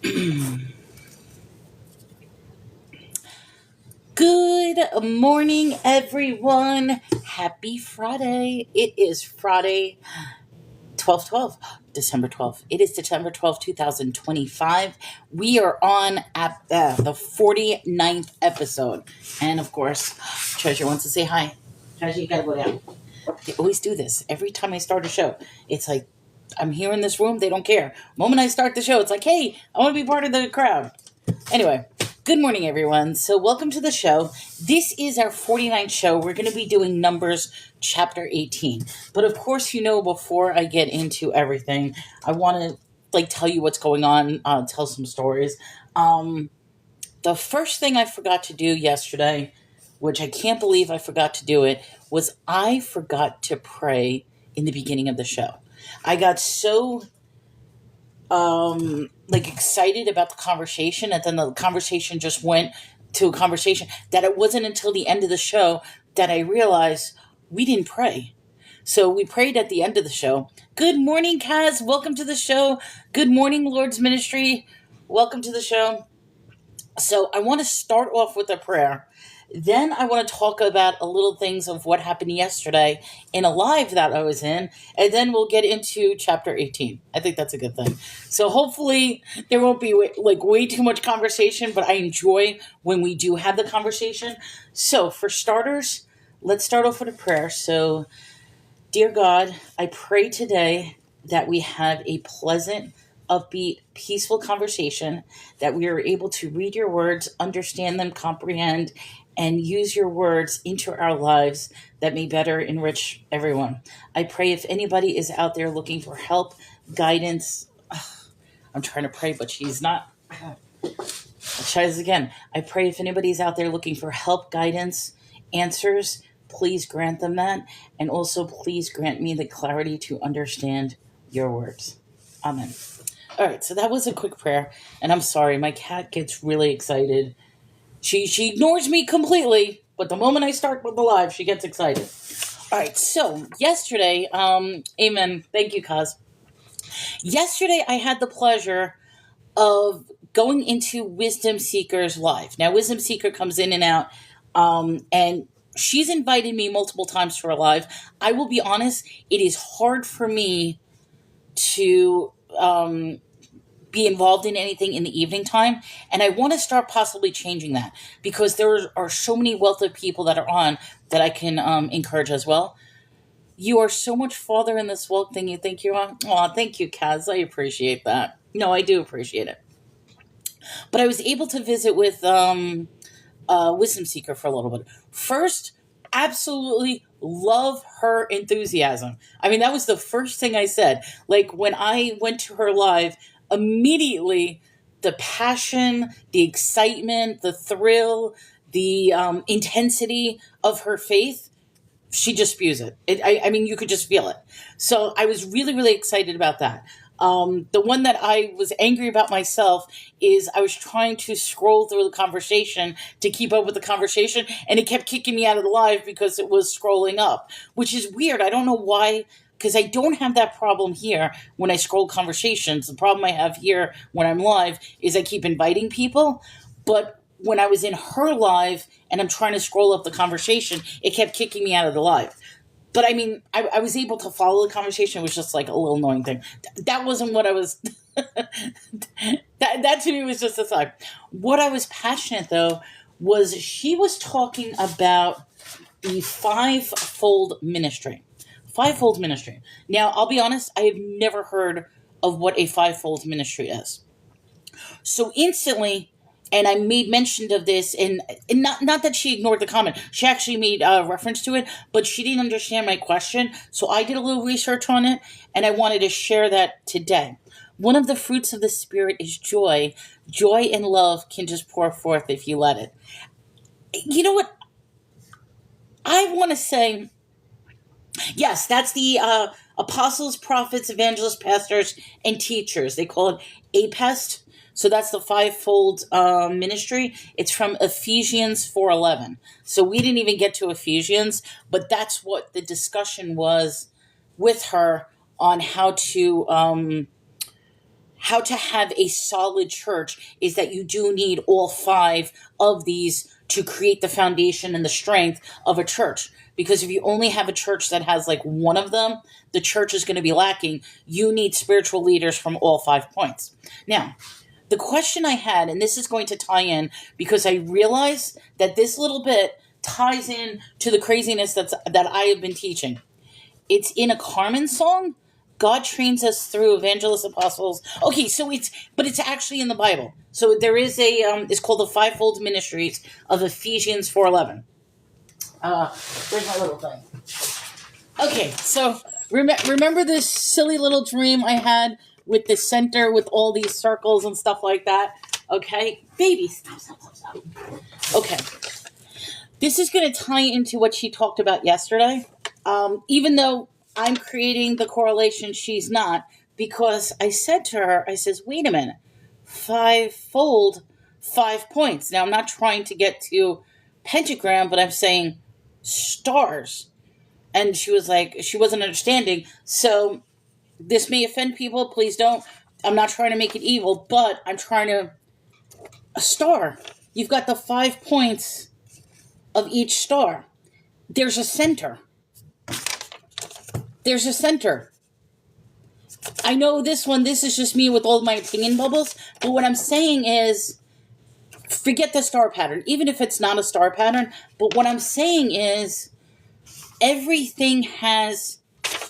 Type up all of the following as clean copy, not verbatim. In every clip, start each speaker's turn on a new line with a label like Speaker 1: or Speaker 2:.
Speaker 1: Good morning, everyone. Happy Friday. It is Friday, 12/12, December 12th. It is December 12th, 2025. We are on at the 49th episode. And of course, Treasure wants to say hi. Treasure, you gotta go down. They always do this. Every time I start a show, it's like, I'm here in this room, they don't care. The moment I start the show, it's like, hey, I want to be part of the crowd. Anyway, good morning, everyone. So, welcome to the show. This is our 49th show. We're going to be doing Numbers chapter 18. But of course, before I get into everything, I want to tell you what's going on, tell some stories. The first thing I forgot to do yesterday, which I can't believe I forgot to do it, was I forgot to pray in the beginning of the show. I got so excited about the conversation, and then the conversation just went to a conversation that it wasn't until the end of the show that I realized we didn't pray. So we prayed at the end of the show. Good morning, Kaz. Welcome to the show. Good morning, Lord's Ministry. Welcome to the show. So I want to start off with a prayer. Then I want to talk about a little things of what happened yesterday in a live that I was in, and then we'll get into chapter 18. I think that's a good thing. So hopefully there won't be way too much conversation, but I enjoy when we do have the conversation. So for starters, let's start off with a prayer. So, dear God, I pray today that we have a pleasant, upbeat, peaceful conversation, that we are able to read your words, understand them, comprehend, and use your words into our lives that may better enrich everyone. I pray if anybody is out there looking for help, guidance, I'm trying to pray, but she's not. Let's try this again. I pray if anybody's out there looking for help, guidance, answers, please grant them that. And also, please grant me the clarity to understand your words. Amen. All right, so that was a quick prayer. And I'm sorry, my cat gets really excited. She ignores me completely, but the moment I start with the live, she gets excited. All right, so yesterday, amen. Thank you, Kaz. Yesterday, I had the pleasure of going into Wisdom Seeker's live. Now, Wisdom Seeker comes in and out, and she's invited me multiple times for a live. I will be honest, it is hard for me to be involved in anything in the evening time, and I want to start possibly changing that because there are so many wealth of people that are on that I can encourage as well. You are so much farther in this world than you think you are. Oh, thank you, Kaz. I appreciate that. No, I do appreciate it. But I was able to visit with Wisdom Seeker for a little bit. First, absolutely love her enthusiasm. I mean, that was the first thing I said. Like when I went to her live, immediately the passion, the excitement, the thrill, the intensity of her faith, she just spews it. I mean, you could just feel it. So I was really, really excited about that. The one that I was angry about myself is I was trying to scroll through the conversation to keep up with the conversation, and it kept kicking me out of the live because it was scrolling up, which is weird. I don't know why, because I don't have that problem here when I scroll conversations. The problem I have here when I'm live is I keep inviting people, but when I was in her live and I'm trying to scroll up the conversation, it kept kicking me out of the live. But I mean, I was able to follow the conversation. It was just like a little annoying thing. That wasn't what I was. that to me was just a side. What I was passionate though was she was talking about the fivefold ministry. Fivefold ministry. Now, I'll be honest, I have never heard of what a fivefold ministry is. So instantly, and I made mention of this, and not that she ignored the comment. She actually made reference to it, but she didn't understand my question. So I did a little research on it, and I wanted to share that today. One of the fruits of the Spirit is joy. Joy and love can just pour forth if you let it. You know what? I want to say, yes, that's the apostles, prophets, evangelists, pastors, and teachers. They call it APEST. So that's the fivefold ministry. It's from Ephesians 4:11. So we didn't even get to Ephesians, but that's what the discussion was with her on how to have a solid church is that you do need all 5 of these to create the foundation and the strength of a church. Because if you only have a church that has like one of them, the church is going to be lacking. You need spiritual leaders from all 5 points. Now, the question I had, and this is going to tie in because I realize that this little bit ties in to the craziness that I have been teaching. It's in a Carmen song. God trains us through evangelists, apostles. Okay, so it's actually in the Bible. So there is it's called the Fivefold Ministries of Ephesians 4:11. Where's my little thing? Okay, so remember this silly little dream I had with the center with all these circles and stuff like that? Okay, baby, stop. Okay, this is going to tie into what she talked about yesterday. Even though I'm creating the correlation, she's not, because I said to her, I says, wait a minute, 5-fold, 5 points. Now, I'm not trying to get to pentagram, but I'm saying stars. And she was like, she wasn't understanding. So this may offend people. Please don't. I'm not trying to make it evil, but I'm trying to, a star. You've got the 5 points of each star. There's a center. There's a center. I know this is just me with all my opinion bubbles, but what I'm saying is, forget the star pattern, even if it's not a star pattern, but what I'm saying is, everything has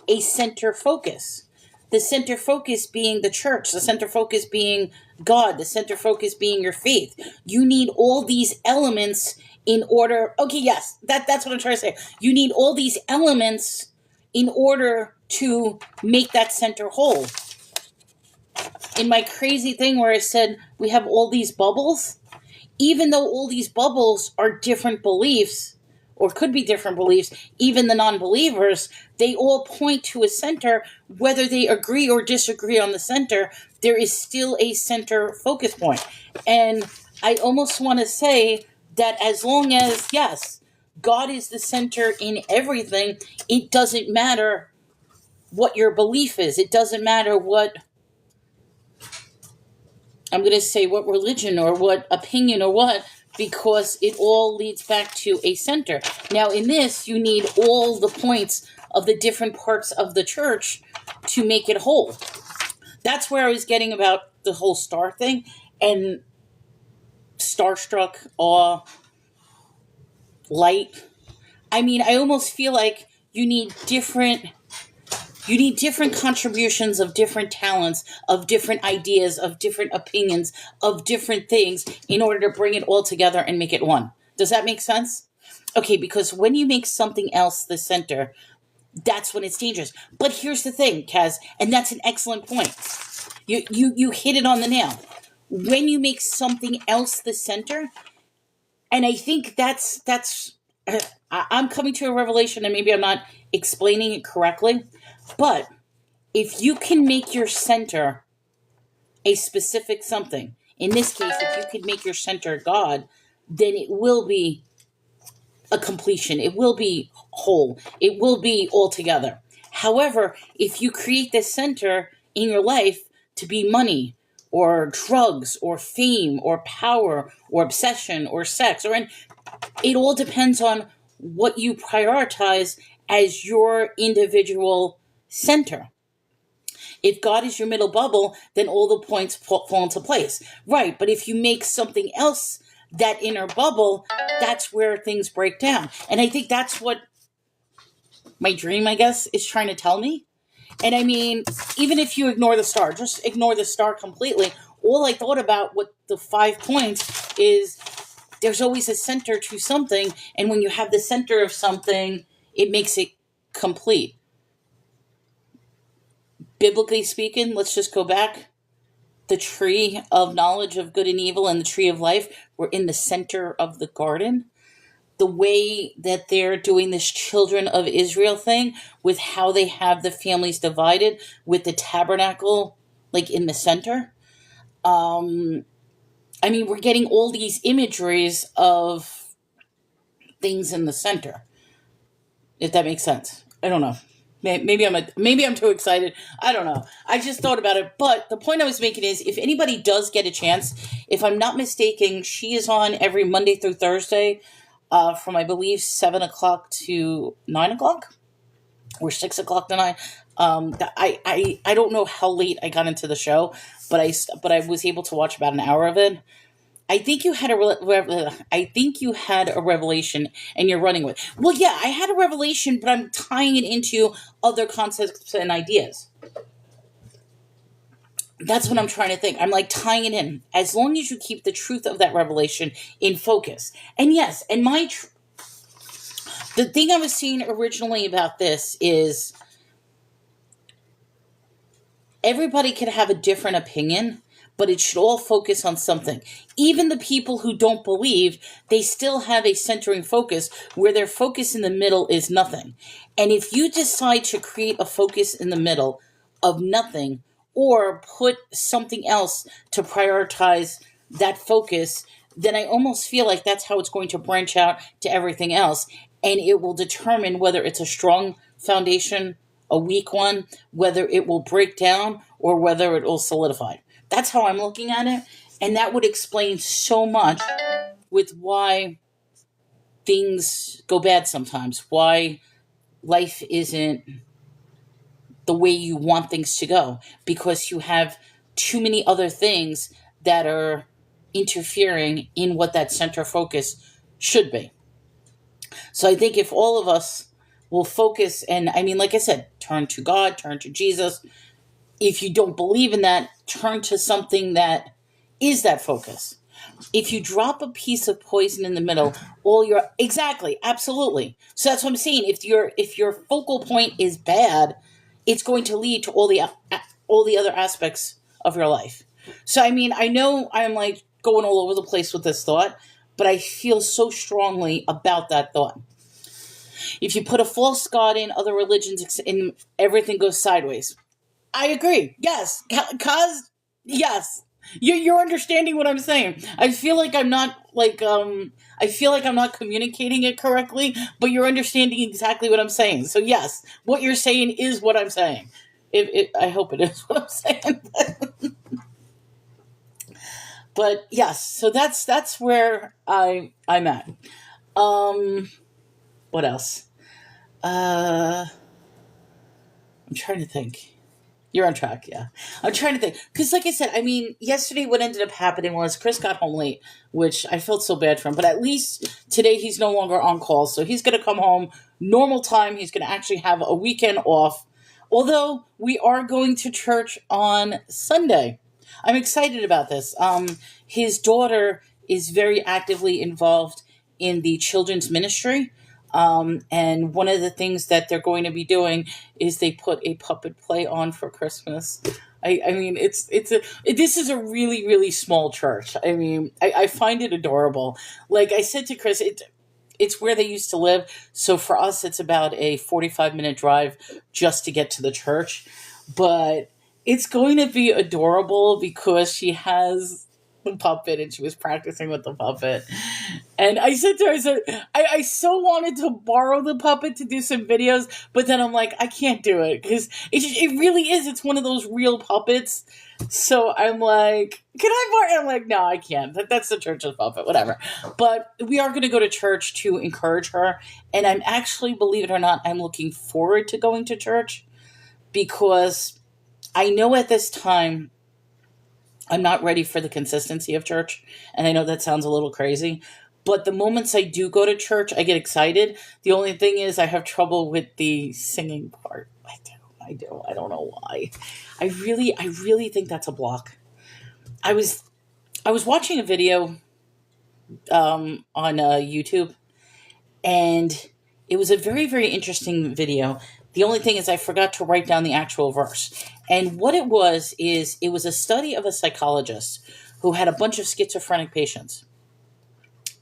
Speaker 1: a center focus. The center focus being the church, the center focus being God, the center focus being your faith. You need all these elements in order, okay, yes, that's what I'm trying to say. You need all these elements in order to make that center whole. In my crazy thing where I said we have all these bubbles, even though all these bubbles are different beliefs, or could be different beliefs, even the non-believers, they all point to a center. Whether they agree or disagree on the center, there is still a center focus point. And I almost want to say that as long as, yes, God is the center in everything, it doesn't matter what your belief is. It doesn't matter what, I'm going to say, what religion or what opinion or what, because it all leads back to a center. Now, in this, you need all the points of the different parts of the church to make it whole. That's where I was getting about the whole star thing, and starstruck, awe, light. I mean, I almost feel like you need different contributions of different talents, of different ideas, of different opinions, of different things in order to bring it all together and make it one. Does that make sense? Okay, because when you make something else the center, that's when it's dangerous. But here's the thing, Kaz, and that's an excellent point. You hit it on the nail. When you make something else the center, and I think that's I'm coming to a revelation, and maybe I'm not explaining it correctly, but if you can make your center a specific something, in this case, if you could make your center God, then it will be a completion. It will be whole. It will be all together. However, if you create this center in your life to be money or drugs or fame or power or obsession or sex, it all depends on what you prioritize as your individual center. If God is your middle bubble, then all the points fall into place. Right, but if you make something else that inner bubble, that's where things break down. And I think that's what my dream, I guess, is trying to tell me. And I mean, even if you ignore the star, just ignore the star completely. All I thought about with the 5 points is there's always a center to something. And when you have the center of something, it makes it complete. Biblically speaking, let's just go back. The tree of knowledge of good and evil and the tree of life were in the center of the garden. The way that they're doing this children of Israel thing with how they have the families divided with the tabernacle like in the center. I mean, we're getting all these imageries of things in the center. If that makes sense. I don't know. Maybe I'm too excited. I don't know. I just thought about it. But the point I was making is, if anybody does get a chance, if I'm not mistaken, she is on every Monday through Thursday, from I believe 7 o'clock to 9 o'clock, or 6 o'clock to 9. I don't know how late I got into the show, but I was able to watch about an hour of it. I think you had I think you had a revelation, and you're running with. Well, yeah, I had a revelation, but I'm tying it into other concepts and ideas. That's what I'm trying to think. I'm like tying it in. As long as you keep the truth of that revelation in focus. And yes, and the thing I was saying originally about this is, everybody can have a different opinion, but it should all focus on something. Even the people who don't believe, they still have a centering focus where their focus in the middle is nothing. And if you decide to create a focus in the middle of nothing, or put something else to prioritize that focus, then I almost feel like that's how it's going to branch out to everything else. And it will determine whether it's a strong foundation, a weak one, whether it will break down, or whether it will solidify. That's how I'm looking at it. And that would explain so much with why things go bad sometimes, why life isn't the way you want things to go, because you have too many other things that are interfering in what that center focus should be. So I think if all of us will focus, and I mean, like I said, turn to God, turn to Jesus. If you don't believe in that, turn to something that is that focus. If you drop a piece of poison in the middle, exactly, absolutely. So that's what I'm saying. If your focal point is bad, it's going to lead to all the other aspects of your life. So I mean, I know I'm like going all over the place with this thought, but I feel so strongly about that thought. If you put a false god in other religions, and everything goes sideways. I agree. Yes, cause yes, you're understanding what I'm saying. I feel like I'm not I feel like I'm not communicating it correctly, but you're understanding exactly what I'm saying. So yes, what you're saying is what I'm saying. I hope it is what I'm saying. But yes, so that's where I'm at. What else? I'm trying to think. You're on track, yeah. I'm trying to think. Because, like I said, I mean, yesterday what ended up happening was Chris got home late, which I felt so bad for him. But at least today he's no longer on call. So he's going to come home normal time. He's going to actually have a weekend off. Although we are going to church on Sunday. I'm excited about this. His daughter is very actively involved in the children's ministry. And one of the things that they're going to be doing is they put a puppet play on for Christmas. I mean, this is a really, really small church. I mean, I find it adorable. Like I said to Chris, it's where they used to live. So for us, it's about a 45-minute drive just to get to the church. But it's going to be adorable because she has the puppet and she was practicing with the puppet. And I said to her, I so wanted to borrow the puppet to do some videos, but then I'm like, I can't do it because it really is. It's one of those real puppets. So I'm like, can I borrow? I'm like, no, I can't. That's the church's puppet, whatever. But we are going to go to church to encourage her. And I'm actually, believe it or not, I'm looking forward to going to church because I know at this time, I'm not ready for the consistency of church. And I know that sounds a little crazy. But the moments I do go to church, I get excited. The only thing is I have trouble with the singing part. I do. I don't know why. I really think that's a block. I was watching a video on YouTube, and it was a very, very interesting video. The only thing is I forgot to write down the actual verse. And what it was is it was a study of a psychologist who had a bunch of schizophrenic patients.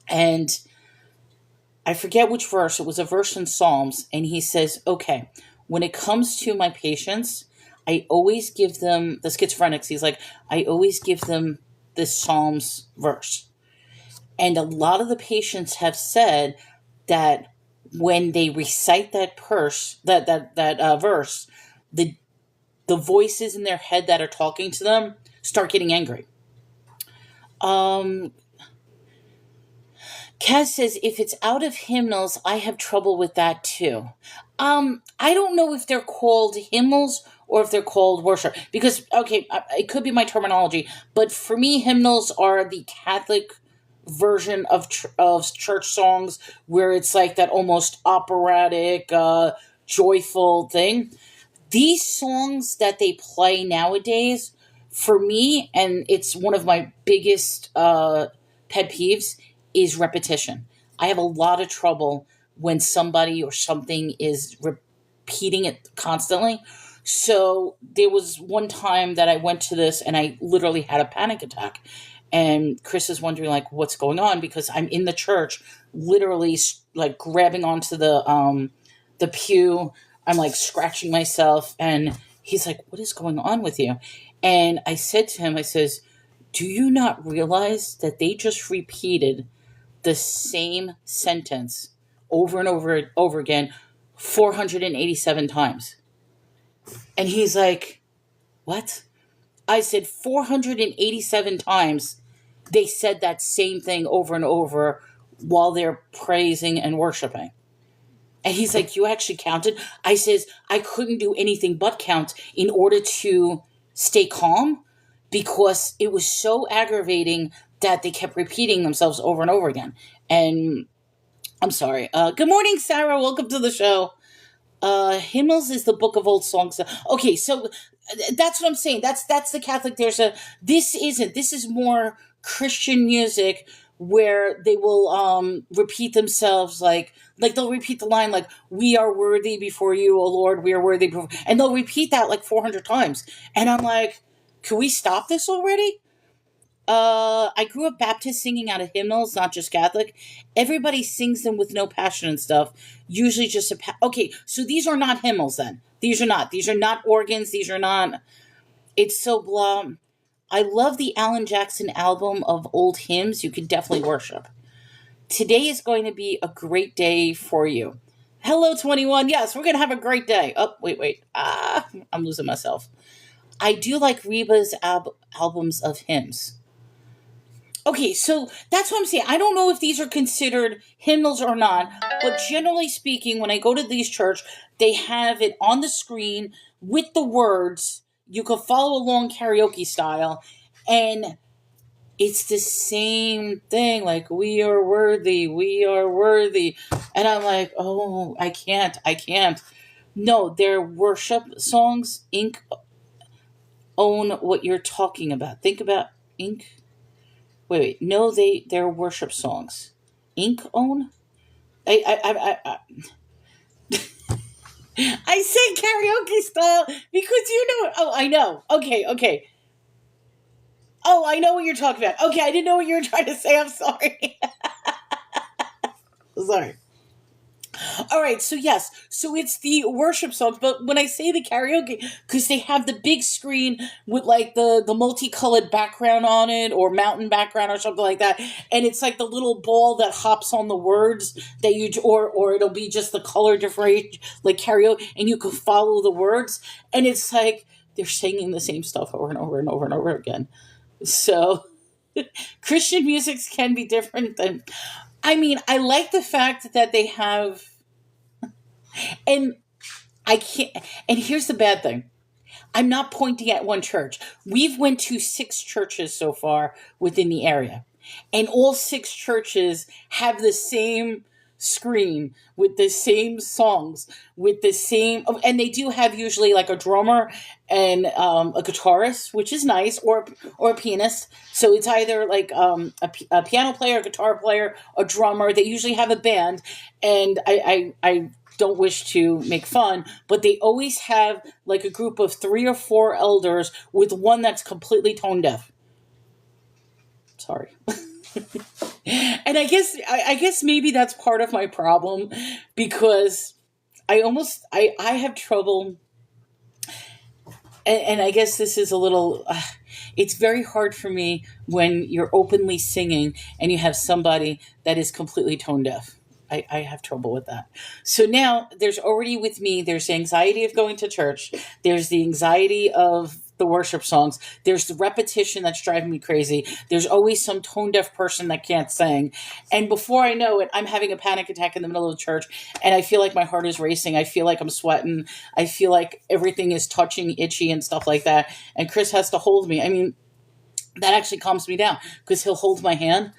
Speaker 1: And I forget which verse. It was a verse in Psalms. And he says, okay, when it comes to my patients, I always give them, the schizophrenics, he's like, I always give them this Psalms verse. And a lot of the patients have said that when they recite that verse, the voices in their head that are talking to them start getting angry. Kaz says, if it's out of hymnals, I have trouble with that too. I don't know if they're called hymnals or if they're called worship. Because, okay, it could be my terminology, but for me, hymnals are the Catholic version of church songs where it's like that almost operatic, joyful thing. These songs that they play nowadays, for me, and it's one of my biggest pet peeves, is repetition. I have a lot of trouble when somebody or something is repeating it constantly. So there was one time that I went to this and I literally had a panic attack. And Chris is wondering, like, what's going on? Because I'm in the church, literally, like, grabbing onto the pew. I'm, like, scratching myself. And he's like, what is going on with you? And I said to him, I says, do you not realize that they just repeated the same sentence over and over again 487 times? And he's like, what? I said 487 times they said that same thing over and over while they're praising and worshiping. And he's like, you actually counted? I says, I couldn't do anything but count in order to stay calm because it was so aggravating that they kept repeating themselves over and over again. And I'm sorry. Good morning, Sarah. Welcome to the show. Hymnals is the book of old songs. Okay, so that's what I'm saying. That's the Catholic. This is more Christian music where they will repeat themselves like they'll repeat the line like, we are worthy before you, O Lord, we are worthy before, and they'll repeat that like 400 times. And I'm like, can we stop this already? I grew up Baptist singing out of hymnals, not just Catholic. Everybody sings them with no passion and stuff. Usually just okay, so these are not hymnals then. These are not organs. These are not, it's so blah. I love the Alan Jackson album of old hymns. You can definitely worship. Today is going to be a great day for you. Hello, 21. Yes, we're going to have a great day. Oh, wait. I'm losing myself. I do like Reba's albums of hymns. Okay, so that's what I'm saying. I don't know if these are considered hymnals or not, but generally speaking, when I go to these church, they have it on the screen with the words. You can follow along karaoke style, and it's the same thing, like, we are worthy, and I'm like, oh, I can't. No, they're worship songs. Inc. own what you're talking about. Think about Inc. Wait. No, they're worship songs. Inc. own? I I say karaoke style because you know. Oh, I know. Okay. Oh, I know what you're talking about. Okay, I didn't know what you were trying to say. I'm sorry. Sorry. All right, so yes, so it's the worship songs, but when I say the karaoke, because they have the big screen with like the multicolored background on it, or mountain background or something like that, and it's like the little ball that hops on the words that you, or it'll be just the color different, like karaoke, and you can follow the words, and it's like they're singing the same stuff over and over and over and over again. So Christian music can be different than. I mean, I like the fact that they have, and I can't, and here's the bad thing. I'm not pointing at one church. We've went to 6 churches so far within the area. And all 6 churches have the same screen with the same songs, with the same, and they do have usually like a drummer and a guitarist, which is nice, or a pianist. So it's either like a piano player, a guitar player, a drummer. They usually have a band, and I don't wish to make fun, but they always have like a group of 3 or 4 elders with one that's completely tone deaf. Sorry. And I guess maybe that's part of my problem, because I have trouble, and I guess this is a little, it's very hard for me when you're openly singing and you have somebody that is completely tone deaf. I have trouble with that. So now there's already with me, there's the anxiety of going to church. There's the anxiety of the worship songs. There's the repetition that's driving me crazy. There's always some tone deaf person that can't sing. And before I know it, I'm having a panic attack in the middle of the church. And I feel like my heart is racing. I feel like I'm sweating. I feel like everything is touching, itchy and stuff like that. And Chris has to hold me. I mean, that actually calms me down because he'll hold my hand.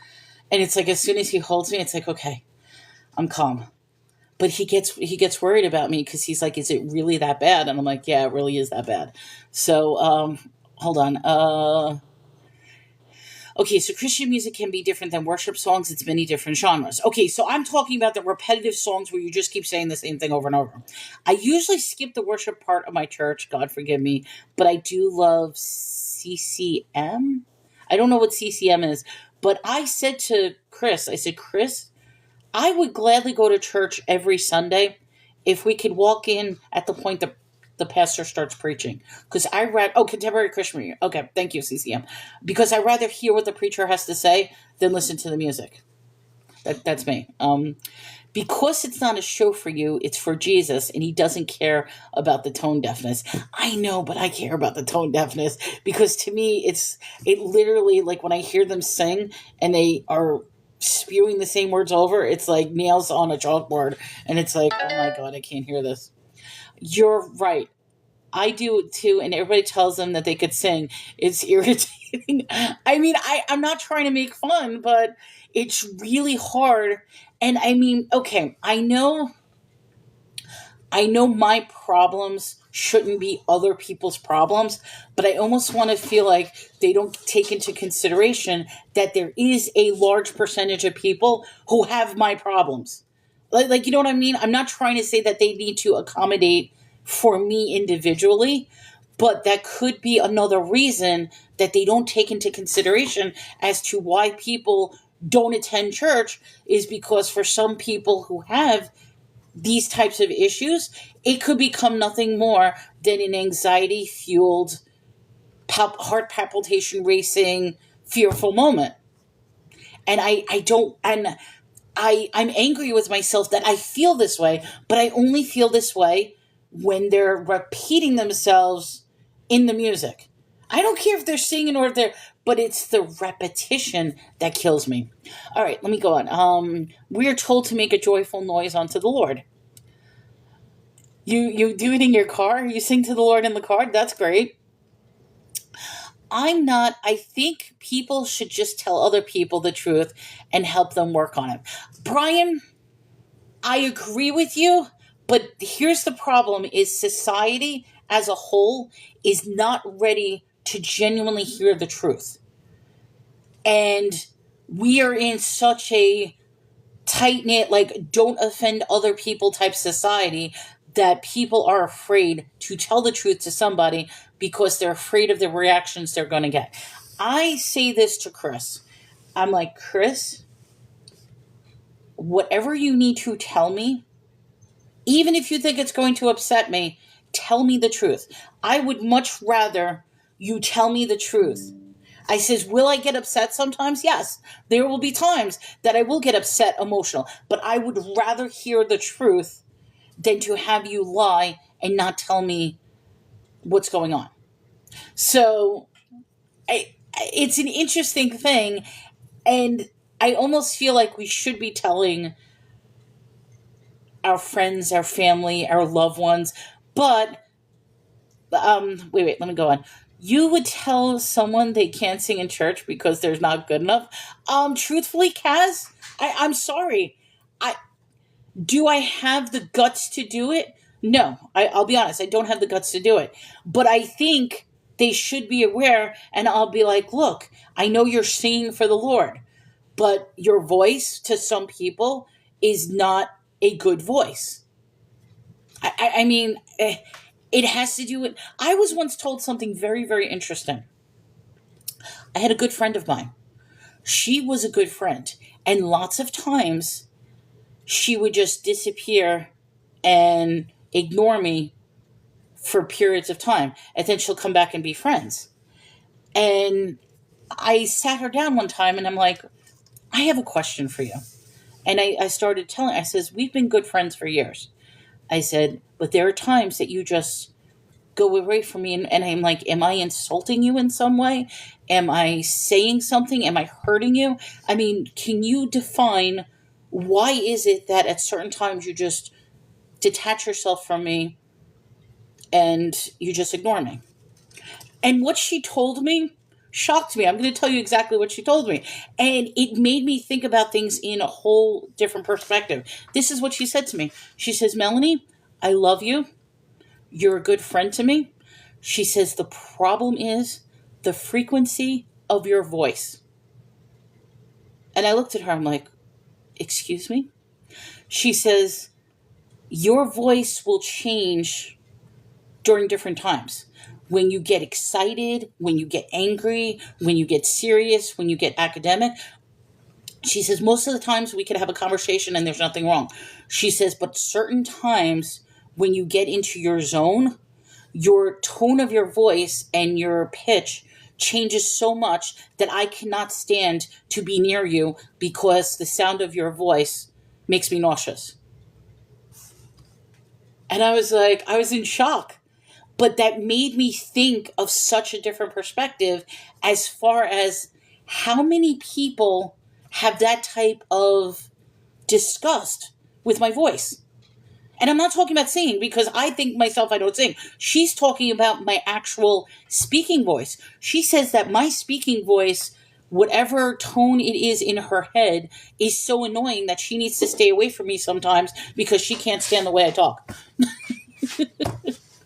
Speaker 1: And it's like, as soon as he holds me, it's like, okay, I'm calm. But he gets worried about me because he's like, is it really that bad? And I'm like, yeah, it really is that bad. So hold on. Okay, so Christian music can be different than worship songs. It's many different genres. Okay, so I'm talking about the repetitive songs where you just keep saying the same thing over and over. I usually skip the worship part of my church, God forgive me, but I do love CCM. I don't know what CCM is, but I said to Chris, I said, Chris, I would gladly go to church every Sunday if we could walk in at the point that the pastor starts preaching. Because I read, contemporary Christian music. Okay, thank you, CCM. Because I rather hear what the preacher has to say than listen to the music. That's me. Because it's not a show for you, it's for Jesus, and he doesn't care about the tone deafness. I know, but I care about the tone deafness because to me, it literally, like when I hear them sing and they are spewing the same words over, it's like nails on a chalkboard, and it's like, oh my God, I can't hear this. You're right. I do it too, and everybody tells them that they could sing. It's irritating. I mean, I'm not trying to make fun, but it's really hard. And I mean, okay, I know my problems shouldn't be other people's problems, but I almost want to feel like they don't take into consideration that there is a large percentage of people who have my problems. Like you know what I mean? I'm not trying to say that they need to accommodate for me individually, but that could be another reason that they don't take into consideration as to why people don't attend church is because for some people who have these types of issues, it could become nothing more than an anxiety fueled, heart palpitation racing, fearful moment. And I'm angry with myself that I feel this way, but I only feel this way when they're repeating themselves in the music. I don't care if they're singing or if they're, but it's the repetition that kills me. All right, let me go on. We're told to make a joyful noise unto the Lord. You do it in your car? You sing to the Lord in the car? That's great. I think people should just tell other people the truth and help them work on it. Brian, I agree with you, but here's the problem is society as a whole is not ready to genuinely hear the truth. And we are in such a tight-knit, like, don't offend other people type society that people are afraid to tell the truth to somebody because they're afraid of the reactions they're going to get. I say this to Chris. I'm like, Chris, whatever you need to tell me, even if you think it's going to upset me, tell me the truth. I would much rather you tell me the truth. I says, will I get upset sometimes? Yes. There will be times that I will get upset, emotional, but I would rather hear the truth than to have you lie and not tell me what's going on. So it's an interesting thing, and I almost feel like we should be telling our friends, our family, our loved ones, but wait, let me go on. You would tell someone they can't sing in church because they're not good enough? Truthfully, Kaz, I'm sorry. Do I have the guts to do it? No, I'll be honest. I don't have the guts to do it. But I think they should be aware, and I'll be like, look, I know you're singing for the Lord, but your voice to some people is not a good voice. I mean, it has to do with... I was once told something very, very interesting. I had a good friend of mine. She was a good friend. And lots of times, she would just disappear and ignore me for periods of time. And then she'll come back and be friends. And I sat her down one time and I'm like, I have a question for you. And I started telling, I says, we've been good friends for years. I said, but there are times that you just go away from me. And I'm like, am I insulting you in some way? Am I saying something? Am I hurting you? I mean, can you define why is it that at certain times you just detach yourself from me and you just ignore me? And what she told me shocked me. I'm going to tell you exactly what she told me. And it made me think about things in a whole different perspective. This is what she said to me. She says, Melanie, I love you. You're a good friend to me. She says, the problem is the frequency of your voice. And I looked at her, I'm like, excuse me? She says, your voice will change during different times. When you get excited, when you get angry, when you get serious, when you get academic. She says, most of the times we could have a conversation and there's nothing wrong. She says, but certain times when you get into your zone, your tone of your voice and your pitch changes so much that I cannot stand to be near you because the sound of your voice makes me nauseous. And I was like, I was in shock. But that made me think of such a different perspective as far as how many people have that type of disgust with my voice. And I'm not talking about singing because I think myself I don't sing. She's talking about my actual speaking voice. She says that my speaking voice, whatever tone it is in her head, is so annoying that she needs to stay away from me sometimes because she can't stand the way I talk.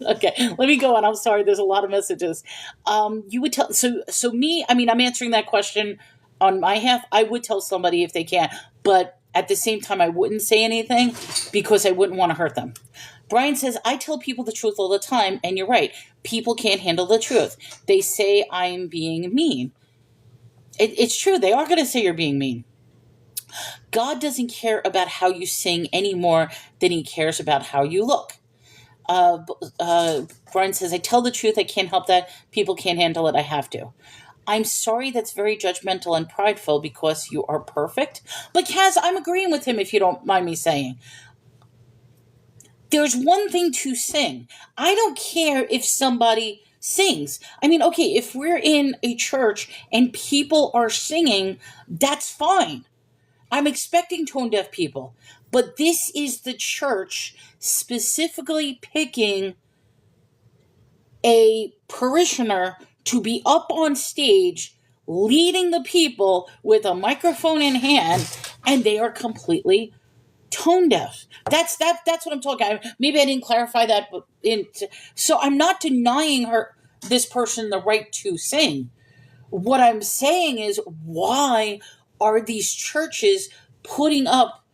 Speaker 1: Okay, let me go on. I'm sorry. There's a lot of messages. You would tell, so me, I mean, I'm answering that question on my half. I would tell somebody if they can, but at the same time, I wouldn't say anything because I wouldn't want to hurt them. Brian says, I tell people the truth all the time, and you're right. People can't handle the truth. They say I'm being mean. It's true. They are going to say you're being mean. God doesn't care about how you sing any more than he cares about how you look. Brian says, I tell the truth. I can't help that. People can't handle it. I have to. I'm sorry that's very judgmental and prideful because you are perfect. But Kaz, I'm agreeing with him if you don't mind me saying. There's one thing to sing. I don't care if somebody sings. I mean, okay, if we're in a church and people are singing, that's fine. I'm expecting tone deaf people. But this is the church specifically picking a parishioner to be up on stage leading the people with a microphone in hand, and they are completely tone deaf. That's what I'm talking about. Maybe I didn't clarify that, but so I'm not denying this person the right to sing. What I'm saying is, why are these churches putting up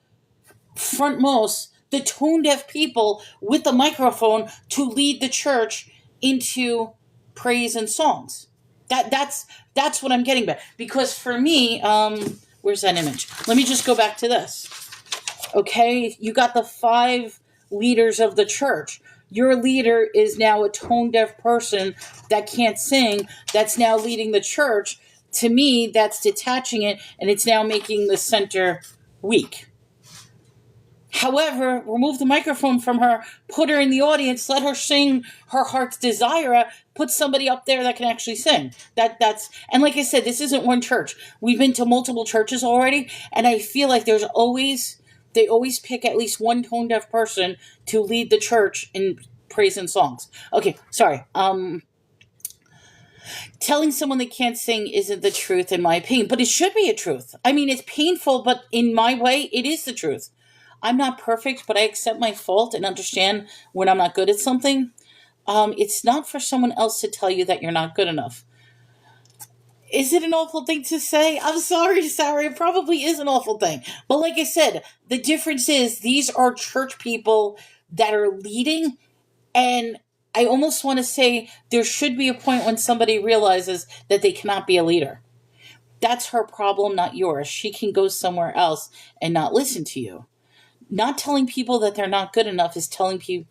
Speaker 1: frontmost the tone deaf people with the microphone to lead the church into praise and songs? That's what I'm getting at. Because for me, where's that image? Let me just go back to this. Okay, you got the 5 leaders of the church. Your leader is now a tone deaf person that can't sing, that's now leading the church. To me, that's detaching it, and it's now making the center weak. However, remove the microphone from her, put her in the audience, let her sing her heart's desire, put somebody up there that can actually sing. That's and like I said, this isn't one church. We've been to multiple churches already, and I feel like they always pick at least one tone deaf person to lead the church in praise and songs. Okay, sorry. Telling someone they can't sing isn't the truth in my opinion, but it should be a truth. I mean, it's painful, but in my way, it is the truth. I'm not perfect, but I accept my fault and understand when I'm not good at something. It's not for someone else to tell you that you're not good enough. Is it an awful thing to say? I'm sorry, Sarah. It probably is an awful thing. But like I said, the difference is these are church people that are leading, and I almost want to say there should be a point when somebody realizes that they cannot be a leader. That's her problem, not yours. She can go somewhere else and not listen to you. Not telling people that they're not good enough is telling people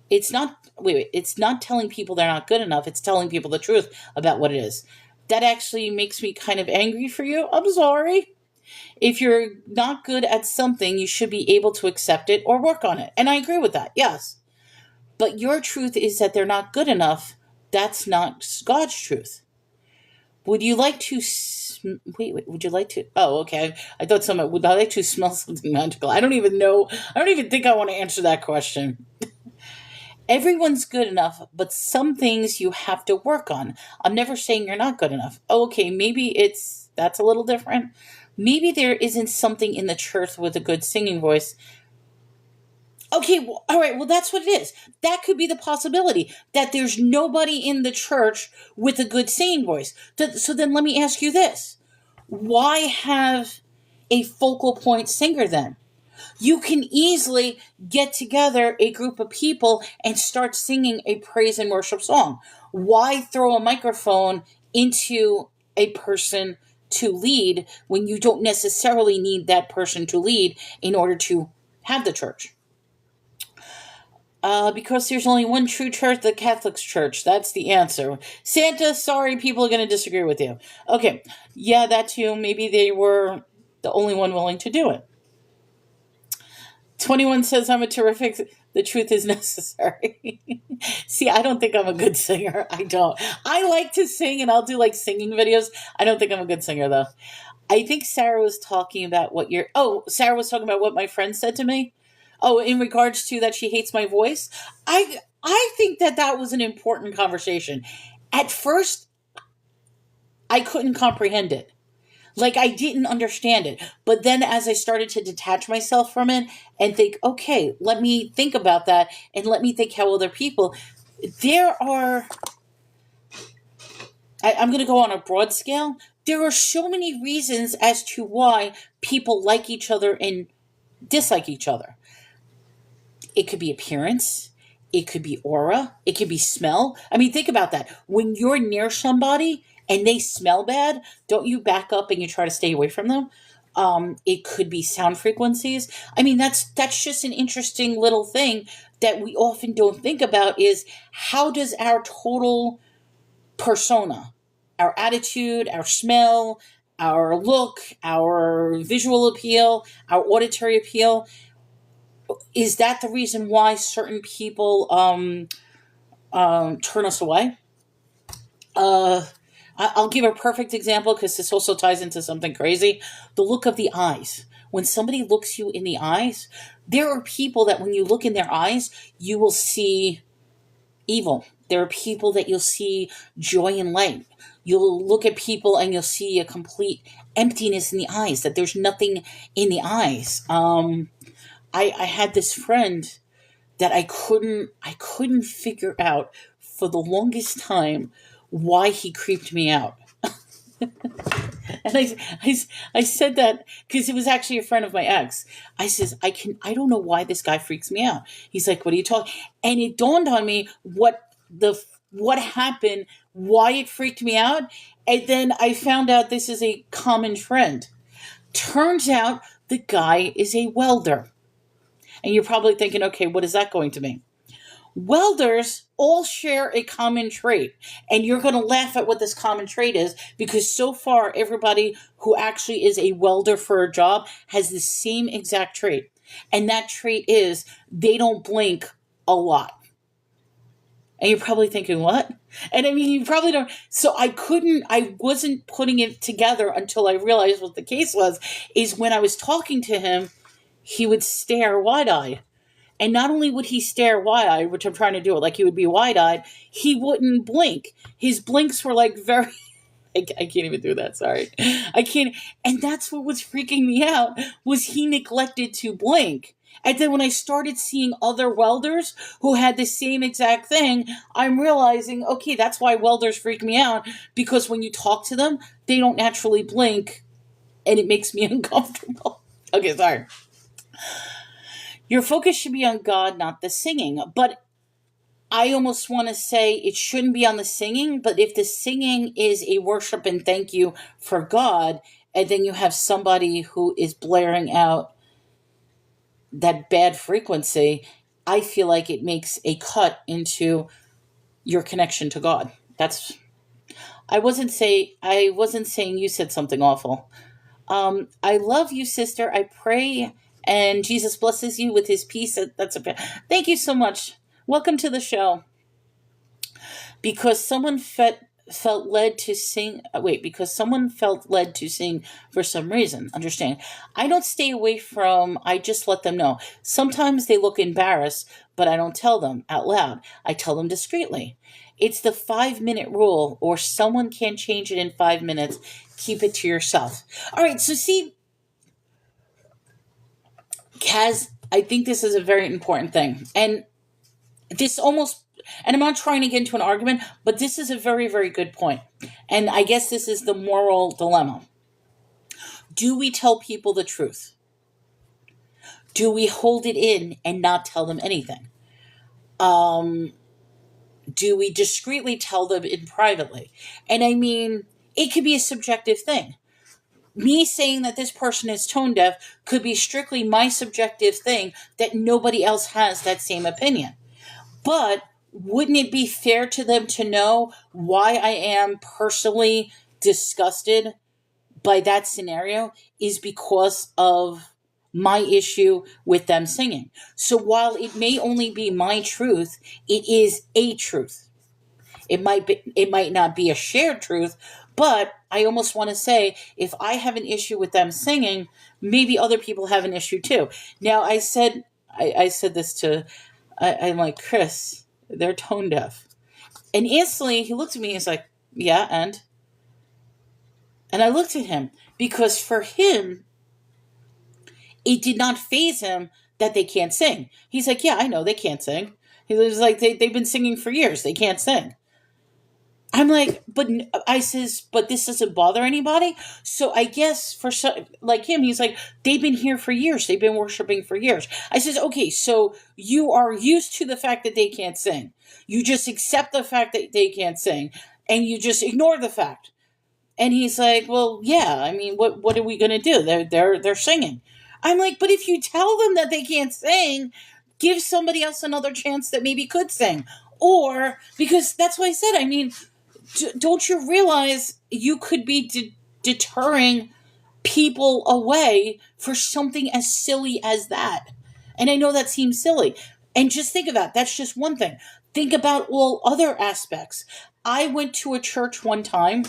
Speaker 1: it's not telling people they're not good enough. It's telling people the truth about what it is. That actually makes me kind of angry for you. I'm sorry. If you're not good at something, you should be able to accept it or work on it. And I agree with that, yes. But your truth is that they're not good enough. That's not God's truth. Would you like to wait, would you like to oh, okay. I thought someone would I like to smell something magical. I don't even know. I don't even think I want to answer that question. Everyone's good enough, but some things you have to work on. I'm never saying you're not good enough. Oh, okay, maybe that's a little different. Maybe there isn't something in the church with a good singing voice. Okay, well, all right, well, that's what it is. That could be the possibility that there's nobody in the church with a good singing voice. So then let me ask you this. Why have a focal point singer then? You can easily get together a group of people and start singing a praise and worship song. Why throw a microphone into a person to lead when you don't necessarily need that person to lead in order to have the church? Because there's only one true church, the Catholic Church. That's the answer. Santa, sorry, people are going to disagree with you. Okay, yeah, that too. Maybe they were the only one willing to do it. 21 says, I'm a terrific, the truth is necessary. See, I don't think I'm a good singer. I don't. I like to sing and I'll do like singing videos. I don't think I'm a good singer though. I think Sarah was talking about Sarah was talking about what my friend said to me. Oh, in regards to that she hates my voice. I think that was an important conversation. At first, I couldn't comprehend it. Like, I didn't understand it. But then as I started to detach myself from it and think, okay, let me think about that and let me think how other people, I'm going to go on a broad scale. There are so many reasons as to why people like each other and dislike each other. It could be appearance. It could be aura. It could be smell. I mean, think about that. When you're near somebody and they smell bad, don't you back up and you try to stay away from them? It could be sound frequencies. I mean, that's just an interesting little thing that we often don't think about is how does our total persona, our attitude, our smell, our look, our visual appeal, our auditory appeal, is that the reason why certain people turn us away? I'll give a perfect example because this also ties into something crazy. The look of the eyes. When somebody looks you in the eyes, there are people that when you look in their eyes, you will see evil. There are people that you'll see joy and light. You'll look at people and you'll see a complete emptiness in the eyes, that there's nothing in the eyes. I had this friend that I couldn't figure out for the longest time why he creeped me out. And I said that because it was actually a friend of my ex. I says, I don't know why this guy freaks me out. He's like, what are you talking? And it dawned on me what happened, why it freaked me out. And then I found out this is a common trend. Turns out the guy is a welder. And you're probably thinking, okay, what is that going to mean? Welders all share a common trait. And you're going to laugh at what this common trait is because so far everybody who actually is a welder for a job has the same exact trait. And that trait is they don't blink a lot. And you're probably thinking, what? And I mean, you probably don't. So I wasn't putting it together until I realized what the case was, is when I was talking to him, he would stare wide-eyed. And not only would he stare wide-eyed, which I'm trying to do it like he would be wide-eyed, he wouldn't blink. His blinks were like very... I can't even do that, sorry. I can't... And that's what was freaking me out, was he neglected to blink. And then when I started seeing other welders who had the same exact thing, I'm realizing, okay, that's why welders freak me out, because when you talk to them, they don't naturally blink, and it makes me uncomfortable. Okay, sorry. Your focus should be on God, not the singing. But I almost want to say it shouldn't be on the singing, but if the singing is a worship and thank you for God, and then you have somebody who is blaring out that bad frequency, I feel like it makes a cut into your connection to God. I wasn't saying you said something awful. I love you, sister. I pray and Jesus blesses you with his peace. Thank you so much. Welcome to the show. Because someone felt led to sing. Because someone felt led to sing for some reason. Understand? I don't stay away from. I just let them know. Sometimes they look embarrassed, but I don't tell them out loud. I tell them discreetly. It's the 5-minute rule, or someone can't change it in 5 minutes. Keep it to yourself. All right. So see, Kaz, I think this is a very important thing, and this almost. And I'm not trying to get into an argument, but this is a very, very good point. And I guess this is the moral dilemma. Do we tell people the truth? Do we hold it in and not tell them anything? Do we discreetly tell them in privately? And I mean, it could be a subjective thing. Me saying that this person is tone deaf could be strictly my subjective thing that nobody else has that same opinion. But wouldn't it be fair to them to know why I am personally disgusted by that scenario is because of my issue with them singing? So while it may only be my truth, it is a truth. It might not be a shared truth, but I almost want to say if I have an issue with them singing, maybe other people have an issue too. Now I said this to I'm like, Chris, they're tone deaf. And instantly he looked at me, he's like, yeah, and I looked at him because for him, it did not faze him that they can't sing. He's like, yeah, I know they can't sing. He was like, they've been singing for years. They can't sing. I'm like, I says, but this doesn't bother anybody. So I guess for like him, he's like, they've been here for years. They've been worshiping for years. I says, okay, so you are used to the fact that they can't sing. You just accept the fact that they can't sing, and you just ignore the fact. And he's like, well, yeah. I mean, what are we gonna do? They're singing. I'm like, but if you tell them that they can't sing, give somebody else another chance that maybe could sing, or because that's what I said. I mean. Don't you realize you could be deterring people away for something as silly as that? And I know that seems silly. And just think of that. That's just one thing. Think about all other aspects. I went to a church one time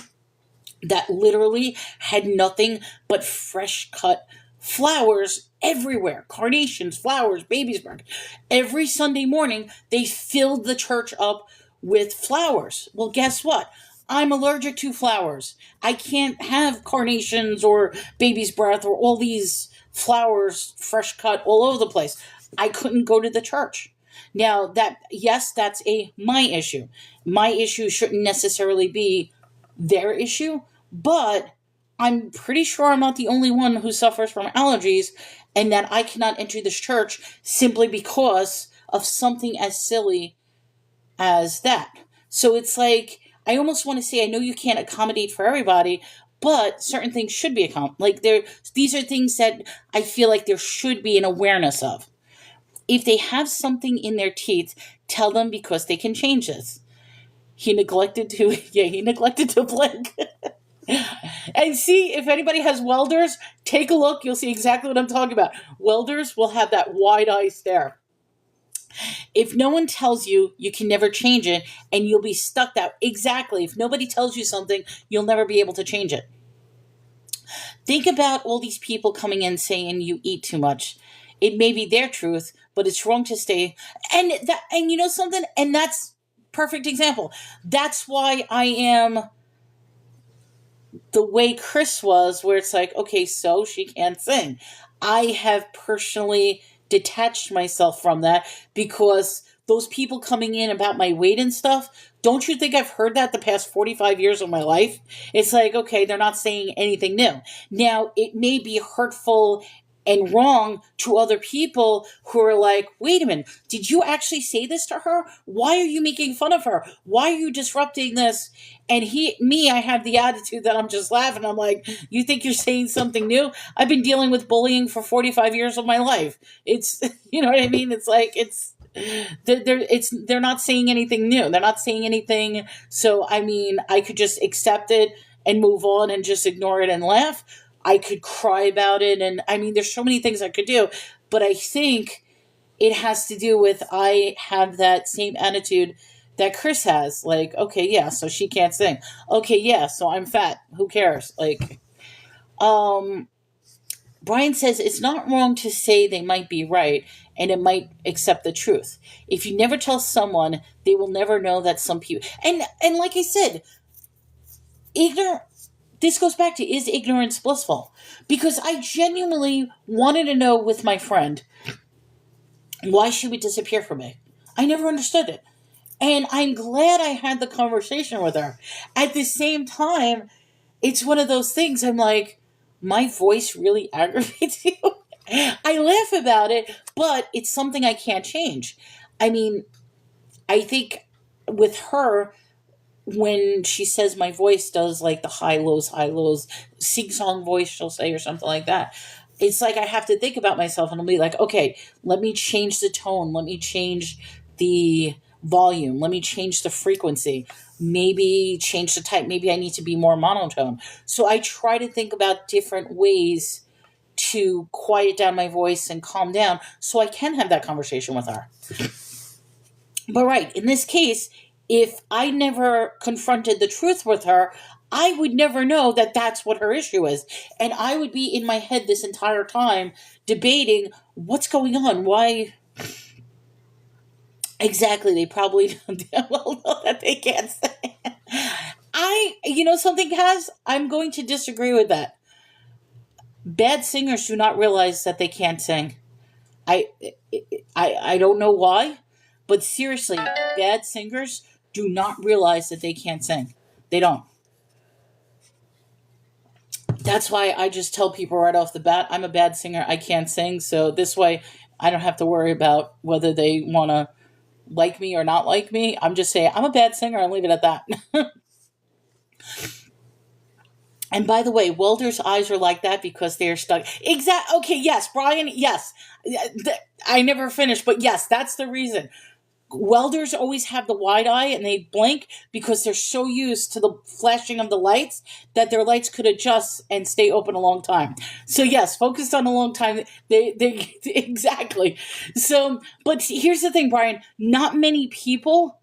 Speaker 1: that literally had nothing but fresh cut flowers everywhere. Carnations, flowers, baby's breath. Every Sunday morning, they filled the church up with flowers. Well, guess what? I'm allergic to flowers. I can't have carnations or baby's breath or all these flowers fresh cut all over the place. I couldn't go to the church. Now that's my issue. My issue shouldn't necessarily be their issue, but I'm pretty sure I'm not the only one who suffers from allergies, and that I cannot enter this church simply because of something as silly as that. So it's like, I almost want to say, I know you can't accommodate for everybody, but certain things should be accommodated. These are things that I feel like there should be an awareness of. If they have something in their teeth, tell them because they can change this. He neglected to blink. And see, if anybody has welders, take a look. You'll see exactly what I'm talking about. Welders will have that wide eye stare. If no one tells you, you can never change it, and you'll be stuck that. Exactly. If nobody tells you something, you'll never be able to change it. Think about all these people coming in saying you eat too much. It may be their truth, but it's wrong to stay. And you know something? And that's perfect example. That's why I am the way Chris was, where it's like, okay, so she can't sing. I have personally detached myself from that because those people coming in about my weight and stuff, don't you think I've heard that the past 45 years of my life? It's like, okay, they're not saying anything new. Now, it may be hurtful and wrong to other people who are like, wait a minute, did you actually say this to her? Why are you making fun of her? Why are you disrupting this? And I have the attitude that I'm just laughing. I'm like, you think you're saying something new? I've been dealing with bullying for 45 years of my life. It's, you know what I mean? It's like, they're not saying anything new. They're not saying anything. So, I mean, I could just accept it and move on and just ignore it and laugh. I could cry about it. And I mean, there's so many things I could do, but I think it has to do with I have that same attitude that Chris has. Like, okay, yeah, so she can't sing. Okay, yeah, so I'm fat. Who cares? Like, Brian says it's not wrong to say they might be right and it might accept the truth. If you never tell someone, they will never know that some people and like I said, ignorant this goes back to is ignorance blissful? Because I genuinely wanted to know with my friend why she would disappear from me. I never understood it. And I'm glad I had the conversation with her. At the same time, it's one of those things I'm like, my voice really aggravates you. I laugh about it, but it's something I can't change. I mean, I think with her, when she says my voice does like the high lows, sing song voice, she'll say, or something like that. It's like I have to think about myself and I'll be like, okay, let me change the tone. Let me change the volume. Let me change the frequency. Maybe change the type. Maybe I need to be more monotone. So I try to think about different ways to quiet down my voice and calm down so I can have that conversation with her. But right, in this case, if I never confronted the truth with her, I would never know that that's what her issue is. And I would be in my head this entire time debating what's going on. Why exactly? They probably don't well know that they can't say. Something, Kaz, I'm going to disagree with that. Bad singers do not realize that they can't sing. I don't know why, but seriously, bad singers do not realize that they can't sing. They don't. That's why I just tell people right off the bat, I'm a bad singer. I can't sing. So this way, I don't have to worry about whether they want to like me or not like me. I'm just saying, I'm a bad singer and leave it at that. And by the way, Welder's eyes are like that because they're stuck. Okay, yes, Brian, yes. I never finished, but yes, that's the reason. Welders always have the wide eye and they blink because they're so used to the flashing of the lights that their lights could adjust and stay open a long time. So yes, focused on a long time. They exactly. So, but here's the thing, Brian, not many people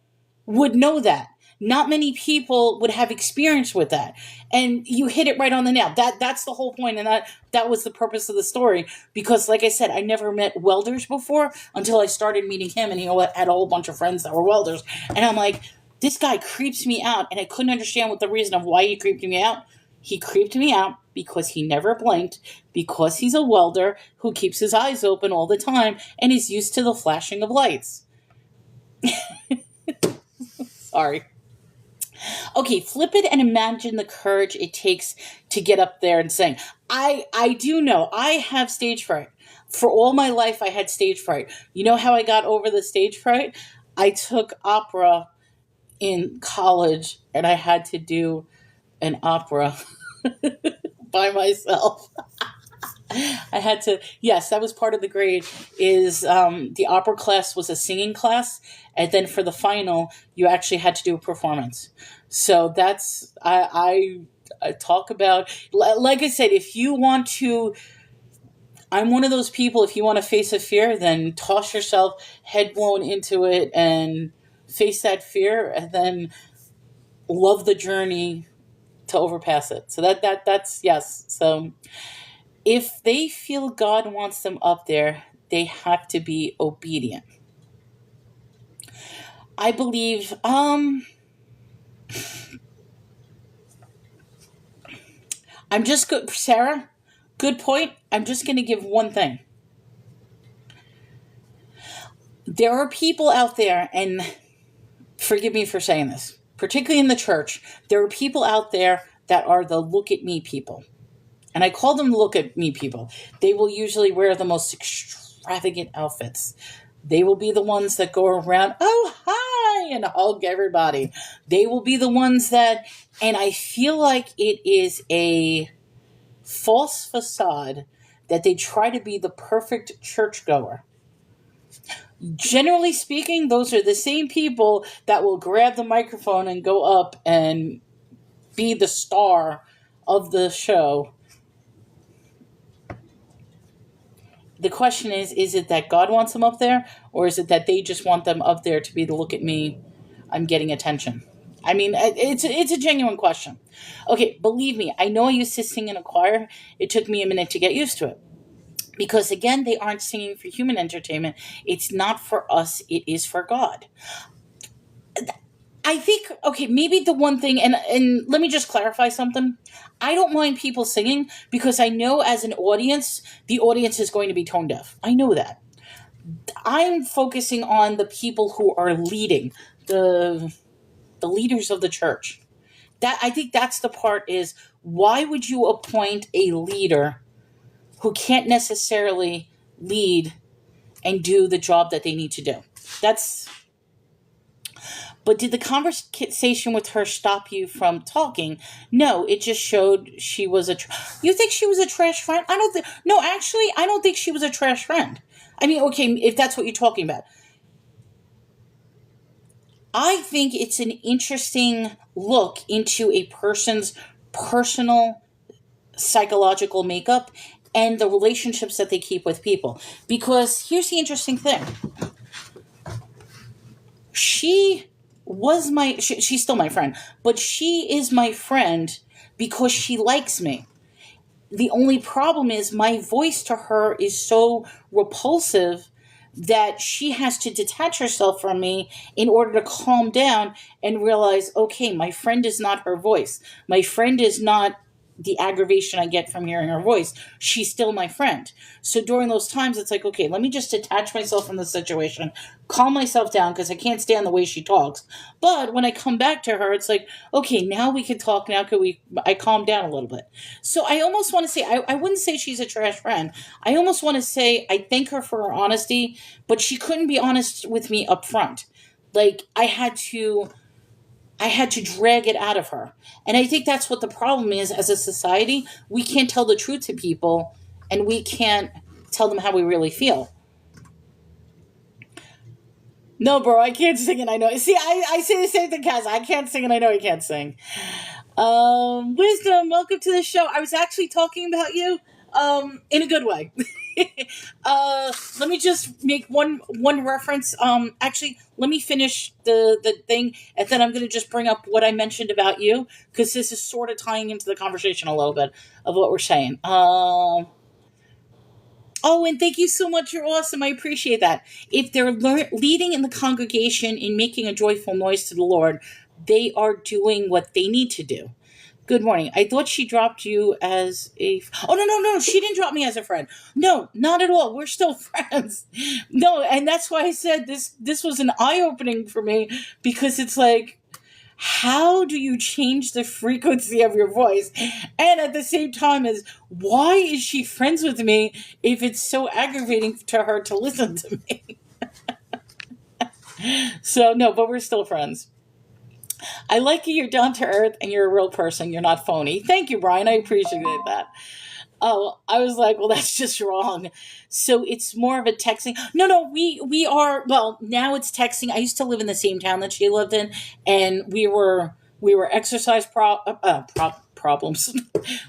Speaker 1: would know that. Not many people would have experience with that. And you hit it right on the nail. That's the whole point, and that was the purpose of the story. Because, like I said, I never met welders before until I started meeting him, and he had a whole bunch of friends that were welders. And I'm like, this guy creeps me out, and I couldn't understand what the reason of why he creeped me out. He creeped me out because he never blinked, because he's a welder who keeps his eyes open all the time, and is used to the flashing of lights. Sorry. Okay, flip it and imagine the courage it takes to get up there and sing. I do know. I have stage fright. For all my life, I had stage fright. You know how I got over the stage fright? I took opera in college, and I had to do an opera by myself. I had to, yes, that was part of the grade, is the opera class was a singing class, and then for the final, you actually had to do a performance. So that's, I talk about, like I said, if you want to, I'm one of those people, if you want to face a fear, then toss yourself head blown into it and face that fear, and then love the journey to overpass it. So that's, yes. So if they feel God wants them up there, they have to be obedient. I believe, I'm just good, Sarah, good point. I'm just going to give one thing. There are people out there, and forgive me for saying this, particularly in the church, there are people out there that are the look at me people. And I call them look at me people. They will usually wear the most extravagant outfits. They will be the ones that go around, oh, hi, and hug everybody. They will be the ones that, and I feel like it is a false facade that they try to be the perfect churchgoer. Generally speaking, those are the same people that will grab the microphone and go up and be the star of the show The question is it that God wants them up there, or is it that they just want them up there to be the look at me, I'm getting attention? I mean, it's a genuine question. Okay, believe me, I know I used to sing in a choir. It took me a minute to get used to it. Because again, they aren't singing for human entertainment. It's not for us, it is for God. I think, okay, maybe the one thing, and let me just clarify something. I don't mind people singing because I know as an audience, the audience is going to be tone deaf. I know that. I'm focusing on the people who are leading, the leaders of the church. That, I think that's the part, is why would you appoint a leader who can't necessarily lead and do the job that they need to do? That's. But did the conversation with her stop you from talking? No, it just showed she was a. You think she was a trash friend? I don't think. No, actually, I don't think she was a trash friend. I mean, okay, if that's what you're talking about. I think it's an interesting look into a person's personal psychological makeup and the relationships that they keep with people. Because here's the interesting thing. She was she's still my friend, but she is my friend because she likes me. The only problem is my voice to her is so repulsive that she has to detach herself from me in order to calm down and realize, okay, my friend is not her voice. My friend is not the aggravation I get from hearing her voice. She's still my friend. So during those times, it's like, okay, let me just detach myself from the situation, calm myself down because I can't stand the way she talks. But when I come back to her, it's like, okay, now we can talk. Now I calm down a little bit. So I almost want to say, I wouldn't say she's a trash friend. I almost want to say I thank her for her honesty, but she couldn't be honest with me up front. Like I had to drag it out of her. And I think that's what the problem is as a society. We can't tell the truth to people and we can't tell them how we really feel. No, bro, I can't sing and I know. See, I say the same thing, Kaz. I can't sing and I know I can't sing. Wisdom, welcome to the show. I was actually talking about you, in a good way. Let me just make one reference. Actually, let me finish the thing, and then I'm going to just bring up what I mentioned about you, because this is sort of tying into the conversation a little bit of what we're saying. Oh, and thank you so much. You're awesome. I appreciate that. If they're leading in the congregation in making a joyful noise to the Lord, they are doing what they need to do. Good morning. I thought she dropped you as a. Oh, no. She didn't drop me as a friend. No, not at all. We're still friends. No, and that's why I said this was an eye opening for me, because it's like, how do you change the frequency of your voice? And at the same time, is why is she friends with me if it's so aggravating to her to listen to me? So no, but we're still friends. I like you. You're down to earth and you're a real person. You're not phony. Thank you, Brian. I appreciate that. Oh, I was like, well, that's just wrong. So it's more of a texting. No, we are. Well, now it's texting. I used to live in the same town that she lived in, and we were exercise problems.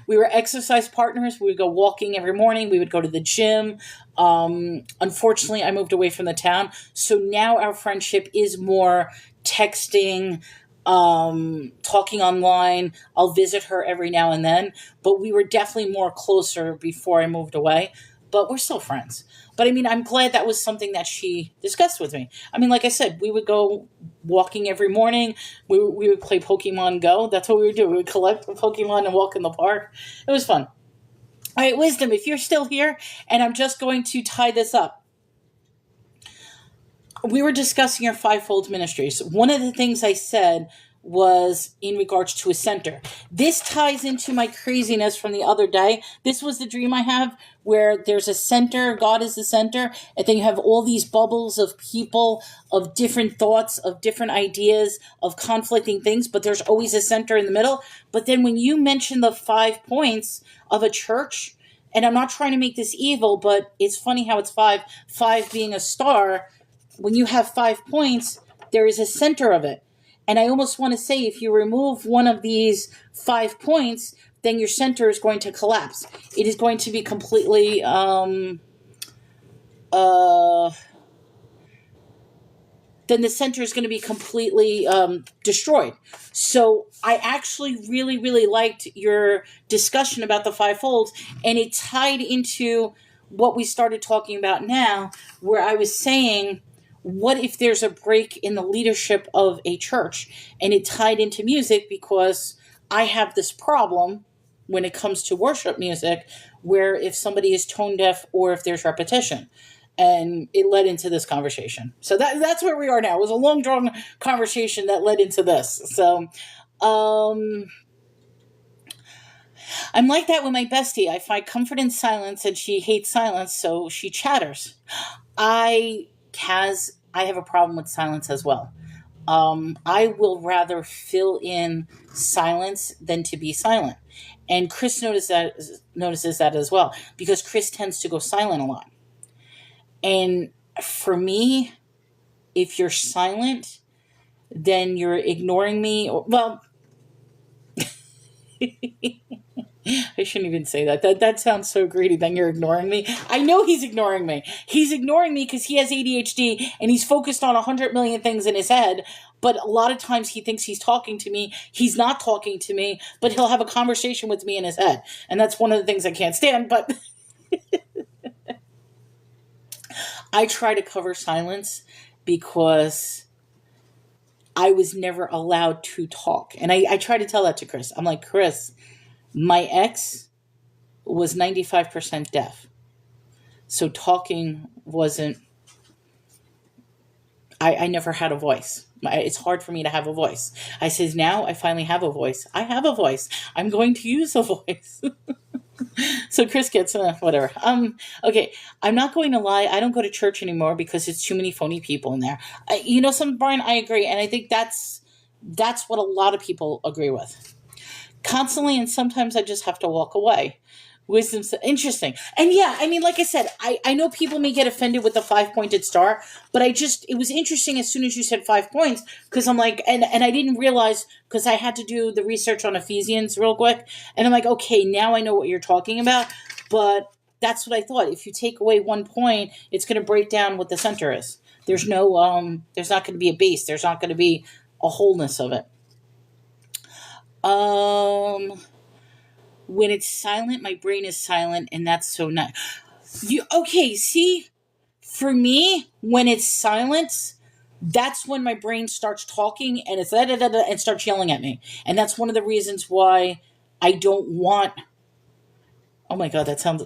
Speaker 1: We were exercise partners. We would go walking every morning. We would go to the gym. Unfortunately, I moved away from the town, so now our friendship is more texting, talking online. I'll visit her every now and then, but we were definitely more closer before I moved away, but we're still friends. But I mean, I'm glad that was something that she discussed with me. I mean, like I said, we would go walking every morning. We would play Pokemon Go. That's what we would do. We would collect Pokemon and walk in the park. It was fun. All right, Wisdom, if you're still here, and I'm just going to tie this up. We were discussing your fivefold ministries. One of the things I said was in regards to a center. This ties into my craziness from the other day. This was the dream I have, where there's a center, God is the center, and then you have all these bubbles of people, of different thoughts, of different ideas, of conflicting things, but there's always a center in the middle. But then when you mention the 5 points of a church, and I'm not trying to make this evil, but it's funny how it's 5 being a star. When you have 5 points, there is a center of it. And I almost want to say, if you remove one of these 5 points, then your center is going to collapse. It is going to be completely, uh, then the center is going to be completely destroyed. So I actually really, really liked your discussion about the five folds, and it tied into what we started talking about now, where I was saying, what if there's a break in the leadership of a church? And it tied into music because I have this problem when it comes to worship music, where if somebody is tone deaf or if there's repetition, and it led into this conversation. So that's where we are now. It was a long drawn conversation that led into this. So I'm like that with my bestie. I find comfort in silence, and she hates silence, so she chatters. I have a problem with silence as well. I will rather fill in silence than to be silent. And Chris notices that as well, because Chris tends to go silent a lot. And for me, if you're silent, then you're ignoring me. Well, I shouldn't even say that. That sounds so greedy. Then you're ignoring me. I know he's ignoring me. He's ignoring me because he has ADHD and he's focused on 100 million things in his head. But a lot of times he thinks he's talking to me. He's not talking to me, but he'll have a conversation with me in his head. And that's one of the things I can't stand. But I try to cover silence because I was never allowed to talk. And I try to tell that to Chris. I'm like, Chris, my ex was 95% deaf. So talking wasn't, I never had a voice. It's hard for me to have a voice. I says, now I finally have a voice. I have a voice. I'm going to use a voice. So Chris gets whatever. Okay, I'm not going to lie. I don't go to church anymore because it's too many phony people in there. Brian, I agree, and I think that's what a lot of people agree with. Constantly, and sometimes I just have to walk away. Wisdom's interesting. And yeah, I mean, like I said, I know people may get offended with the 5-pointed star, but it was interesting as soon as you said 5 points, because I'm like, and I didn't realize, because I had to do the research on Ephesians real quick, and I'm like, okay, now I know what you're talking about, but that's what I thought. If you take away 1 point, it's going to break down what the center is. There's there's not going to be a base. There's not going to be a wholeness of it. When it's silent, my brain is silent, and that's so nice. See, for me, when it's silence, that's when my brain starts talking, and it's and starts yelling at me, and that's one of the reasons why I don't want. Oh my god, that sounds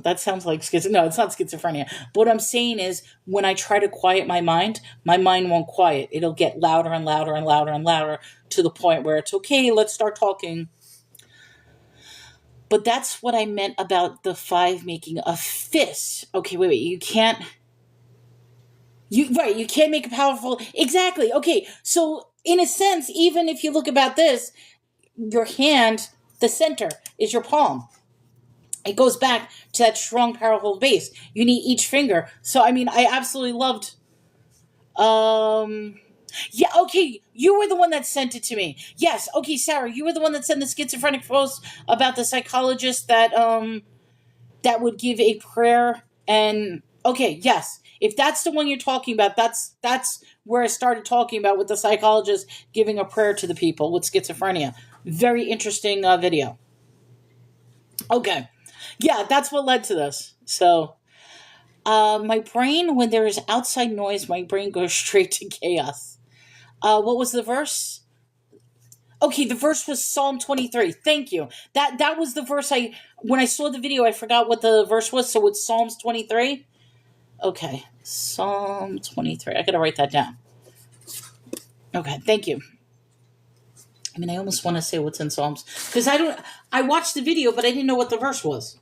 Speaker 1: like schizophrenia. No, it's not schizophrenia. But what I'm saying is, when I try to quiet my mind won't quiet. It'll get louder and louder and louder and louder to the point where it's okay. Let's start talking. But that's what I meant about the 5 making a fist. Okay, wait. You can't make a powerful. Exactly. Okay, so in a sense, even if you look about this, your hand, the center, is your palm. It goes back to that strong, powerful base. You need each finger. So, I mean, I absolutely loved. Yeah, okay, you were the one that sent it to me. Yes, okay, Sarah, you were the one that sent the schizophrenic post about the psychologist that would give a prayer. And okay, yes, if that's the one you're talking about, that's where I started talking about, with the psychologist giving a prayer to the people with schizophrenia. Very interesting video. Okay, yeah, that's what led to this. So my brain, when there is outside noise, my brain goes straight to chaos. What was the verse? Okay, the verse was Psalm 23. Thank you. That was the verse when I saw the video, I forgot what the verse was, so it's Psalms 23? Okay, Psalm 23. I gotta write that down. Okay, thank you. I mean, I almost want to say what's in Psalms, because I watched the video, but I didn't know what the verse was.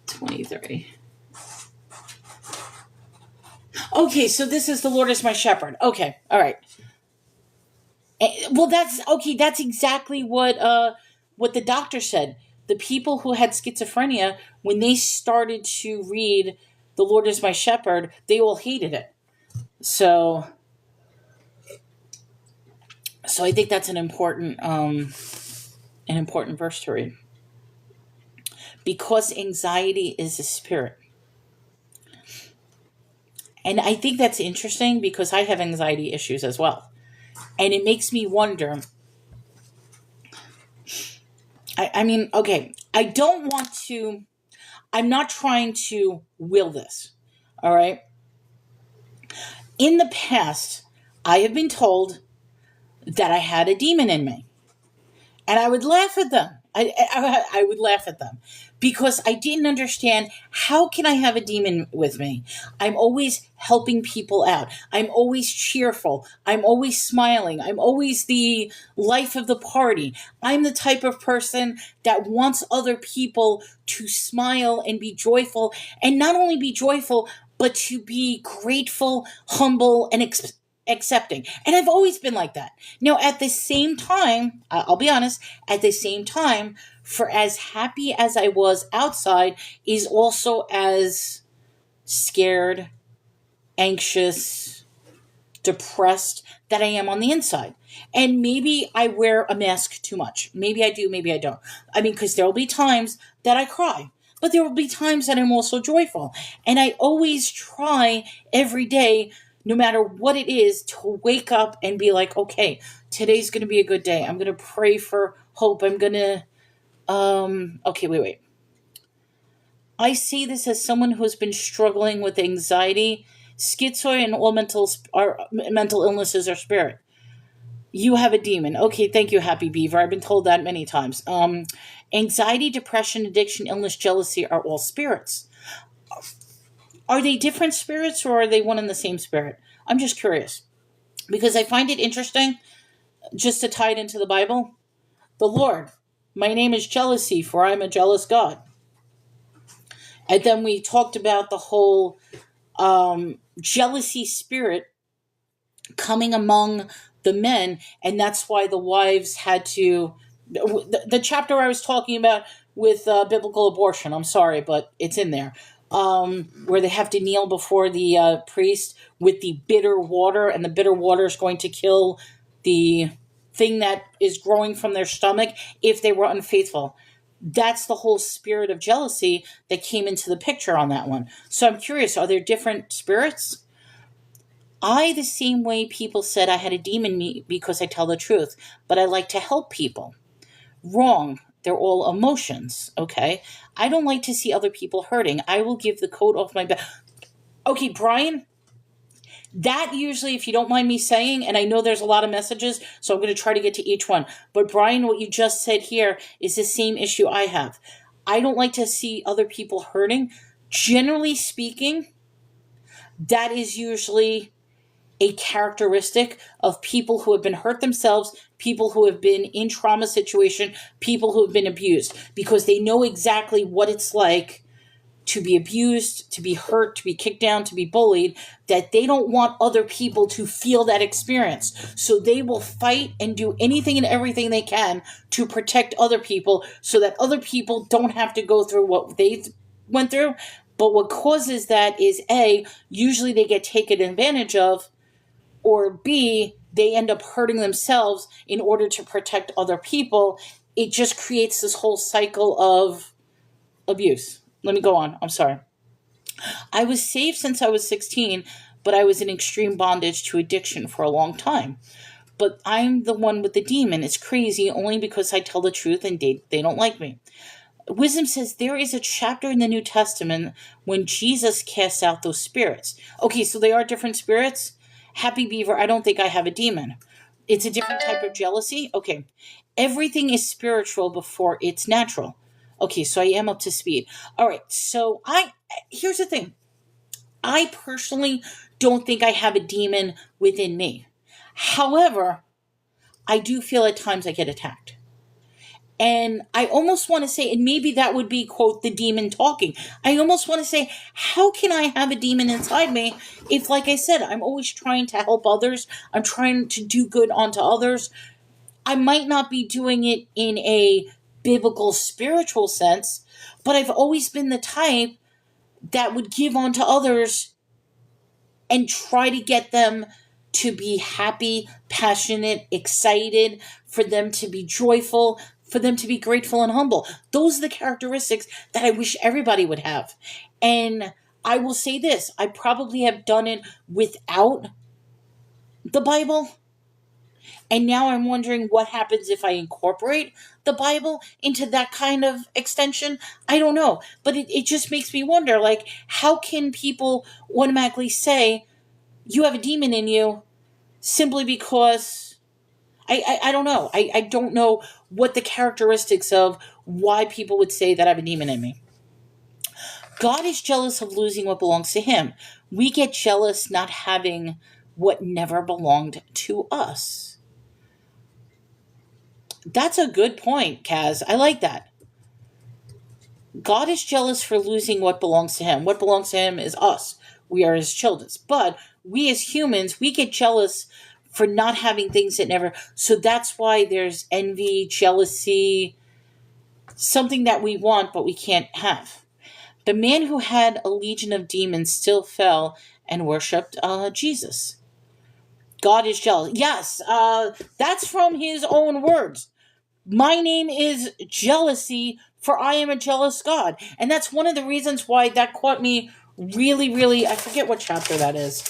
Speaker 1: 23. Okay, so this is the Lord is my shepherd. Okay, all right. Well, that's okay. That's exactly what the doctor said. The people who had schizophrenia, when they started to read "The Lord is my shepherd," they all hated it. So I think that's an important verse to read, because anxiety is a spirit. And I think that's interesting because I have anxiety issues as well. And it makes me wonder. I mean, okay, I don't want to, I'm not trying to will this. All right. In the past, I have been told that I had a demon in me. And I would laugh at them. I would laugh at them because I didn't understand, how can I have a demon with me? I'm always helping people out. I'm always cheerful. I'm always smiling. I'm always the life of the party. I'm the type of person that wants other people to smile and be joyful, and not only be joyful, but to be grateful, humble, and accepting. And I've always been like that. Now, at the same time, I'll be honest, at the same time, for as happy as I was outside, is also as scared, anxious, depressed that I am on the inside. And maybe I wear a mask too much. Maybe I do, maybe I don't. I mean, because there will be times that I cry, but there will be times that I'm also joyful. And I always try every day, no matter what it is, to wake up and be like, okay, today's going to be a good day. I'm going to pray for hope. I'm going to, okay, wait. I see this as someone who has been struggling with anxiety, schizoid, and all mental illnesses or spirit. You have a demon. Okay, thank you, Happy Beaver. I've been told that many times. Anxiety, depression, addiction, illness, jealousy are all spirits. Are they different spirits or are they one and the same spirit? I'm just curious because I find it interesting, just to tie it into the Bible. The Lord, my name is jealousy, for I am a jealous God. And then we talked about the whole jealousy spirit coming among the men, and that's why the wives had to. The chapter I was talking about with biblical abortion, I'm sorry, but it's in there, where they have to kneel before the priest with the bitter water, and the bitter water is going to kill the thing that is growing from their stomach if they were unfaithful. That's the whole spirit of jealousy that came into the picture on that one. So I'm curious, are there different spirits? The same way people said I had a demon in me because I tell the truth, but I like to help people. Wrong. They're all emotions, okay? I don't like to see other people hurting. I will give the coat off my back. Okay, Brian, that usually, if you don't mind me saying, and I know there's a lot of messages, so I'm going to try to get to each one. But Brian, what you just said here is the same issue I have. I don't like to see other people hurting. Generally speaking, that is usually a characteristic of people who have been hurt themselves, people who have been in trauma situation, people who have been abused, because they know exactly what it's like to be abused, to be hurt, to be kicked down, to be bullied, that they don't want other people to feel that experience. So they will fight and do anything and everything they can to protect other people so that other people don't have to go through what they went through. But what causes that is A, usually they get taken advantage of, or B, they end up hurting themselves in order to protect other people. It just creates this whole cycle of abuse. Let me go on. I'm sorry. I was saved since I was 16, but I was in extreme bondage to addiction for a long time. But I'm the one with the demon. It's crazy only because I tell the truth and they don't like me. Wisdom says there is a chapter in the New Testament when Jesus casts out those spirits. Okay, so they are different spirits. Happy Beaver, I don't think I have a demon. It's a different type of jealousy. Okay, everything is spiritual before it's natural. Okay, so I am up to speed. All right, so here's the thing. I personally don't think I have a demon within me. However, I do feel at times I get attacked. And I almost want to say, and maybe that would be, quote, the demon talking. I almost want to say, how can I have a demon inside me if, like I said, I'm always trying to help others. I'm trying to do good onto others. I might not be doing it in a biblical spiritual sense, but I've always been the type that would give onto others and try to get them to be happy, passionate, excited, for them to be joyful, for them to be grateful and humble. Those are the characteristics that I wish everybody would have. And I will say this, I probably have done it without the Bible. And now I'm wondering what happens if I incorporate the Bible into that kind of extension. I don't know. But it just makes me wonder, like, how can people automatically say you have a demon in you simply because I don't know. I don't know what the characteristics of why people would say that I have a demon in me. God is jealous of losing what belongs to him. We get jealous not having what never belonged to us. That's a good point, Kaz. I like that. God is jealous for losing what belongs to him. What belongs to him is us. We are his children. But we as humans, we get jealous for not having things that never. So that's why there's envy, jealousy, something that we want but we can't have. The man who had a legion of demons still fell and worshipped Jesus. God is jealous. Yes, that's from his own words. My name is jealousy, for I am a jealous God. And that's one of the reasons why that caught me really, really, I forget what chapter that is.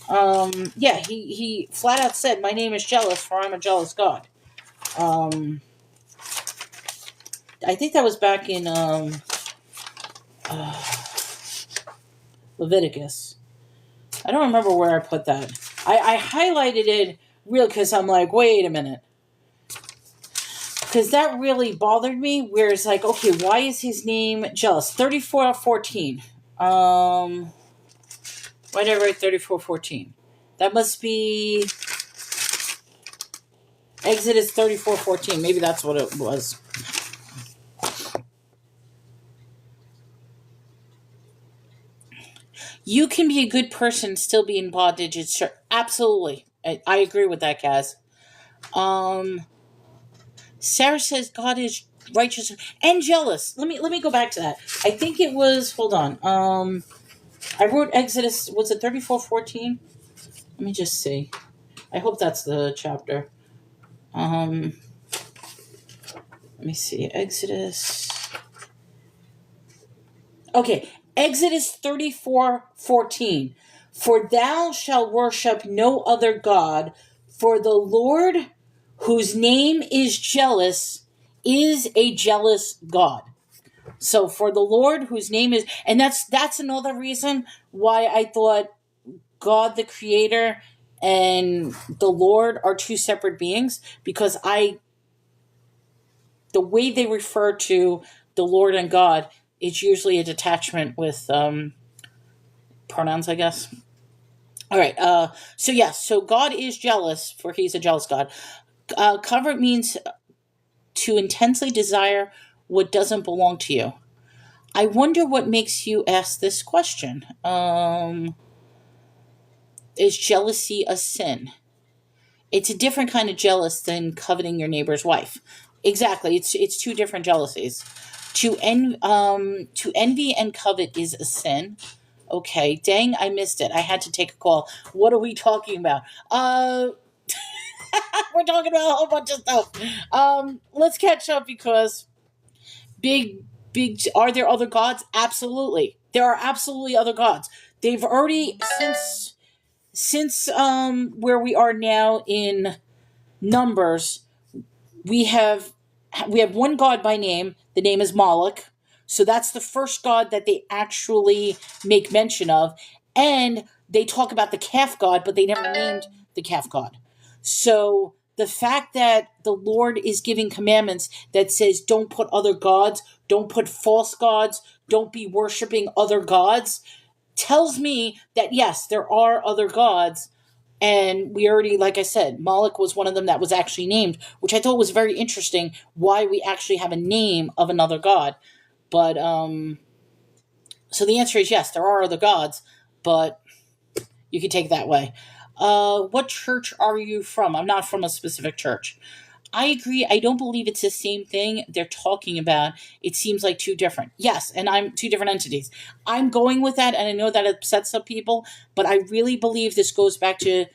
Speaker 1: Yeah, he flat out said, my name is jealous, for I'm a jealous God. I think that was back in Leviticus. I don't remember where I put that. I highlighted it real because I'm like, wait a minute. Because that really bothered me, where it's like, okay, why is his name jealous? 34:14. Why did I write 34:14? That must be Exodus 34:14. Maybe that's what it was. You can be a good person, still be in bondage. It's sure, absolutely. I agree with that, Kaz. Sarah says God is righteous and jealous. Let me go back to that. I think it was. Hold on. I wrote Exodus. Was it 34:14? Let me just see. I hope that's the chapter. Let me see. Exodus. Okay, Exodus 34:14. For thou shalt worship no other God, for the Lord, whose name is jealous, is a jealous God. So for the Lord, whose name is, and that's another reason why I thought God the Creator and the Lord are two separate beings, because the way they refer to the Lord and God is usually a detachment with pronouns, I guess. All right. So yes. So God is jealous, for He's a jealous God. Covet means to intensely desire what doesn't belong to you. I wonder what makes you ask this question. Is jealousy a sin? It's a different kind of jealous than coveting your neighbor's wife. Exactly. It's two different jealousies. To envy and covet is a sin. Okay, dang, I missed it. I had to take a call. What are we talking about? We're talking about a whole bunch of stuff. Let's catch up, because big are there other gods? Absolutely. There are absolutely other gods. They've already since where we are now in Numbers, we have one god by name. The name is Moloch. So that's the first god that they actually make mention of. And they talk about the calf god, but they never named the calf god. So the fact that the Lord is giving commandments that says don't put other gods, don't put false gods, don't be worshiping other gods, tells me that yes, there are other gods. And we already, like I said, Moloch was one of them that was actually named, which I thought was very interesting, why we actually have a name of another god. But so the answer is yes, there are other gods, but you can take it that way. What church are you from? I'm not from a specific church. I agree. I don't believe it's the same thing they're talking about. It seems like two different. Yes, and I'm two different entities. I'm going with that, and I know that upsets some people, but I really believe this goes back to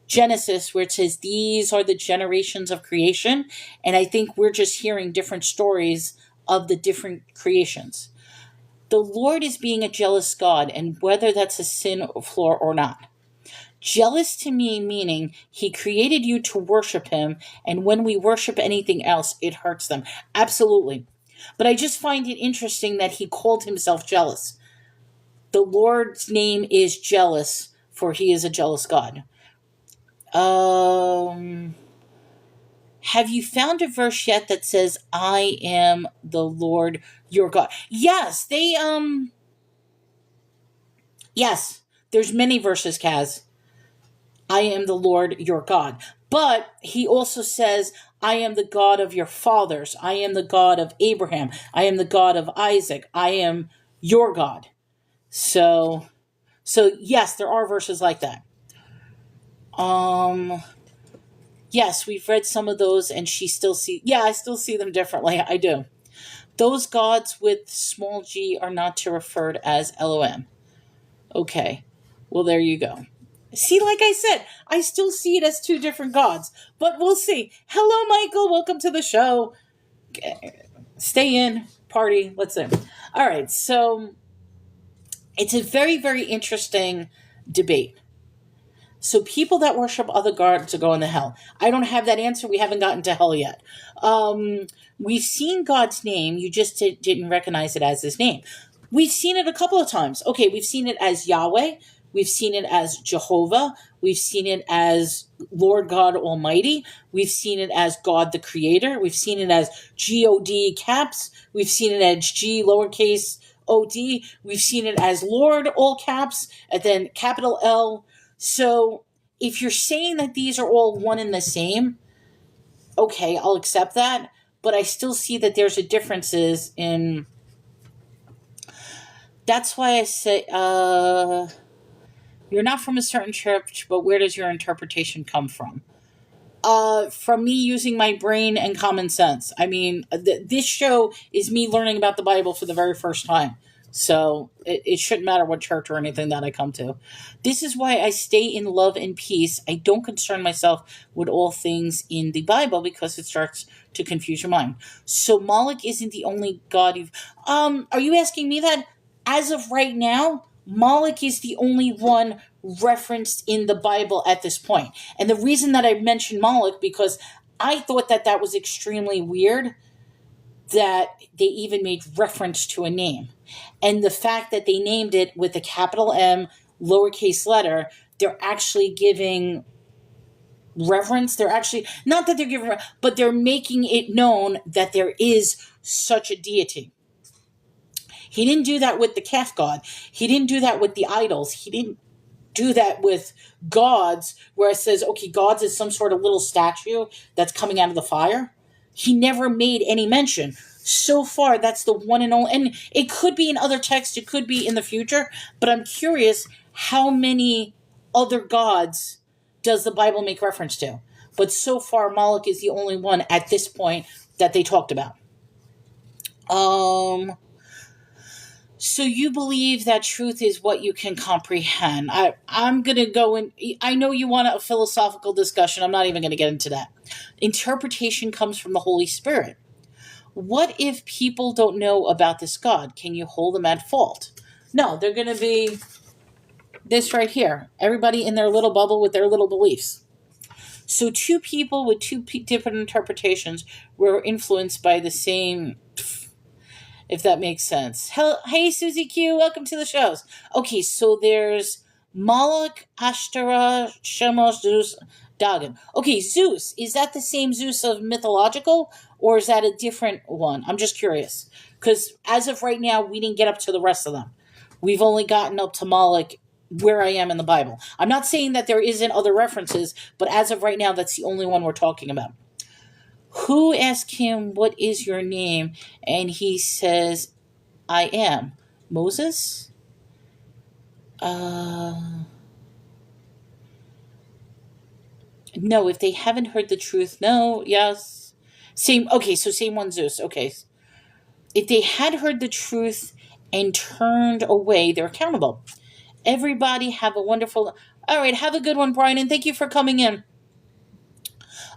Speaker 1: Genesis, where it says these are the generations of creation, and I think we're just hearing different stories of the different creations. The Lord is being a jealous God, and whether that's a sin or flaw or not. Jealous to me meaning he created you to worship him, and when we worship anything else, it hurts them. Absolutely. But I just find it interesting that he called himself jealous. The Lord's name is jealous, for he is a jealous God. Have you found a verse yet that says, I am the Lord your God? Yes, yes, there's many verses, Kaz. I am the Lord your God. But he also says, I am the God of your fathers. I am the God of Abraham. I am the God of Isaac. I am your God. So yes, there are verses like that. Yes, we've read some of those, and I still see them differently. I do. Those gods with small g are not to referred as Elohim. Okay. Well, there you go. See, like I said, I still see it as two different gods, but we'll see. Hello, Michael. Welcome to the show. Stay in, party. Let's see. All right. So it's a very, very interesting debate. So people that worship other gods are going to hell. I don't have that answer. We haven't gotten to hell yet. We've seen God's name. You just didn't recognize it as his name. We've seen it a couple of times. Okay, we've seen it as Yahweh. We've seen it as Jehovah. We've seen it as Lord God Almighty. We've seen it as God the Creator. We've seen it as G-O-D caps. We've seen it as G lowercase O-D. We've seen it as Lord all caps and then capital L. So if you're saying that these are all one and the same, okay, I'll accept that. But I still see that there's a differences in. That's why I say, you're not from a certain church, but where does your interpretation come from? From me using my brain and common sense. I mean, this show is me learning about the Bible for the very first time. So it shouldn't matter what church or anything that I come to. This is why I stay in love and peace. I don't concern myself with all things in the Bible because it starts to confuse your mind. So Moloch isn't the only god you've... Are you asking me that? As of right now, Moloch is the only one referenced in the Bible at this point. And the reason that I mentioned Moloch, because I thought that that was extremely weird that they even made reference to a name. And the fact that they named it with a capital M, lowercase letter, they're actually giving reverence. They're actually, not that they're giving, but they're making it known that there is such a deity. He didn't do that with the calf god. He didn't do that with the idols. He didn't do that with gods where it says, okay, gods is some sort of little statue that's coming out of the fire. He never made any mention. So far, that's the one and only. And it could be in other texts. It could be in the future. But I'm curious, how many other gods does the Bible make reference to? But so far, Moloch is the only one at this point that they talked about. So you believe that truth is what you can comprehend. I'm going to go in. I know you want a philosophical discussion. I'm not even going to get into that. Interpretation comes from the Holy Spirit. What if people don't know about this God? Can you hold them at fault? No, they're going to be this right here. Everybody in their little bubble with their little beliefs. So two people with two different interpretations were influenced by the same... if that makes sense. Hey, Susie Q, welcome to the shows. Okay, so there's Moloch, Ashtoreth, Shemos, Zeus, Dagon. Okay, Zeus, is that the same Zeus of mythological, or is that a different one? I'm just curious. Because as of right now, we didn't get up to the rest of them. We've only gotten up to Moloch where I am in the Bible. I'm not saying that there isn't other references, but as of right now, that's the only one we're talking about. Who asked him, what is your name? And he says, I am. Moses? No, if they haven't heard the truth, no, yes. Same one Zeus, okay. If they had heard the truth and turned away, they're accountable. Everybody have a wonderful... All right, have a good one, Brian, and thank you for coming in.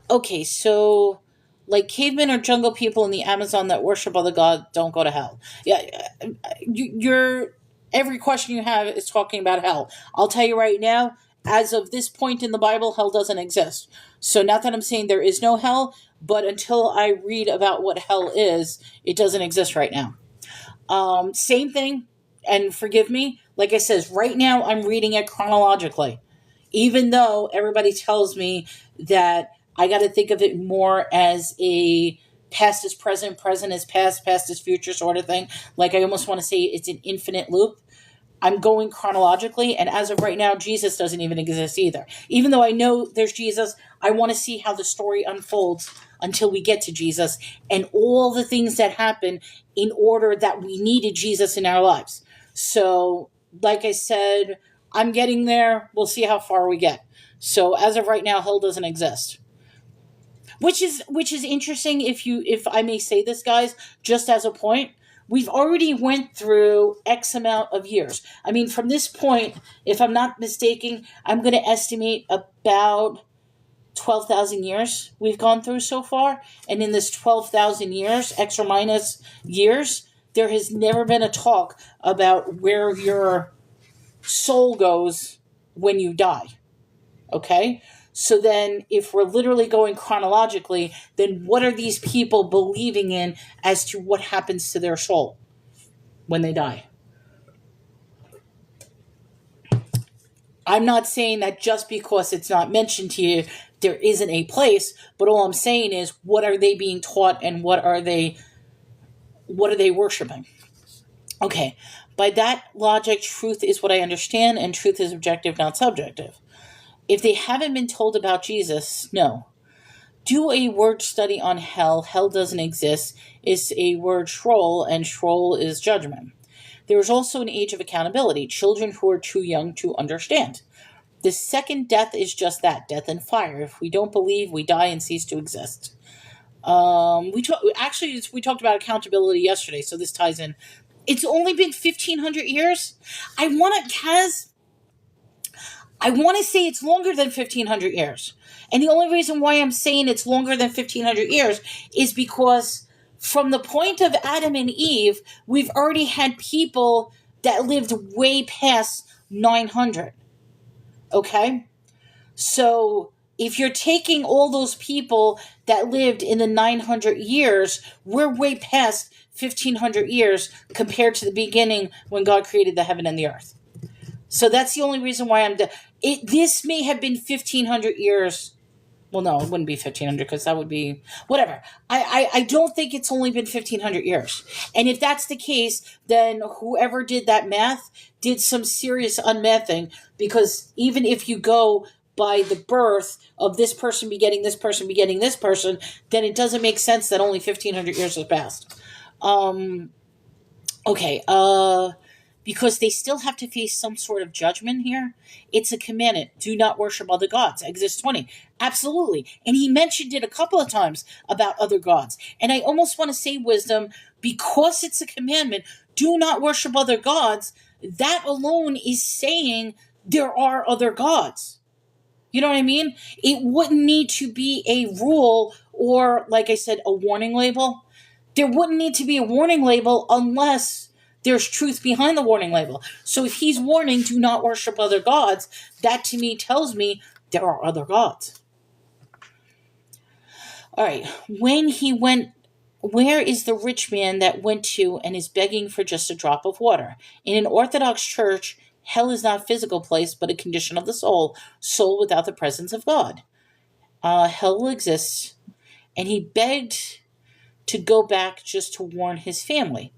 Speaker 1: Okay, so... like cavemen or jungle people in the Amazon that worship other gods don't go to hell. Yeah, you're every question you have is talking about hell. I'll tell you right now, as of this point in the Bible, hell doesn't exist. So not that I'm saying there is no hell, but until I read about what hell is, it doesn't exist right now. Same thing, and forgive me, like I says, right now I'm reading it chronologically. Even though everybody tells me that I got to think of it more as a past is present, present is past, past is future sort of thing. Like I almost want to say it's an infinite loop. I'm going chronologically, and as of right now, Jesus doesn't even exist either. Even though I know there's Jesus, I want to see how the story unfolds until we get to Jesus and all the things that happen in order that we needed Jesus in our lives. So, like I said, I'm getting there. We'll see how far we get. So, as of right now, hell doesn't exist. Which is interesting if I may say this, guys, just as a point. We've already went through X amount of years. I mean, from this point, if I'm not mistaken, I'm going to estimate about 12,000 years we've gone through so far. And in this 12,000 years, X or minus years, there has never been a talk about where your soul goes when you die. Okay? So then, if we're literally going chronologically, then what are these people believing in as to what happens to their soul when they die? I'm not saying that just because it's not mentioned here, there isn't a place, but all I'm saying is, what are they being taught and what are they worshiping? Okay, by that logic, truth is what I understand, and truth is objective, not subjective. If they haven't been told about Jesus, no. Do a word study on hell. Hell doesn't exist. It's a word troll, and troll is judgment. There is also an age of accountability, children who are too young to understand. The second death is just that, death and fire. If we don't believe, we die and cease to exist. We talked about accountability yesterday, so this ties in. It's only been 1,500 years. I want to say it's longer than 1,500 years. And the only reason why I'm saying it's longer than 1,500 years is because from the point of Adam and Eve, we've already had people that lived way past 900. Okay? So if you're taking all those people that lived in the 900 years, we're way past 1,500 years compared to the beginning when God created the heaven and the earth. So that's the only reason why this may have been 1,500 years. Well, no, it wouldn't be 1,500 because that would be whatever. I don't think it's only been 1,500 years. And if that's the case, then whoever did that math did some serious unmathing, because even if you go by the birth of this person begetting this person begetting this person, then it doesn't make sense that only 1,500 years has passed. Okay, because they still have to face some sort of judgment here. It's a commandment. Do not worship other gods. Exodus 20. Absolutely. And he mentioned it a couple of times about other gods. And I almost want to say, wisdom, because it's a commandment, do not worship other gods, that alone is saying there are other gods. You know what I mean? It wouldn't need to be a rule or, like I said, a warning label. There wouldn't need to be a warning label unless there's truth behind the warning label. So if he's warning, do not worship other gods, that to me tells me there are other gods. All right. When he went, where is the rich man that went to and is begging for just a drop of water? In an Orthodox church, hell is not a physical place, but a condition of the soul without the presence of God. Hell exists, and he begged to go back just to warn his family.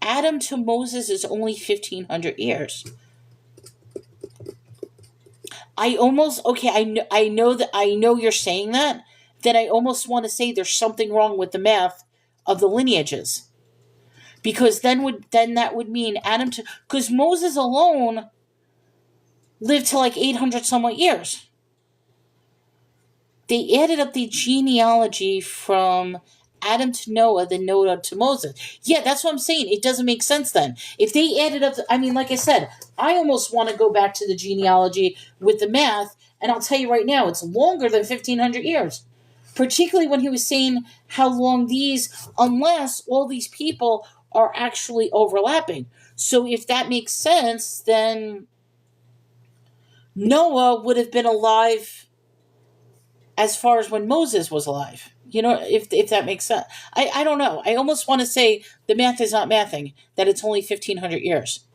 Speaker 1: Adam to Moses is only 1,500 years. I know you're saying that I almost want to say there's something wrong with the math of the lineages. Because then that would mean Adam to, because Moses alone lived to like 800 somewhat years. They added up the genealogy from Adam to Noah, then Noah to Moses. Yeah, that's what I'm saying. It doesn't make sense then. If they added up, like I said, I almost want to go back to the genealogy with the math, and I'll tell you right now, it's longer than 1,500 years. particularly when he was saying how long unless all these people are actually overlapping. So if that makes sense, then Noah would have been alive as far as when Moses was alive. If that makes sense. I don't know. I almost want to say the math is not mathing, that it's only 1,500 years.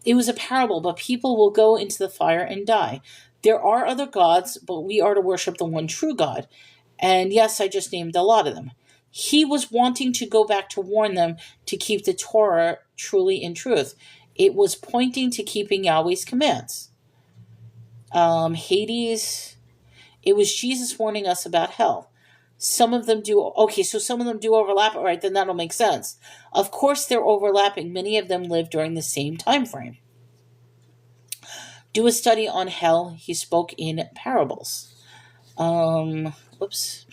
Speaker 1: It was a parable, but people will go into the fire and die. There are other gods, but we are to worship the one true God. And yes, I just named a lot of them. He was wanting to go back to warn them to keep the Torah truly in truth. It was pointing to keeping Yahweh's commands. Hades, it was Jesus warning us about hell. Some of them do. Okay, so some of them do overlap. All right, then that'll make sense. Of course, they're overlapping. Many of them live during the same time frame. Do a study on hell. He spoke in parables. Whoops.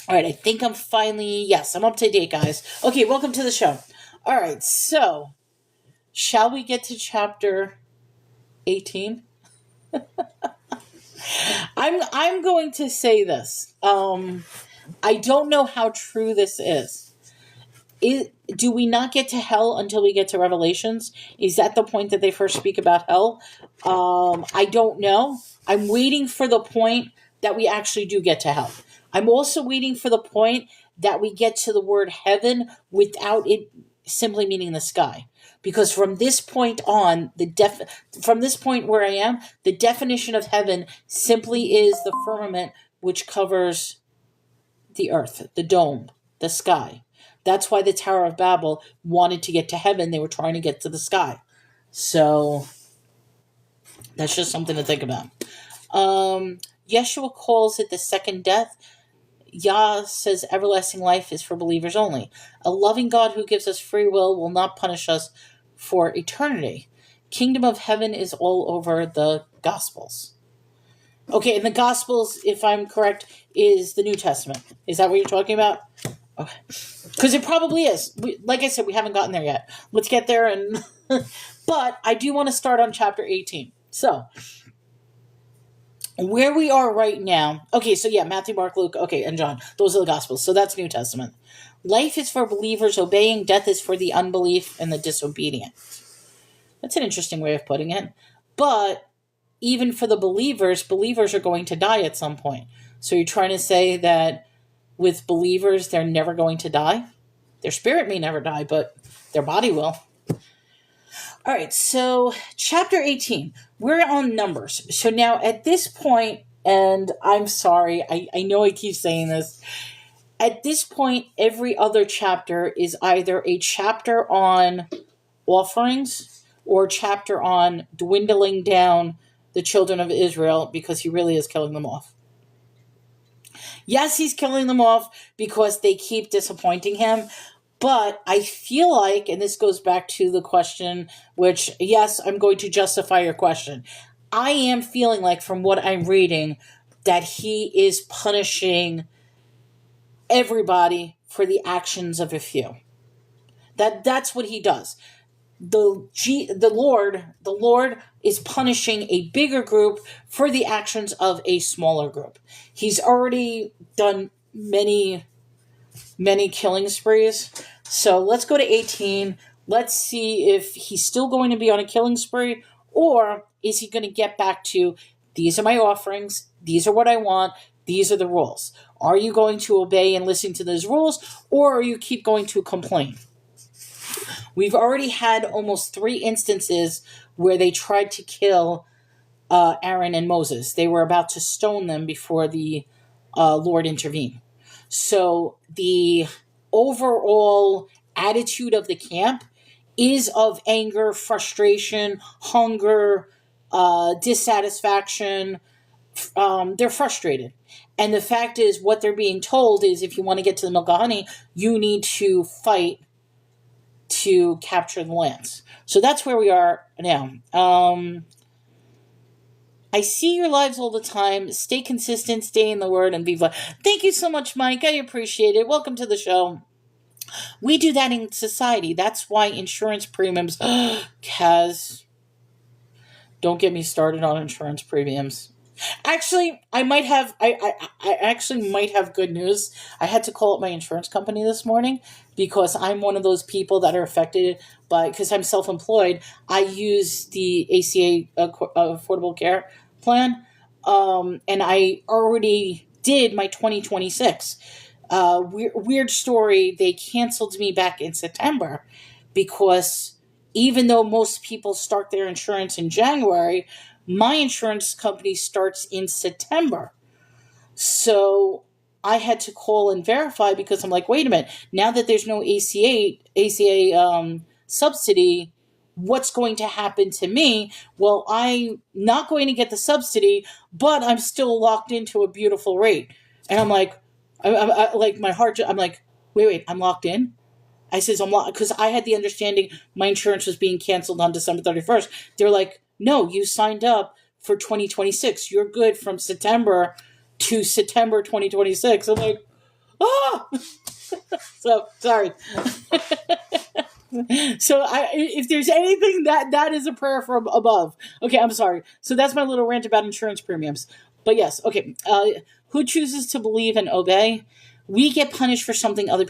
Speaker 1: All right, I think I'm finally, yes, I'm up to date, guys. Okay, welcome to the show. All right, so shall we get to chapter 18? I'm going to say this. I don't know how true this is. Do we not get to hell until we get to Revelations? Is that the point that they first speak about hell? I don't know. I'm waiting for the point that we actually do get to hell. I'm also waiting for the point that we get to the word heaven without it simply meaning the sky. Because from this point on, from this point where I am, the definition of heaven simply is the firmament which covers the earth, the dome, the sky. That's why the Tower of Babel wanted to get to heaven. They were trying to get to the sky. So that's just something to think about. Yeshua calls it the second death. Yah says everlasting life is for believers only. A loving God who gives us free will not punish us for eternity. Kingdom of heaven is all over the Gospels. Okay, and the Gospels, if I'm correct, is the New Testament. Is that what you're talking about? Okay. Because it probably is. Like I said, we haven't gotten there yet. Let's get there. But I do want to start on chapter 18. So, where we are right now. Okay, so yeah, Matthew, Mark, Luke, okay, and John. Those are the Gospels. So that's New Testament. Life is for believers obeying. Death is for the unbelief and the disobedient. That's an interesting way of putting it. But even for the believers are going to die at some point. So you're trying to say that with believers, they're never going to die? Their spirit may never die, but their body will. All right, so chapter 18, we're on Numbers. So now at this point, and I'm sorry, I know I keep saying this, at this point, every other chapter is either a chapter on offerings or a chapter on dwindling down the children of Israel because he really is killing them off. Yes, he's killing them off because they keep disappointing him. But I feel like, and this goes back to the question, which, yes, I'm going to justify your question. I am feeling like, from what I'm reading, that he is punishing everybody for the actions of a few. That's what he does. The Lord is punishing a bigger group for the actions of a smaller group. He's already done many killing sprees. So let's go to 18. Let's see if he's still going to be on a killing spree, or is he going to get back to, these are my offerings, these are what I want, these are the rules. Are you going to obey and listen to those rules, or are you keep going to complain? We've already had almost 3 instances where they tried to kill Aaron and Moses. They were about to stone them before the Lord intervened. So the overall attitude of the camp is of anger, frustration, hunger, dissatisfaction. They're frustrated. And the fact is, what they're being told is, if you want to get to the milk and honey, you need to fight to capture the lands. So that's where we are now. I see your lives all the time. Stay consistent, stay in the word, and be fun. Thank you so much, Mike. I appreciate it. Welcome to the show. We do that in society. That's why insurance premiums... Kaz, don't get me started on insurance premiums. Actually, I might have. I actually might have good news. I had to call up my insurance company this morning because I'm one of those people that are affected by, because I'm self-employed. I use the ACA Affordable Care Plan, and I already did my 2026. Weird story. They canceled me back in September because even though most people start their insurance in January, my insurance company starts in September. So I had to call and verify because I'm like, wait a minute, now that there's no ACA subsidy, what's going to happen to me? Well, I'm not going to get the subsidy, but I'm still locked into a beautiful rate. And I'm like, like my heart, I'm like, wait, I'm locked in? I says, I'm locked, because I had the understanding my insurance was being canceled on December 31st. They're like, no, you signed up for 2026. You're good from September to September 2026. I'm like, ah! So, sorry. So if there's anything, that is a prayer from above. Okay, I'm sorry. So that's my little rant about insurance premiums. But yes, okay. Who chooses to believe and obey? We get punished for something other.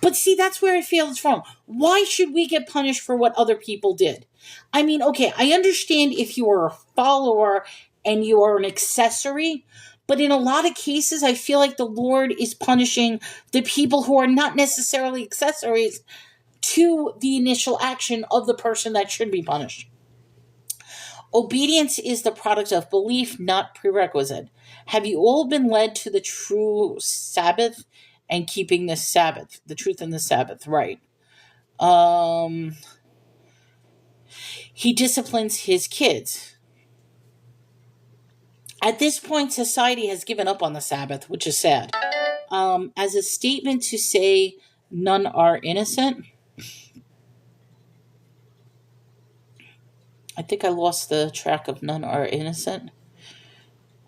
Speaker 1: But see, that's where I feel it's wrong. Why should we get punished for what other people did? I mean, okay, I understand if you are a follower and you are an accessory, but in a lot of cases, I feel like the Lord is punishing the people who are not necessarily accessories to the initial action of the person that should be punished. Obedience is the product of belief, not prerequisite. Have you all been led to the true Sabbath and keeping the Sabbath, the truth in the Sabbath, right? He disciplines his kids. At this point, society has given up on the Sabbath, which is sad. As a statement to say none are innocent, I think I lost the track of none are innocent.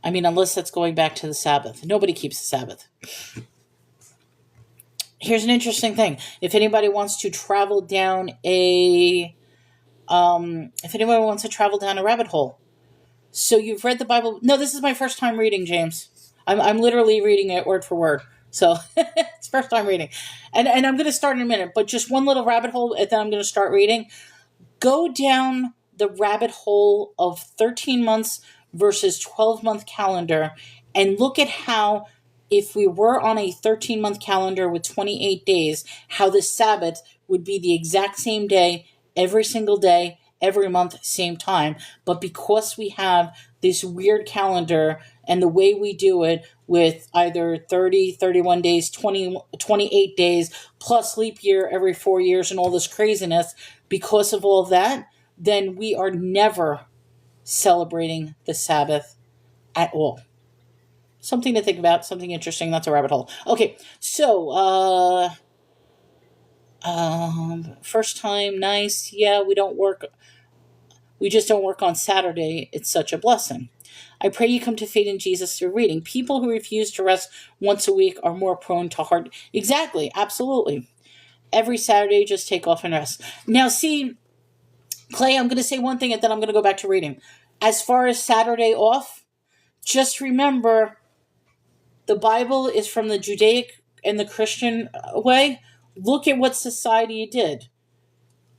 Speaker 1: I mean, unless that's going back to the Sabbath. Nobody keeps the Sabbath. Here's an interesting thing. If anybody wants to travel down a rabbit hole. So you've read the Bible. No, this is my first time reading, James. I'm literally reading it word for word. So it's first time reading. And I'm going to start in a minute, but just one little rabbit hole, and then I'm going to start reading. Go down the rabbit hole of 13 months versus 12-month calendar and look at how, if we were on a 13-month calendar with 28 days, how the Sabbath would be the exact same day, every single day, every month, same time. But because we have this weird calendar and the way we do it with either 30, 31 days, 20, 28 days, plus leap year every 4 years and all this craziness, because of all that, then we are never celebrating the Sabbath at all. Something to think about, something interesting. That's a rabbit hole. Okay, so, first time, nice. Yeah, we just don't work on Saturday. It's such a blessing. I pray you come to faith in Jesus through reading. People who refuse to rest once a week are more prone to heart. Exactly, absolutely. Every Saturday, just take off and rest. Now, see, Clay, I'm going to say one thing and then I'm going to go back to reading. As far as Saturday off, just remember the Bible is from the Judaic and the Christian way. Look at what society did.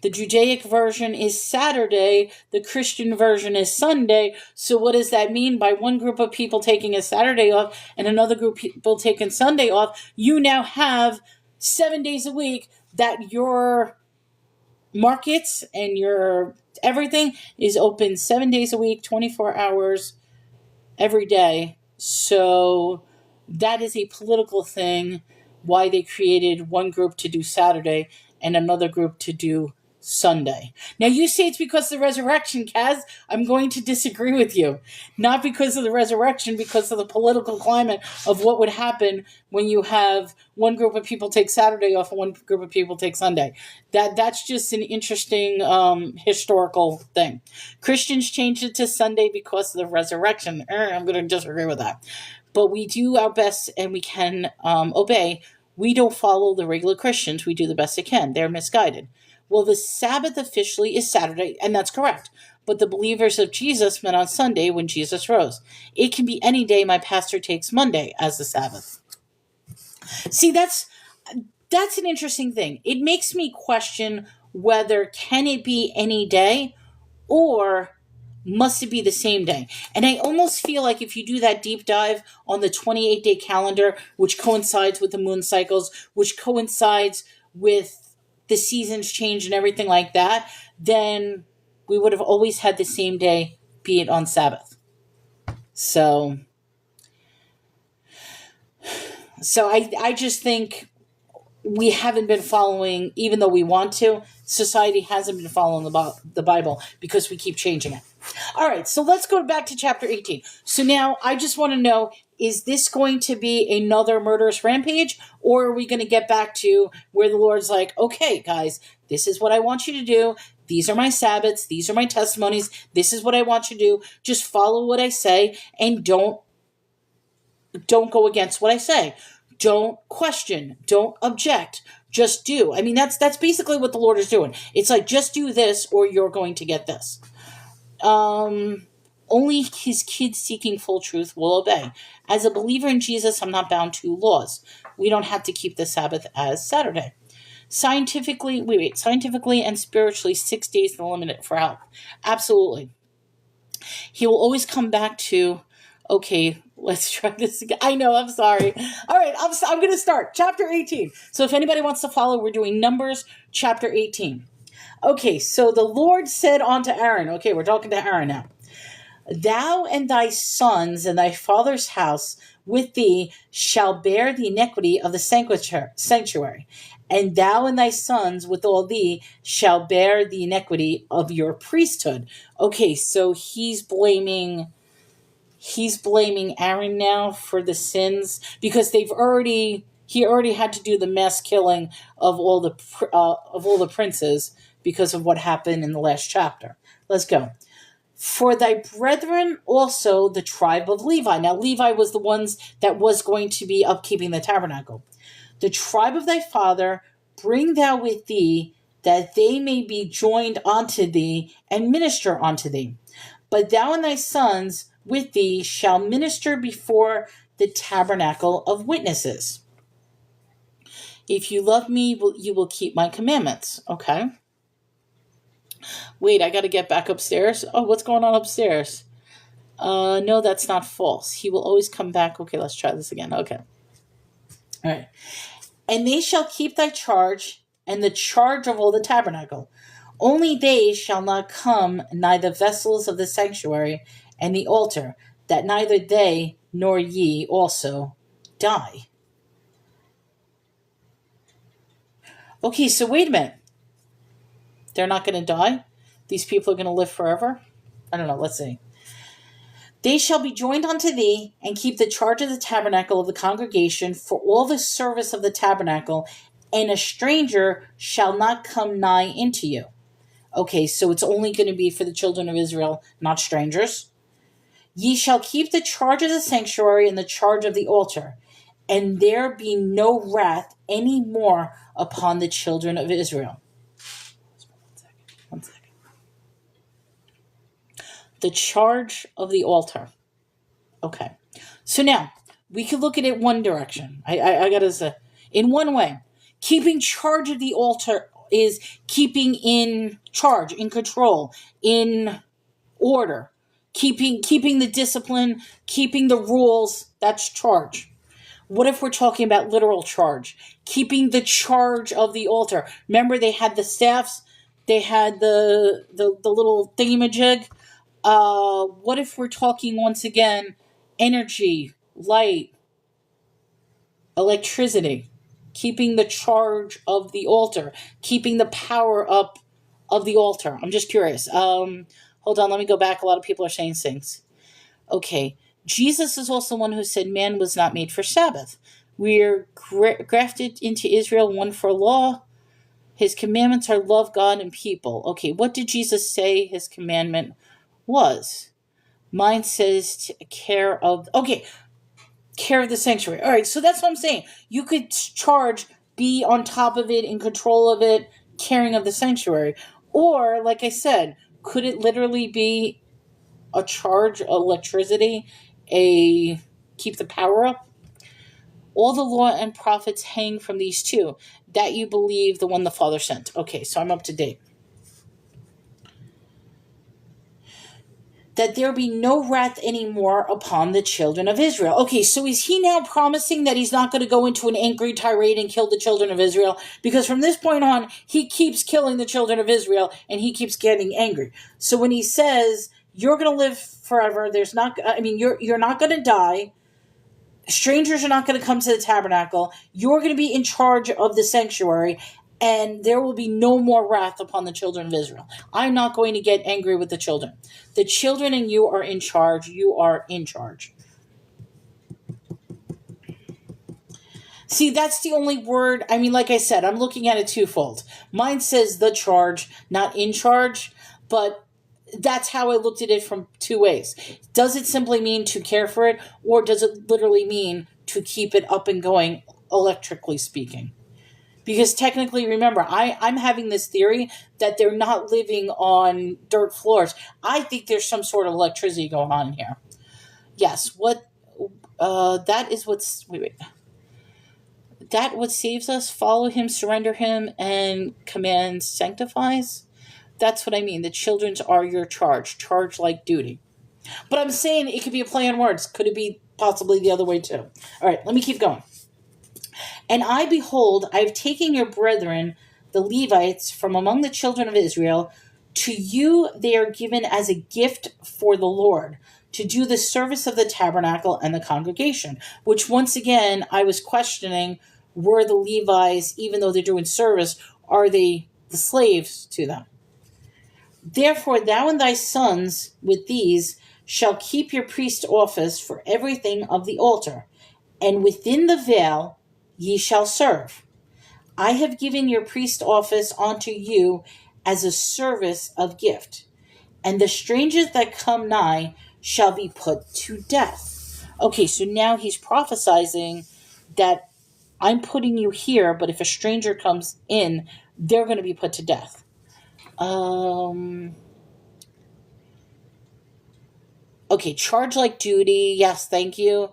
Speaker 1: The Judaic version is Saturday, the Christian version is Sunday. So what does that mean? By one group of people taking a Saturday off and another group of people taking Sunday off, you now have 7 days a week that your markets and your everything is open 7 days a week, 24 hours every day. So that is a political thing, why they created one group to do Saturday and another group to do Sunday. Now you say it's because of the resurrection, Kaz. I'm going to disagree with you. Not because of the resurrection, because of the political climate of what would happen when you have one group of people take Saturday off and one group of people take Sunday. That's just an interesting historical thing. Christians changed it to Sunday because of the resurrection. I'm going to disagree with that. But we do our best and we can obey. We don't follow the regular Christians. We do the best they can. They're misguided. Well, the Sabbath officially is Saturday, and that's correct. but the believers of Jesus met on Sunday when Jesus rose. It can be any day. My pastor takes Monday as the Sabbath. See, that's an interesting thing. It makes me question whether can it be any day or must it be the same day? And I almost feel like if you do that deep dive on the 28-day calendar, which coincides with the moon cycles, which coincides with the seasons change and everything like that, then we would have always had the same day, be it on Sabbath. So I just think we haven't been following, even though we want to, society hasn't been following the Bible because we keep changing it. All right, so let's go back to chapter 18. So now I just want to know, is this going to be another murderous rampage, or are we going to get back to where the Lord's like, okay, guys, this is what I want you to do. These are my Sabbaths. These are my testimonies. This is what I want you to do. Just follow what I say and don't go against what I say. Don't question. Don't object. Just do. I mean, that's basically what the Lord is doing. It's like, just do this or you're going to get this. Only his kids seeking full truth will obey. As a believer in Jesus, I'm not bound to laws. We don't have to keep the Sabbath as Saturday. Scientifically and spiritually, 6 days is the limit for health. Absolutely. He will always come back to, okay, let's try this again. I know, I'm sorry. All right, I'm going to start. Chapter 18. So if anybody wants to follow, we're doing Numbers, chapter 18. Okay, so the Lord said unto Aaron, okay, we're talking to Aaron now. Thou and thy sons and thy father's house with thee shall bear the iniquity of the sanctuary. And thou and thy sons with all thee shall bear the iniquity of your priesthood. Okay, so he's blaming Aaron now for the sins because he already had to do the mass killing of all the princes because of what happened in the last chapter. Let's go. For thy brethren also the tribe of Levi. Now Levi was the ones that was going to be upkeeping the tabernacle. The tribe of thy father bring thou with thee, that they may be joined unto thee and minister unto thee. But thou and thy sons with thee shall minister before the tabernacle of witnesses. If you love me, you will keep my commandments. Okay. Wait, I got to get back upstairs. Oh, what's going on upstairs? No, that's not false. He will always come back. Okay, let's try this again. Okay. All right. And they shall keep thy charge and the charge of all the tabernacle. Only they shall not come nigh the vessels of the sanctuary and the altar, that neither they nor ye also die. Okay, so wait a minute. They're not going to die? These people are going to live forever? I don't know, let's see. They shall be joined unto thee, and keep the charge of the tabernacle of the congregation for all the service of the tabernacle, and a stranger shall not come nigh into you. Okay, so it's only going to be for the children of Israel, not strangers. Ye shall keep the charge of the sanctuary and the charge of the altar, and there be no wrath any more upon the children of Israel. One second. The charge of the altar. Okay. So now, we could look at it one direction. I gotta say, in one way, keeping charge of the altar is keeping in charge, in control, in order, keeping the discipline, keeping the rules. That's charge. What if we're talking about literal charge? Keeping the charge of the altar. Remember, they had the staffs. They had the little thingamajig. What if we're talking once again energy, light, electricity, keeping the charge of the altar, keeping the power up of the altar? I'm just curious. Hold on, let me go back. A lot of people are saying things. Okay, Jesus is also one who said man was not made for Sabbath. We're grafted into Israel, one for law. His commandments are love God and people. Okay, what did Jesus say his commandment was? Mine says care of the sanctuary. All right, so that's what I'm saying. You could charge, be on top of it, in control of it, caring of the sanctuary. Or, like I said, Could it literally be a charge, electricity, a keep the power up? All the law and prophets hang from these two, that you believe the one the Father sent. Okay, so I'm up to date. That there be no wrath anymore upon the children of Israel. Okay, so is he now promising that he's not going to go into an angry tirade and kill the children of Israel? Because from this point on, he keeps killing the children of Israel and he keeps getting angry. So when he says, you're going to live forever, you're not going to die, strangers are not going to come to the tabernacle, you're going to be in charge of the sanctuary, and there will be no more wrath upon the children of Israel. I'm not going to get angry with the children. The children and you are in charge. You are in charge. See, that's the only word. I mean, like I said, I'm looking at it twofold. Mine says the charge, not in charge, but that's how I looked at it from two ways. Does it simply mean to care for it, or does it literally mean to keep it up and going, electrically speaking? Because technically, remember, I'm having this theory that they're not living on dirt floors. I think there's some sort of electricity going on in here. Yes, that is what's, wait. That what saves us, follow him, surrender him, and command sanctifies? That's what I mean. The children's are your charge like duty. But I'm saying it could be a play on words. Could it be possibly the other way too? All right, let me keep going. And I, behold, I have taken your brethren, the Levites, from among the children of Israel. To you they are given as a gift for the Lord, to do the service of the tabernacle and the congregation. Which, once again, I was questioning, were the Levites, even though they're doing service, are they the slaves to them? Therefore thou and thy sons with these shall keep your priest office for everything of the altar, and within the veil ye shall serve. I have given your priest office unto you as a service of gift, and the strangers that come nigh shall be put to death. Okay, so now he's prophesizing that I'm putting you here, but if a stranger comes in, they're going to be put to death. Okay, charge like duty. Yes, thank you.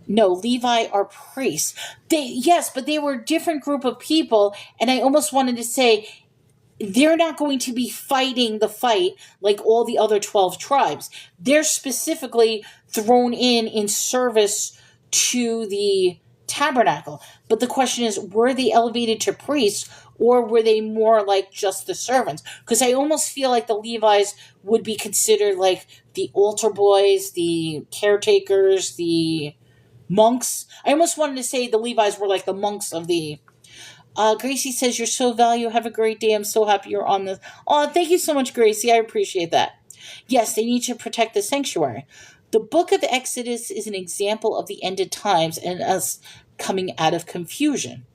Speaker 1: No, Levi are priests. But they were a different group of people, and I almost wanted to say they're not going to be fighting the fight like all the other 12 tribes. They're specifically thrown in service to the tabernacle. But the question is, were they elevated to priests, or were they more like just the servants? Because I almost feel like the Levites would be considered like the altar boys, the caretakers, the monks. I almost wanted to say the Levites were like the monks of the... Gracie says, you're so valuable. Have a great day. I'm so happy you're on this. Oh, thank you so much, Gracie. I appreciate that. Yes, they need to protect the sanctuary. The book of Exodus is an example of the ended times and us coming out of confusion.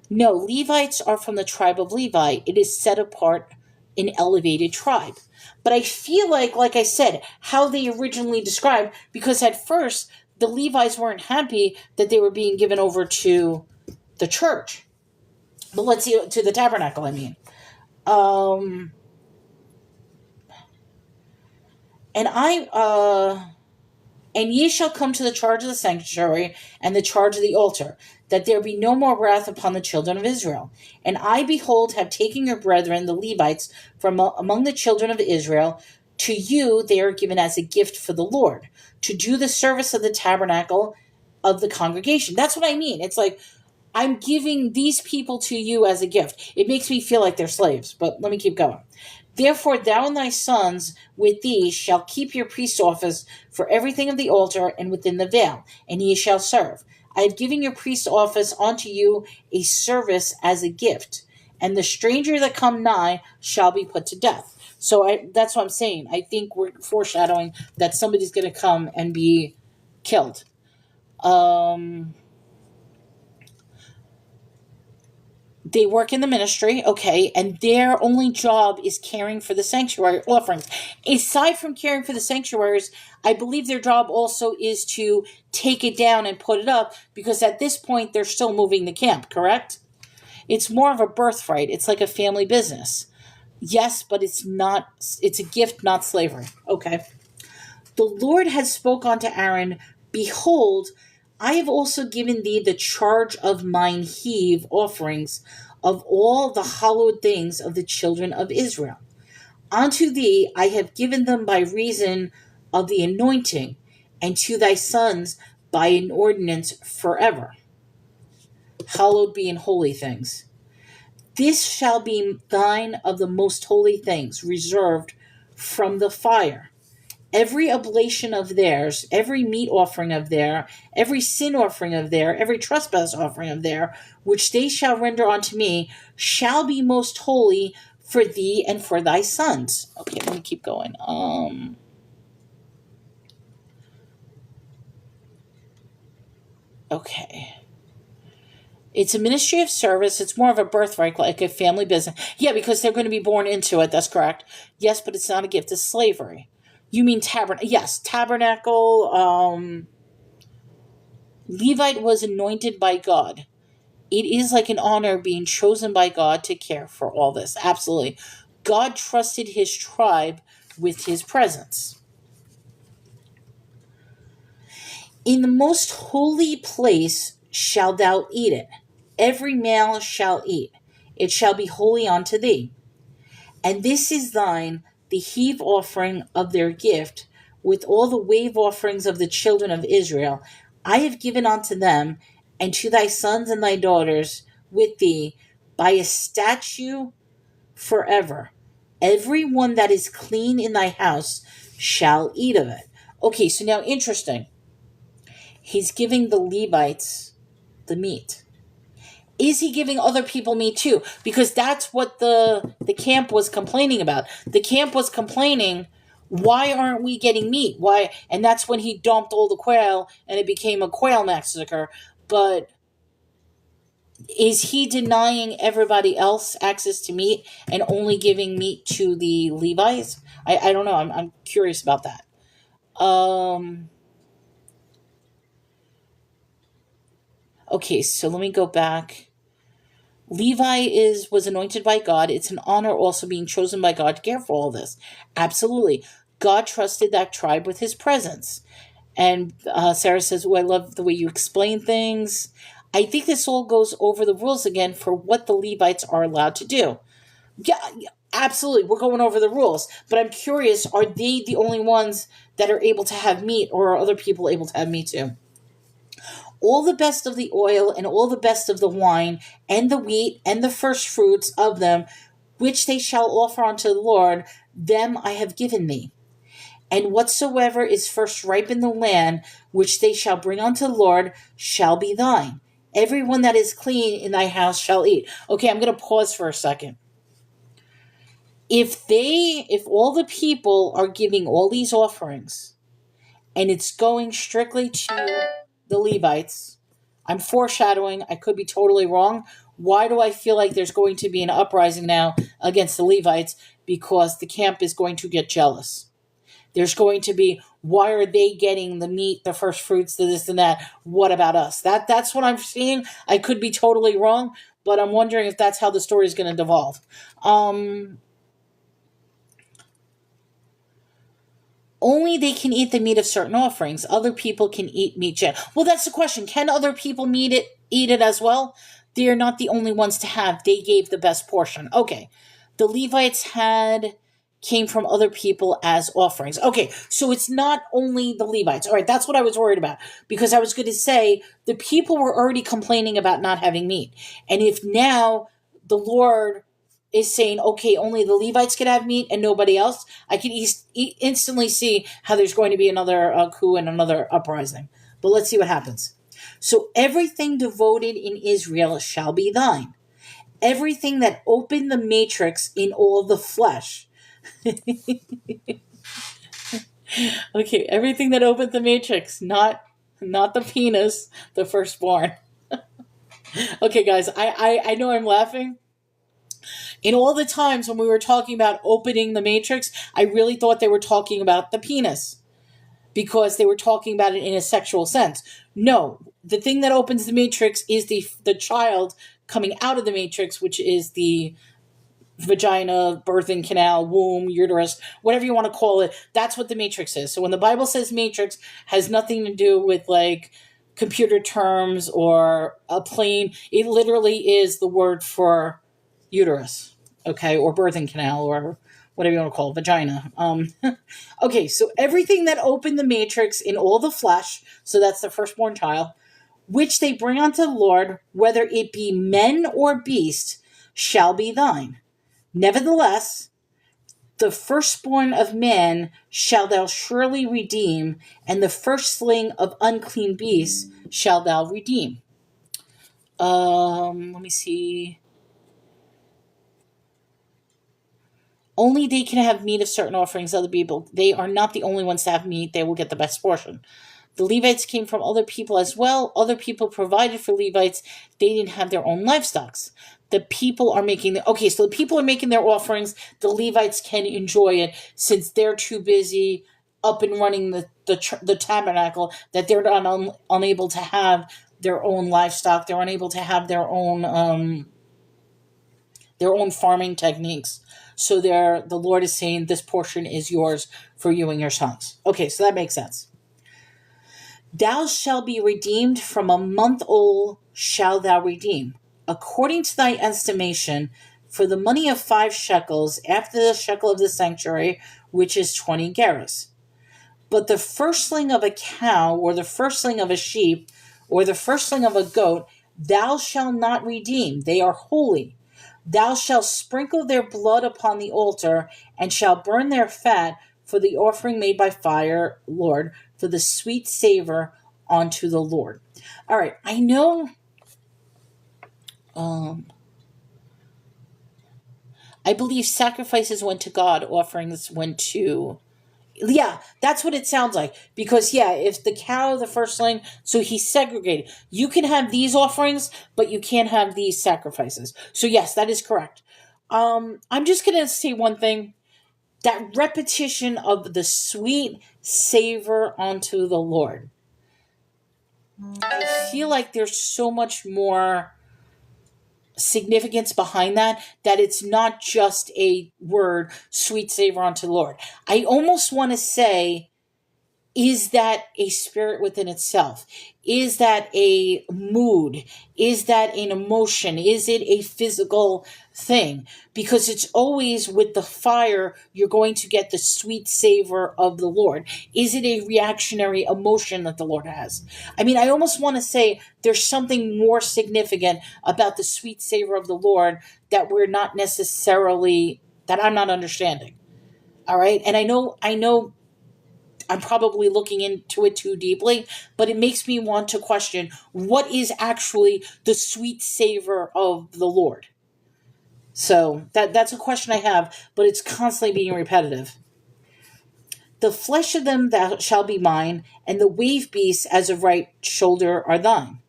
Speaker 1: No, Levites are from the tribe of Levi. It is set apart, an elevated tribe. But I feel like I said, how they originally described, because at first the Levites weren't happy that they were being given over to the church. But let's see, to the tabernacle, I mean. And ye shall come to the charge of the sanctuary and the charge of the altar, that there be no more wrath upon the children of Israel. And I, behold, have taken your brethren, the Levites, from among the children of Israel. To you they are given as a gift for the Lord, to do the service of the tabernacle of the congregation. That's what I mean. It's like, I'm giving these people to you as a gift. It makes me feel like they're slaves, but let me keep going. Therefore thou and thy sons with thee shall keep your priest office for everything of the altar and within the veil, and ye shall serve. I have given your priest office unto you a service as a gift, and the stranger that come nigh shall be put to death. So that's what I'm saying. I think we're foreshadowing that somebody's going to come and be killed. They work in the ministry, okay, and their only job is caring for the sanctuary offerings. Aside from caring for the sanctuaries, I believe their job also is to take it down and put it up, because at this point they're still moving the camp, correct? It's more of a birthright. It's like a family business. Yes, but it's a gift, not slavery. Okay. The Lord had spoke unto Aaron, behold, I have also given thee the charge of mine heave offerings of all the hallowed things of the children of Israel. Unto thee I have given them by reason of the anointing, and to thy sons by an ordinance forever. Hallowed being holy things. This shall be thine of the most holy things, reserved from the fire. Every oblation of theirs, every meat offering of their, every sin offering of their, every trespass offering of their, which they shall render unto me, shall be most holy for thee and for thy sons. Okay, let me keep going. Okay. It's a ministry of service. It's more of a birthright, like a family business. Yeah, because they're going to be born into it. That's correct. Yes, but it's not a gift of slavery. You mean tabernacle? Yes, tabernacle. Levite was anointed by God. It is like an honor being chosen by God to care for all this. Absolutely. God trusted his tribe with his presence. In the most holy place shalt thou eat it. Every male shall eat. It shall be holy unto thee. And this is thine, the heave offering of their gift, with all the wave offerings of the children of Israel. I have given unto them, and to thy sons and thy daughters with thee, by a statute forever. Every one that is clean in thy house shall eat of it. Okay, so now interesting. He's giving the Levites the meat. Is he giving other people meat too? Because that's what the camp was complaining about. The camp was complaining, why aren't we getting meat? Why? And that's when he dumped all the quail and it became a quail massacre. But is he denying everybody else access to meat and only giving meat to the Levites? I don't know. I'm curious about that. Okay, so let me go back. Levi was anointed by God. It's an honor also being chosen by God to care for all this. Absolutely. God trusted that tribe with his presence. And Sarah says, oh, I love the way you explain things. I think this all goes over the rules again for what the Levites are allowed to do. Yeah, absolutely. We're going over the rules. But I'm curious, are they the only ones that are able to have meat, or are other people able to have meat too? All the best of the oil and all the best of the wine and the wheat and the first fruits of them, which they shall offer unto the Lord, them I have given thee. And whatsoever is first ripe in the land, which they shall bring unto the Lord, shall be thine. Every one that is clean in thy house shall eat. Okay, I'm going to pause for a second. If all the people are giving all these offerings, and it's going strictly to the Levites, I'm foreshadowing, I could be totally wrong. Why do I feel like there's going to be an uprising now against the Levites? Because the camp is going to get jealous. There's going to be, why are they getting the meat, the first fruits, the this and that? What about us? That's what I'm seeing. I could be totally wrong, but I'm wondering if that's how the story is going to devolve. Only they can eat the meat of certain offerings. Other people can eat meat. Well, that's the question. Can other people eat it as well? They are not the only ones to have. They gave the best portion. Okay. The Levites came from other people as offerings. Okay, so it's not only the Levites. All right, that's what I was worried about, because I was going to say the people were already complaining about not having meat. And if now the Lord is saying, okay, only the Levites can have meat and nobody else, I can instantly see how there's going to be another coup and another uprising. But let's see what happens. So everything devoted in Israel shall be thine. Everything that opened the matrix in all the flesh. Okay, everything that opened the matrix, not the penis, the firstborn. Okay, guys, I know I'm laughing. In all the times when we were talking about opening the matrix, I really thought they were talking about the penis, because they were talking about it in a sexual sense. No, the thing that opens the matrix is the child coming out of the matrix, which is the vagina, birthing canal, womb, uterus, whatever you want to call it. That's what the matrix is. So when the Bible says matrix, has nothing to do with like computer terms or a plane. It literally is the word for uterus, okay, or birthing canal, or whatever you want to call it, vagina. Okay, so everything that opened the matrix in all the flesh, so that's the firstborn child, which they bring unto the Lord, whether it be men or beasts, shall be thine. Nevertheless, the firstborn of man shalt thou surely redeem, and the firstling of unclean beasts shalt thou redeem. Let me see. Only they can have meat of certain offerings, other people. They are not the only ones to have meat. They will get the best portion. The Levites came from other people as well. Other people provided for Levites. They didn't have their own livestock. The people are making so the people are making their offerings. The Levites can enjoy it since they're too busy up and running the tabernacle that they're not unable to have their own livestock. They're unable to have their own farming techniques. So the Lord is saying this portion is yours for you and your sons. Okay, so that makes sense. Thou shalt be redeemed from a month old shalt thou redeem, according to thy estimation, for the money of 5 shekels, after the shekel of the sanctuary, which is 20 gerahs. But the firstling of a cow, or the firstling of a sheep, or the firstling of a goat, thou shalt not redeem. They are holy. Thou shalt sprinkle their blood upon the altar, and shalt burn their fat for the offering made by fire, Lord, for the sweet savor unto the Lord. All right, I know. I believe sacrifices went to God, offerings went to. Yeah, that's what it sounds like. Because, if the cow, the firstling, so he segregated. You can have these offerings, but you can't have these sacrifices. So, yes, that is correct. I'm just going to say one thing. That repetition of the sweet savor unto the Lord. I feel like there's so much more significance behind that it's not just a word, sweet savor unto the Lord. I almost want to say, is that a spirit within itself? Is that a mood? Is that an emotion? Is it a physical thing? Because it's always with the fire, you're going to get the sweet savor of the Lord. Is it a reactionary emotion that the Lord has? I mean, I almost want to say there's something more significant about the sweet savor of the Lord that we're not necessarily, that I'm not understanding. All right. And I know I'm probably looking into it too deeply, but it makes me want to question what is actually the sweet savor of the Lord. So that's a question I have, but it's constantly being repetitive. The flesh of them that shall be mine, and the wave beasts as of right shoulder are thine.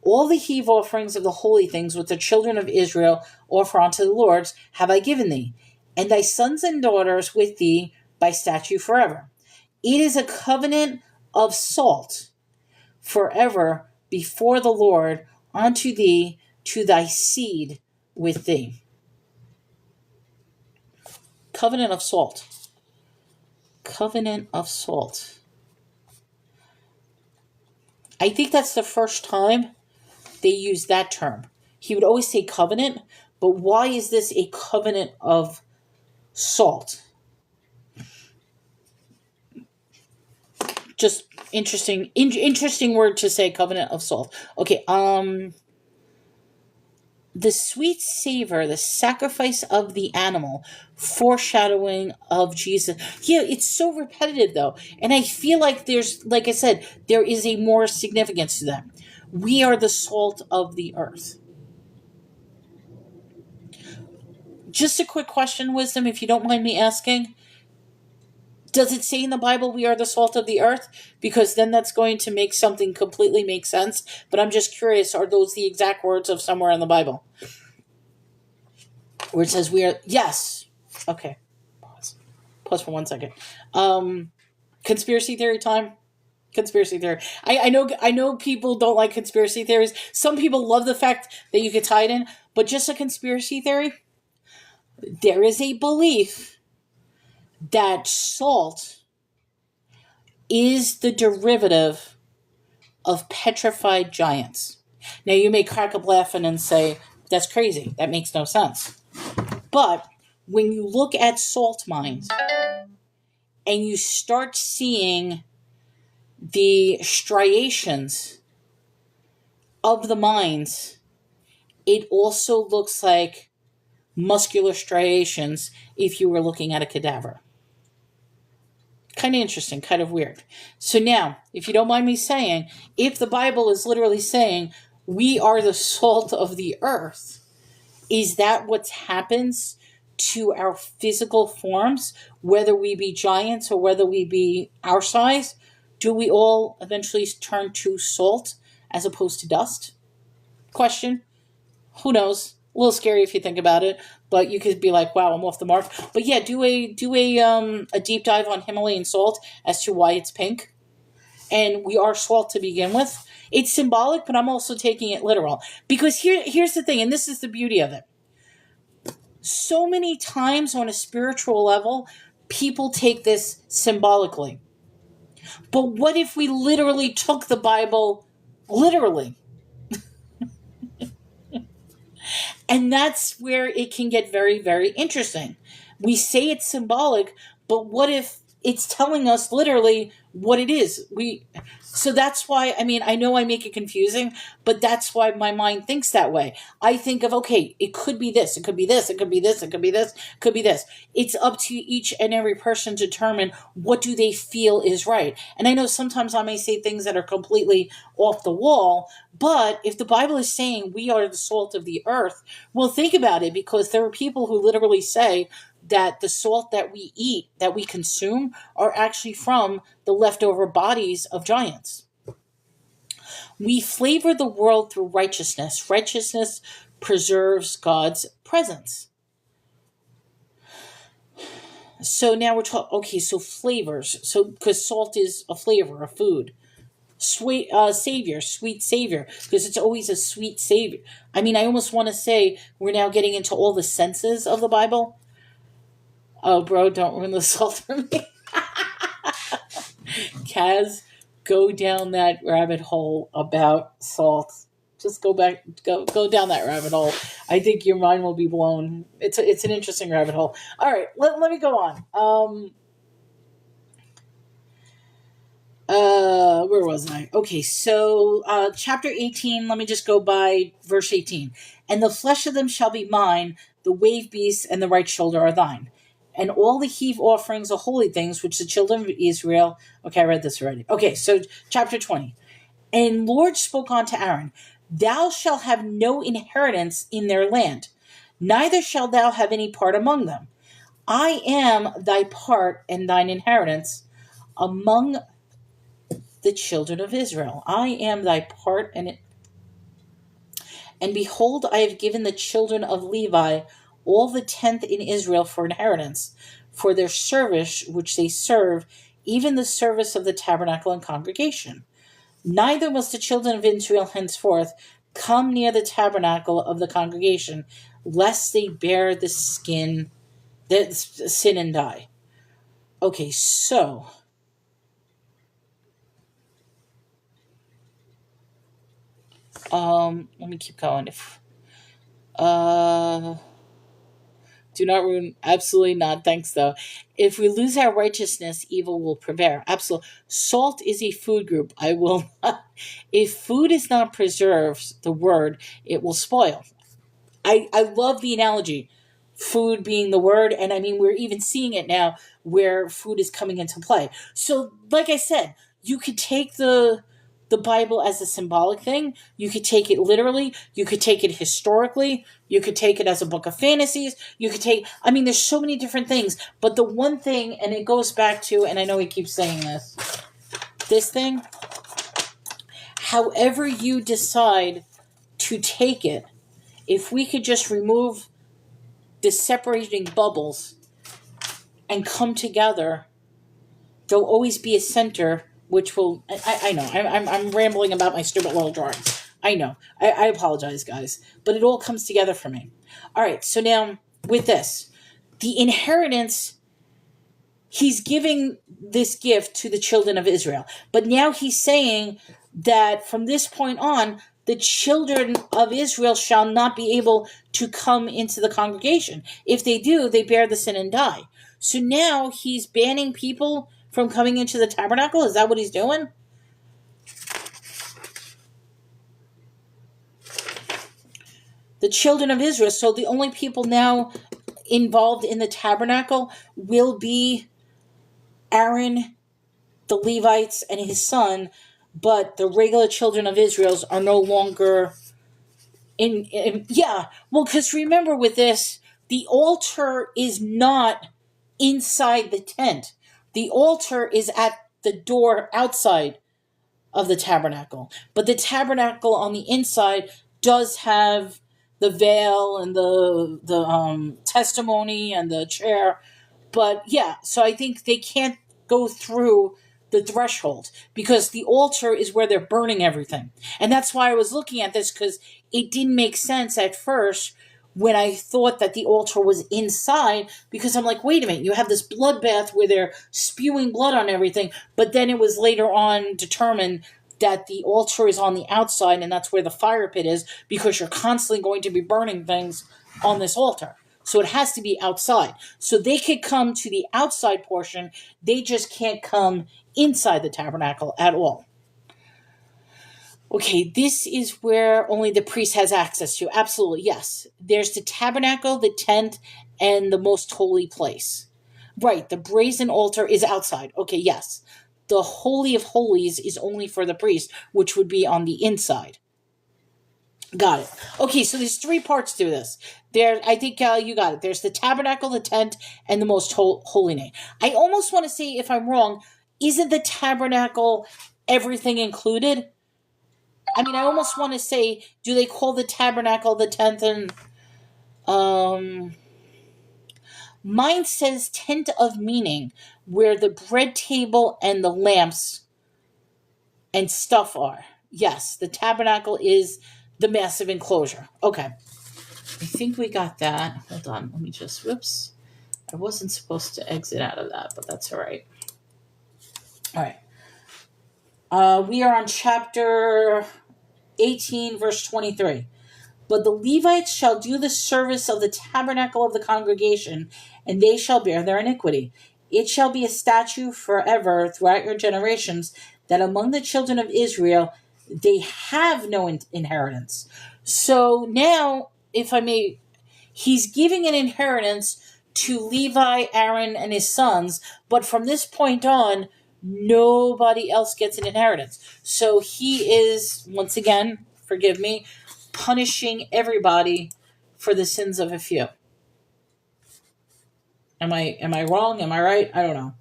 Speaker 1: All the heave offerings of the holy things which the children of Israel offer unto the Lord have I given thee, and thy sons and daughters with thee by statute forever. It is a covenant of salt forever before the Lord unto thee, to thy seed with thee. Covenant of salt. Covenant of salt. I think that's the first time they use that term. He would always say covenant, but why is this a covenant of salt? Just interesting word to say, covenant of salt. Okay, the sweet savor, the sacrifice of the animal, foreshadowing of Jesus. Yeah, it's so repetitive though. And I feel like there's, like I said, there is a more significance to that. We are the salt of the earth. Just a quick question, Wisdom, if you don't mind me asking. Does it say in the Bible we are the salt of the earth? Because then that's going to make something completely make sense. But I'm just curious, are those the exact words of somewhere in the Bible? Where it says we are... Yes. Okay. Pause for 1 second. Conspiracy theory time? Conspiracy theory. I know people don't like conspiracy theories. Some people love the fact that you could tie it in. But just a conspiracy theory? There is a belief that salt is the derivative of petrified giants. Now, you may crack up laughing and say, that's crazy. That makes no sense. But when you look at salt mines and you start seeing the striations of the mines, it also looks like muscular striations if you were looking at a cadaver. Kind of interesting, kind of weird. So now, if you don't mind me saying, if the Bible is literally saying we are the salt of the earth, is that what happens to our physical forms, whether we be giants or whether we be our size? Do we all eventually turn to salt as opposed to dust? Question. Who knows? A little scary if you think about it, but you could be like, wow, I'm off the mark. But yeah, do a deep dive on Himalayan salt as to why it's pink. And we are salt to begin with. It's symbolic, but I'm also taking it literal. Because here's the thing, and this is the beauty of it. So many times on a spiritual level, people take this symbolically. But what if we literally took the Bible literally? And that's where it can get very, very interesting. We say it's symbolic, but what if it's telling us literally what it is? So that's why, I know I make it confusing, but that's why my mind thinks that way. I think of, okay, it could be this, it could be this, it could be this, it could be this, it could be this. It's up to each and every person to determine what do they feel is right. And I know sometimes I may say things that are completely off the wall, but if the Bible is saying we are the salt of the earth, well, think about it, because there are people who literally say that the salt that we eat, that we consume, are actually from the leftover bodies of giants. We flavor the world through righteousness. Righteousness preserves God's presence. So now we're talking, okay, so flavors. So, because salt is a flavor, a food. Sweet savior, because it's always a sweet savior. I almost want to say we're now getting into all the senses of the Bible. Oh, bro, don't ruin the salt for me. Kaz, go down that rabbit hole about salt. Just go down that rabbit hole. I think your mind will be blown. It's an interesting rabbit hole. All right, let me go on. Where was I? Okay, so chapter 18, let me just go by verse 18. And the flesh of them shall be mine, the wave beasts and the right shoulder are thine. And all the heave offerings are holy things, which the children of Israel... Okay, I read this already. Okay, so chapter 20. And Lord spoke unto Aaron, thou shalt have no inheritance in their land, neither shalt thou have any part among them. I am thy part and thine inheritance among the children of Israel. I am thy part and behold, I have given the children of Levi all the tenth in Israel for inheritance, for their service which they serve, even the service of the tabernacle and congregation. Neither must the children of Israel henceforth come near the tabernacle of the congregation, lest they bear the sin and die. Okay, so let me keep going. Do not ruin. Absolutely not. Thanks, though. If we lose our righteousness, evil will prevail. Absolutely. Salt is a food group. I will not. If food is not preserved, the word, it will spoil. I love the analogy. Food being the word. And we're even seeing it now where food is coming into play. So, like I said, you could take the Bible as a symbolic thing. You could take it literally. You could take it historically. You could take it as a book of fantasies. You could take... there's so many different things. But the one thing, and it goes back to, and I know he keeps saying this thing, however you decide to take it, if we could just remove the separating bubbles and come together, there'll always be a center, which will... I know, I'm rambling about my stupid little drawings. I know. I apologize, guys. But it all comes together for me. All right, so now, with this, the inheritance, he's giving this gift to the children of Israel. But now he's saying that from this point on, the children of Israel shall not be able to come into the congregation. If they do, they bear the sin and die. So now he's banning people from coming into the tabernacle? Is that what he's doing? The children of Israel. So the only people now involved in the tabernacle will be Aaron, the Levites, and his son, but the regular children of Israel are no longer because remember with this, the altar is not inside the tent. The altar is at the door outside of the tabernacle. But the tabernacle on the inside does have the veil and the testimony and the chair. But yeah, so I think they can't go through the threshold because the altar is where they're burning everything. And that's why I was looking at this, because it didn't make sense at first when I thought that the altar was inside, because I'm like, wait a minute, you have this bloodbath where they're spewing blood on everything, but then it was later on determined that the altar is on the outside and that's where the fire pit is, because you're constantly going to be burning things on this altar. So it has to be outside. So they could come to the outside portion. They just can't come inside the tabernacle at all. Okay, this is where only the priest has access to. Absolutely, yes. There's the tabernacle, the tent, and the most holy place. Right, the brazen altar is outside. Okay, yes. The Holy of Holies is only for the priest, which would be on the inside. Got it. Okay, so there's 3 parts to this. I think you got it. There's the tabernacle, the tent, and the most holy name. I almost want to say, if I'm wrong, isn't the tabernacle everything included? I mean, I almost want to say, do they call the tabernacle the tent and... Mine says tent of meeting, where the bread table and the lamps and stuff are. Yes, the tabernacle is the massive enclosure. Okay. I think we got that. Hold on. Let me just... Whoops. I wasn't supposed to exit out of that, but that's all right. All right. We are on chapter 18, verse 23. But the Levites shall do the service of the tabernacle of the congregation, and they shall bear their iniquity. It shall be a statute forever throughout your generations, that among the children of Israel they have no inheritance. So now, if I may, he's giving an inheritance to Levi, Aaron, and his sons, but from this point on, nobody else gets an inheritance. So he is, once again, forgive me, punishing everybody for the sins of a few. Am I wrong? Am I right? I don't know.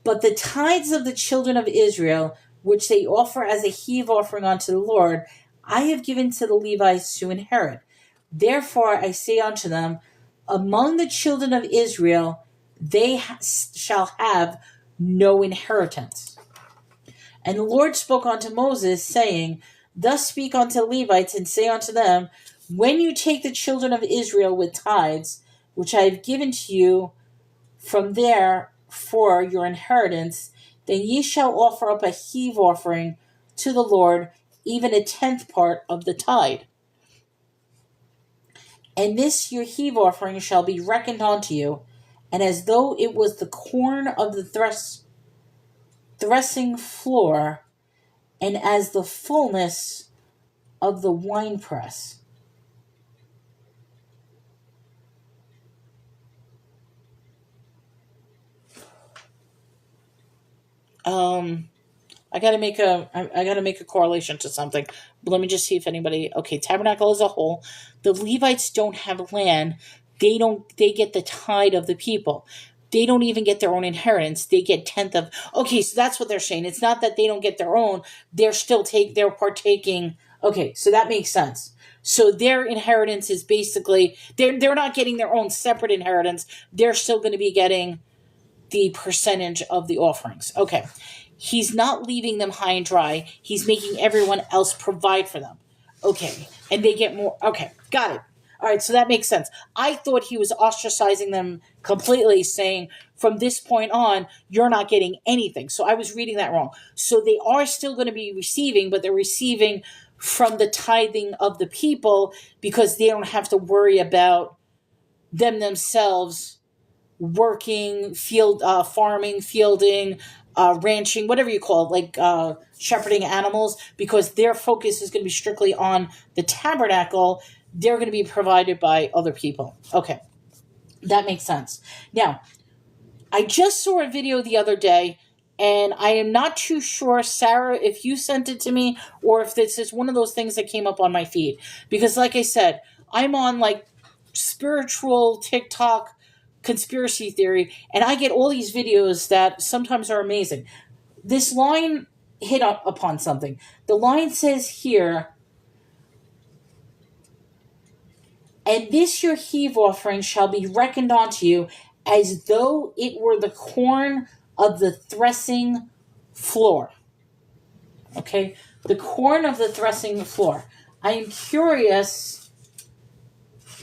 Speaker 1: But the tithes of the children of Israel, which they offer as a heave offering unto the Lord, I have given to the Levites to inherit. Therefore I say unto them, among the children of Israel they shall have no inheritance. And the Lord spoke unto Moses, saying, thus speak unto the Levites, and say unto them, when you take the children of Israel with tithes, which I have given to you from there for your inheritance, then ye shall offer up a heave offering to the Lord, even 1/10 part of the tithe. And this your heave offering shall be reckoned unto you, and as though it was the corn of the threshing floor, and as the fullness of the winepress. I gotta make a correlation to something. But let me just see if anybody. Okay, tabernacle as a whole. The Levites don't have land. They get the tithe of the people. They don't even get their own inheritance. They get 1/10 of. Okay, so that's what they're saying. It's not that they don't get their own. They're partaking. Okay, so that makes sense. So their inheritance is basically they're not getting their own separate inheritance. They're still going to be getting the percentage of the offerings. Okay. He's not leaving them high and dry. He's making everyone else provide for them. Okay. And they get more. Okay. Got it. All right, so that makes sense. I thought he was ostracizing them completely, saying from this point on, you're not getting anything. So I was reading that wrong. So they are still going to be receiving, but they're receiving from the tithing of the people because they don't have to worry about them themselves working, farming, fielding, ranching, whatever you call it, like shepherding animals, because their focus is going to be strictly on the tabernacle. They're going to be provided by other people. Okay, that makes sense. Now, I just saw a video the other day, and I am not too sure, Sarah, if you sent it to me or if this is one of those things that came up on my feed. Because, like I said, I'm on like spiritual TikTok conspiracy theory, and I get all these videos that sometimes are amazing. This line hit up upon something. The line says here, "And this your heave offering shall be reckoned unto you as though it were the corn of the threshing floor." Okay, the corn of the threshing floor. I am curious.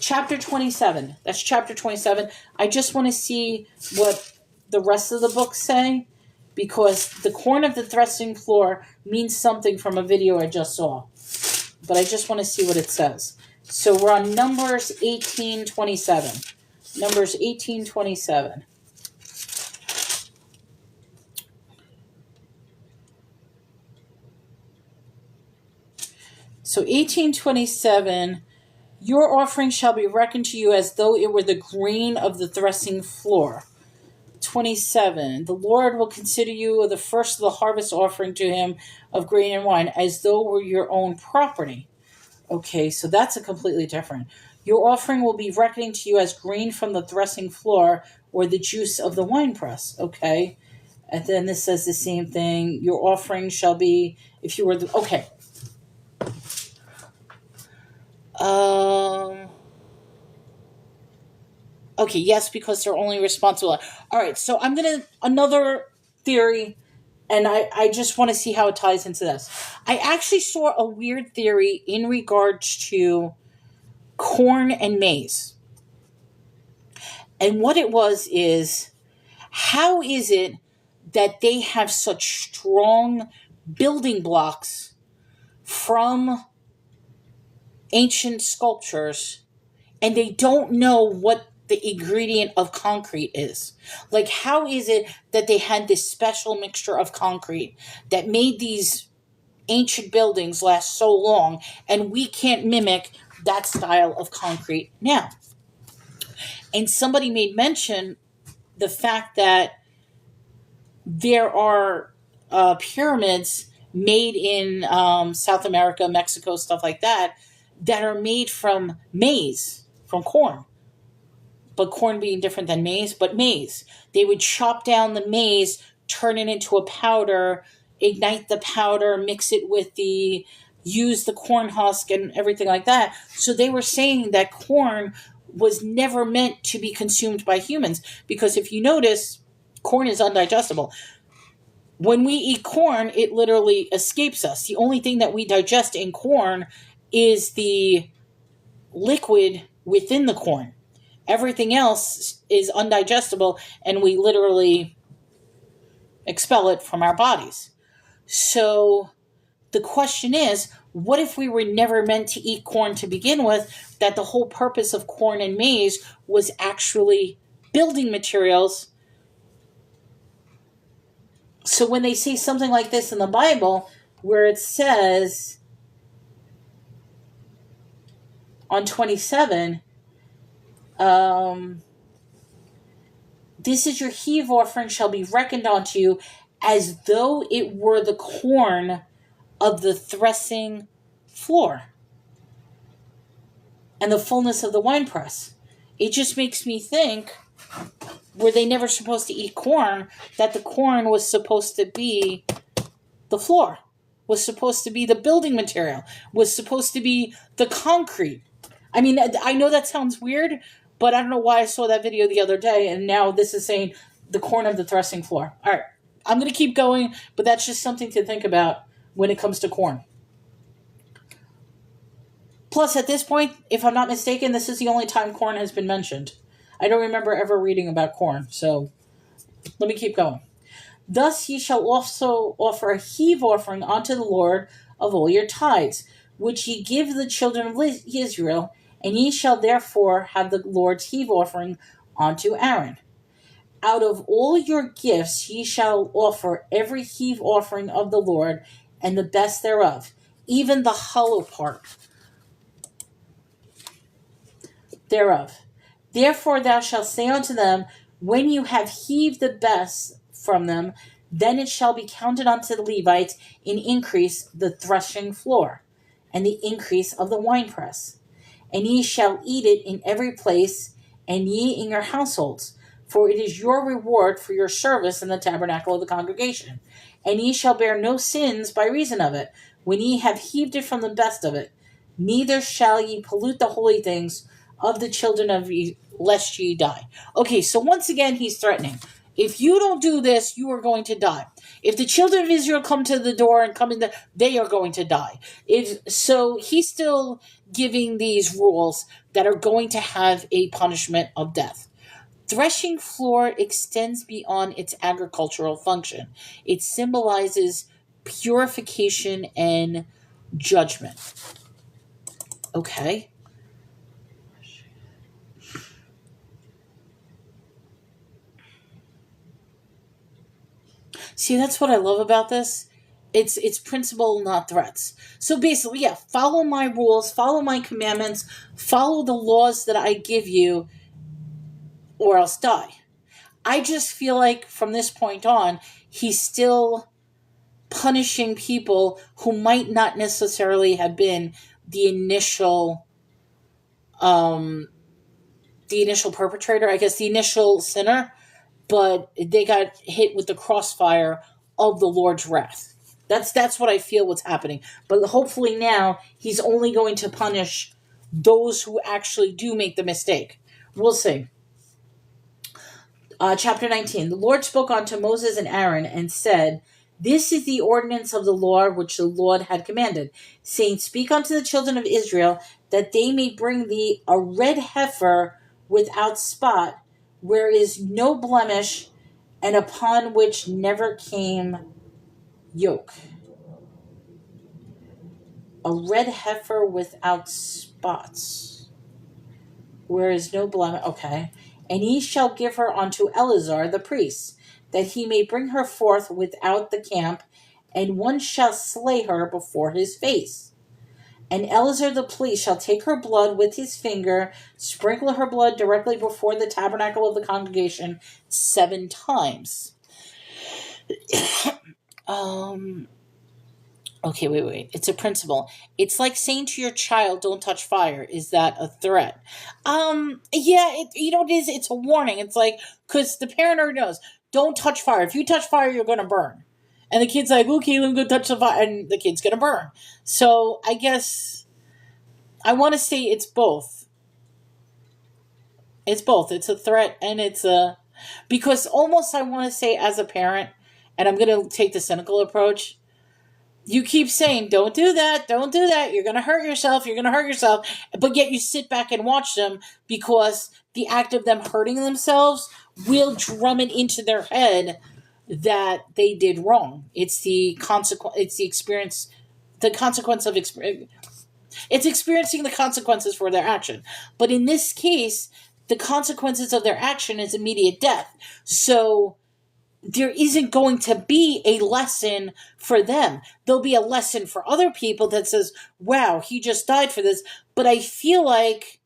Speaker 1: Chapter 27. That's chapter 27. I just want to see what the rest of the books say, because the corn of the threshing floor means something from a video I just saw. But I just want to see what it says. So we're on Numbers 18:27. Numbers 18:27. So 18:27. Your offering shall be reckoned to you as though it were the grain of the threshing floor. 27. The Lord will consider you the first of the harvest offering to him of grain and wine, as though it were your own property. Okay, so that's a completely different. Your offering will be reckoning to you as grain from the threshing floor, or the juice of the winepress. Okay, and then this says the same thing. Your offering shall be, if you were the... Okay. Okay, yes, because they're only responsible. All right, so I'm going to... Another theory, and I just want to see how it ties into this. I actually saw a weird theory in regards to corn and maize. And what it was is, how is it that they have such strong building blocks from ancient sculptures and they don't know what the ingredient of concrete is? Like, how is it that they had this special mixture of concrete that made these ancient buildings last so long, and we can't mimic that style of concrete now? And somebody made mention the fact that there are pyramids made in South America, Mexico, stuff like that, that are made from maize, from corn. But corn being different than maize, but maize. They would chop down the maize, turn it into a powder, ignite the powder, mix it with use the corn husk and everything like that. So they were saying that corn was never meant to be consumed by humans, because if you notice, corn is undigestible. When we eat corn, it literally escapes us. The only thing that we digest in corn is the liquid within the corn. Everything else is undigestible, and we literally expel it from our bodies. So the question is, what if we were never meant to eat corn to begin with, that the whole purpose of corn and maize was actually building materials? So when they say something like this in the Bible, where it says on 27, this is your heave offering shall be reckoned unto you as though it were the corn of the threshing floor and the fullness of the winepress. It just makes me think, were they never supposed to eat corn, that the corn was supposed to be the floor, was supposed to be the building material, was supposed to be the concrete? I mean, I know that sounds weird, but I don't know why I saw that video the other day, and now this is saying the corn of the threshing floor. All right, I'm going to keep going, but that's just something to think about when it comes to corn. Plus, at this point, if I'm not mistaken, this is the only time corn has been mentioned. I don't remember ever reading about corn, so let me keep going. Thus ye shall also offer a heave offering unto the Lord of all your tithes, which ye give the children of Israel, and ye shall therefore have the Lord's heave offering unto Aaron. Out of all your gifts ye shall offer every heave offering of the Lord, and the best thereof, even the hollow part thereof. Therefore thou shalt say unto them, when you have heaved the best from them, then it shall be counted unto the Levites in increase the threshing floor, and the increase of the winepress. And ye shall eat it in every place, and ye in your households, for it is your reward for your service in the tabernacle of the congregation. And ye shall bear no sins by reason of it, when ye have heaved it from the best of it. Neither shall ye pollute the holy things of the children of ye, lest ye die. Okay, so once again, he's threatening. If you don't do this, you are going to die. If the children of Israel come to the door and come in, they are going to die. So, he's still giving these rules that are going to have a punishment of death. Threshing floor extends beyond its agricultural function. It symbolizes purification and judgment. Okay. See, that's what I love about this. It's principle, not threats. So basically, yeah, follow my rules, follow my commandments, follow the laws that I give you, or else die. I just feel like from this point on, he's still punishing people who might not necessarily have been the initial perpetrator, I guess the initial sinner, but they got hit with the crossfire of the Lord's wrath. That's what I feel what's happening. But hopefully now he's only going to punish those who actually do make the mistake. We'll see. Chapter 19. The Lord spoke unto Moses and Aaron and said, this is the ordinance of the Lord which the Lord had commanded, saying, speak unto the children of Israel, that they may bring thee a red heifer without spot, where is no blemish, and upon which never came yoke. A red heifer without spots, where is no blemish. Okay. And ye shall give her unto Eleazar the priest, that he may bring her forth without the camp, and one shall slay her before his face. And Eleazar the priest shall take her blood with his finger, sprinkle her blood directly before the tabernacle of the congregation 7 times. Okay, wait. It's a principle. It's like saying to your child, don't touch fire. Is that a threat? Yeah, it is. It's a warning. It's like, because the parent already knows, don't touch fire. If you touch fire, you're going to burn. And the kid's like, okay, let me go touch the fire. And the kid's going to burn. So I guess I want to say it's both. It's both. It's a threat and it's a... Because almost I want to say as a parent, and I'm going to take the cynical approach, you keep saying, don't do that, you're going to hurt yourself, but yet you sit back and watch them because the act of them hurting themselves will drum it into their head that they did wrong. It's the consequence, it's the experience, the consequence of experience. It's experiencing the consequences for their action. But in this case, the consequences of their action is immediate death. So there isn't going to be a lesson for them. There'll be a lesson for other people that says, wow, he just died for this. But I feel like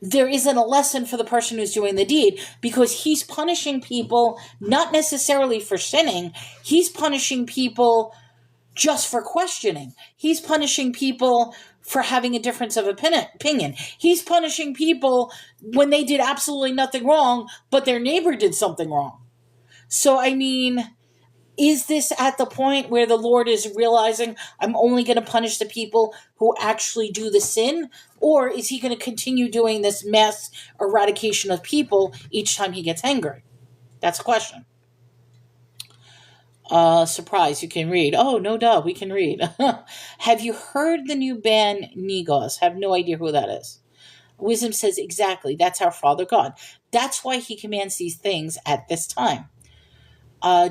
Speaker 1: there isn't a lesson for the person who's doing the deed because he's punishing people not necessarily for sinning. He's punishing people just for questioning. He's punishing people for having a difference of opinion. He's punishing people when they did absolutely nothing wrong, but their neighbor did something wrong. So, I mean, is this at the point where the Lord is realizing I'm only going to punish the people who actually do the sin? Or is he going to continue doing this mass eradication of people each time he gets angry? That's a question. Surprise, you can read. Oh, no duh, we can read. Have you heard the new band Negos? Have no idea who that is. Wisdom says, exactly, that's our Father God. That's why he commands these things at this time.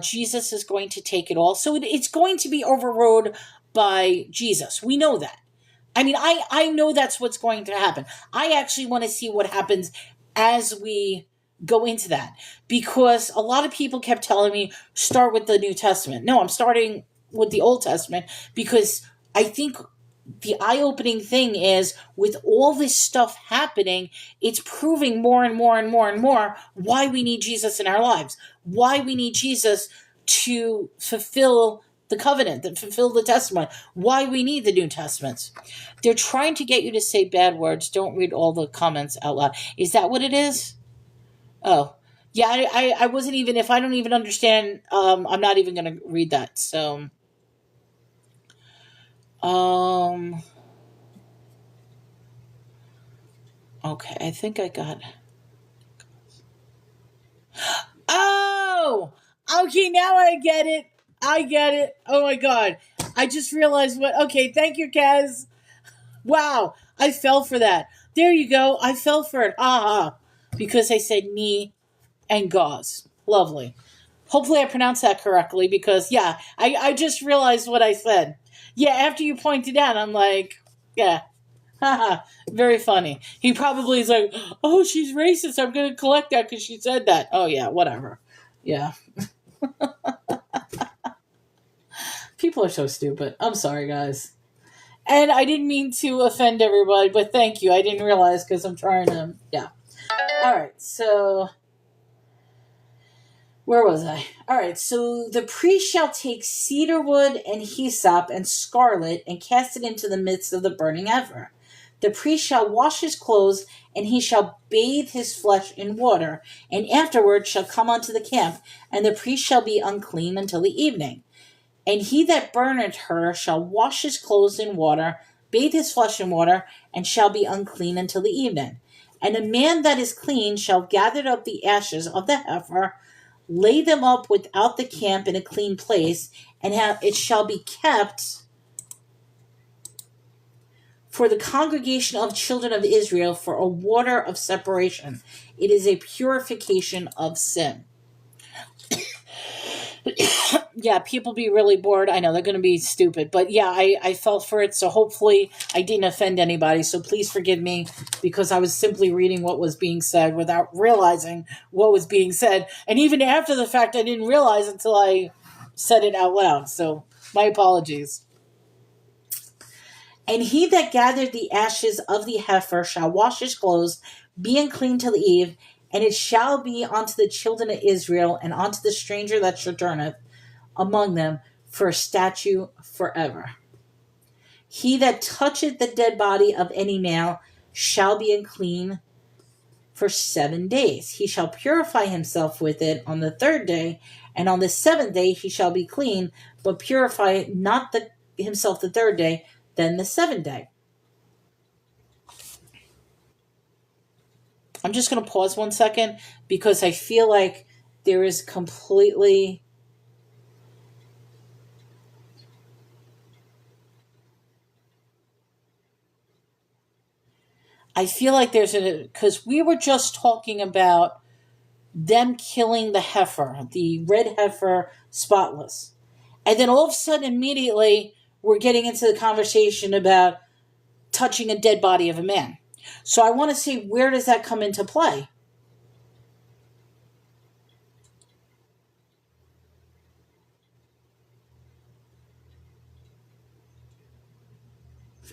Speaker 1: Jesus is going to take it all. So it's going to be overrode by Jesus. We know that. I mean, I know that's what's going to happen. I actually want to see what happens as we go into that, because a lot of people kept telling me start with the New Testament. No, I'm starting with the Old Testament, because I think the eye-opening thing is, with all this stuff happening, it's proving more and more and more and more why we need Jesus in our lives, why we need Jesus to fulfill the covenant, that fulfill the testament, why we need the New Testaments. They're trying to get you to say bad words. Don't read all the comments out loud. Is that what it is? Oh, yeah. I wasn't even, if I don't even understand, I'm not even going to read that. So, um, okay, I think I got. Oh, okay, now I get it. I get it. Oh my god. I just realized what. Okay, thank you, Kaz. Wow, I fell for that. There you go. I fell for it. Ha. Because I said knee and gauze. Lovely. Hopefully I pronounced that correctly, because, yeah, I just realized what I said. Yeah, after you pointed out, I'm like, yeah. Haha, very funny. He probably is like, oh, she's racist. I'm going to collect that because she said that. Oh, yeah, whatever. Yeah. People are so stupid. I'm sorry, guys. And I didn't mean to offend everybody, but thank you. I didn't realize, because I'm trying to, yeah. All right, so where was I? All right, so the priest shall take cedar wood and hyssop and scarlet and cast it into the midst of the burning heifer. The priest shall wash his clothes, and he shall bathe his flesh in water, and afterward shall come unto the camp, and the priest shall be unclean until the evening. And he that burneth her shall wash his clothes in water, bathe his flesh in water, and shall be unclean until the evening. And a man that is clean shall gather up the ashes of the heifer, lay them up without the camp in a clean place, and it shall be kept for the congregation of children of Israel for a water of separation. It is a purification of sin. Yeah, people be really bored. I know they're going to be stupid, but yeah, I fell for it. So hopefully I didn't offend anybody. So please forgive me, because I was simply reading what was being said without realizing what was being said. And even after the fact, I didn't realize until I said it out loud. So my apologies. And he that gathered the ashes of the heifer shall wash his clothes, be unclean till the eve, and it shall be unto the children of Israel and unto the stranger that sojourneth among them for a statute forever. He that toucheth the dead body of any male shall be unclean for 7 days. He shall purify himself with it on the 3rd day, and on the 7th day he shall be clean, but purify not himself the 3rd day, then the 7th day. I'm just going to pause 1 second, because I feel like there is completely... I feel like because we were just talking about them killing the heifer, the red heifer, spotless. And then all of a sudden, immediately, we're getting into the conversation about touching a dead body of a man. So I want to see, where does that come into play?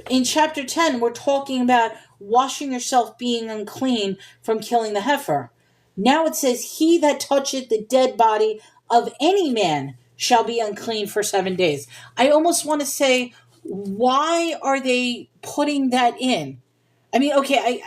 Speaker 1: In chapter 10, we're talking about washing yourself, being unclean from killing the heifer. Now it says, he that toucheth the dead body of any man shall be unclean for 7 days. I almost want to say, why are they putting that in? I mean, okay,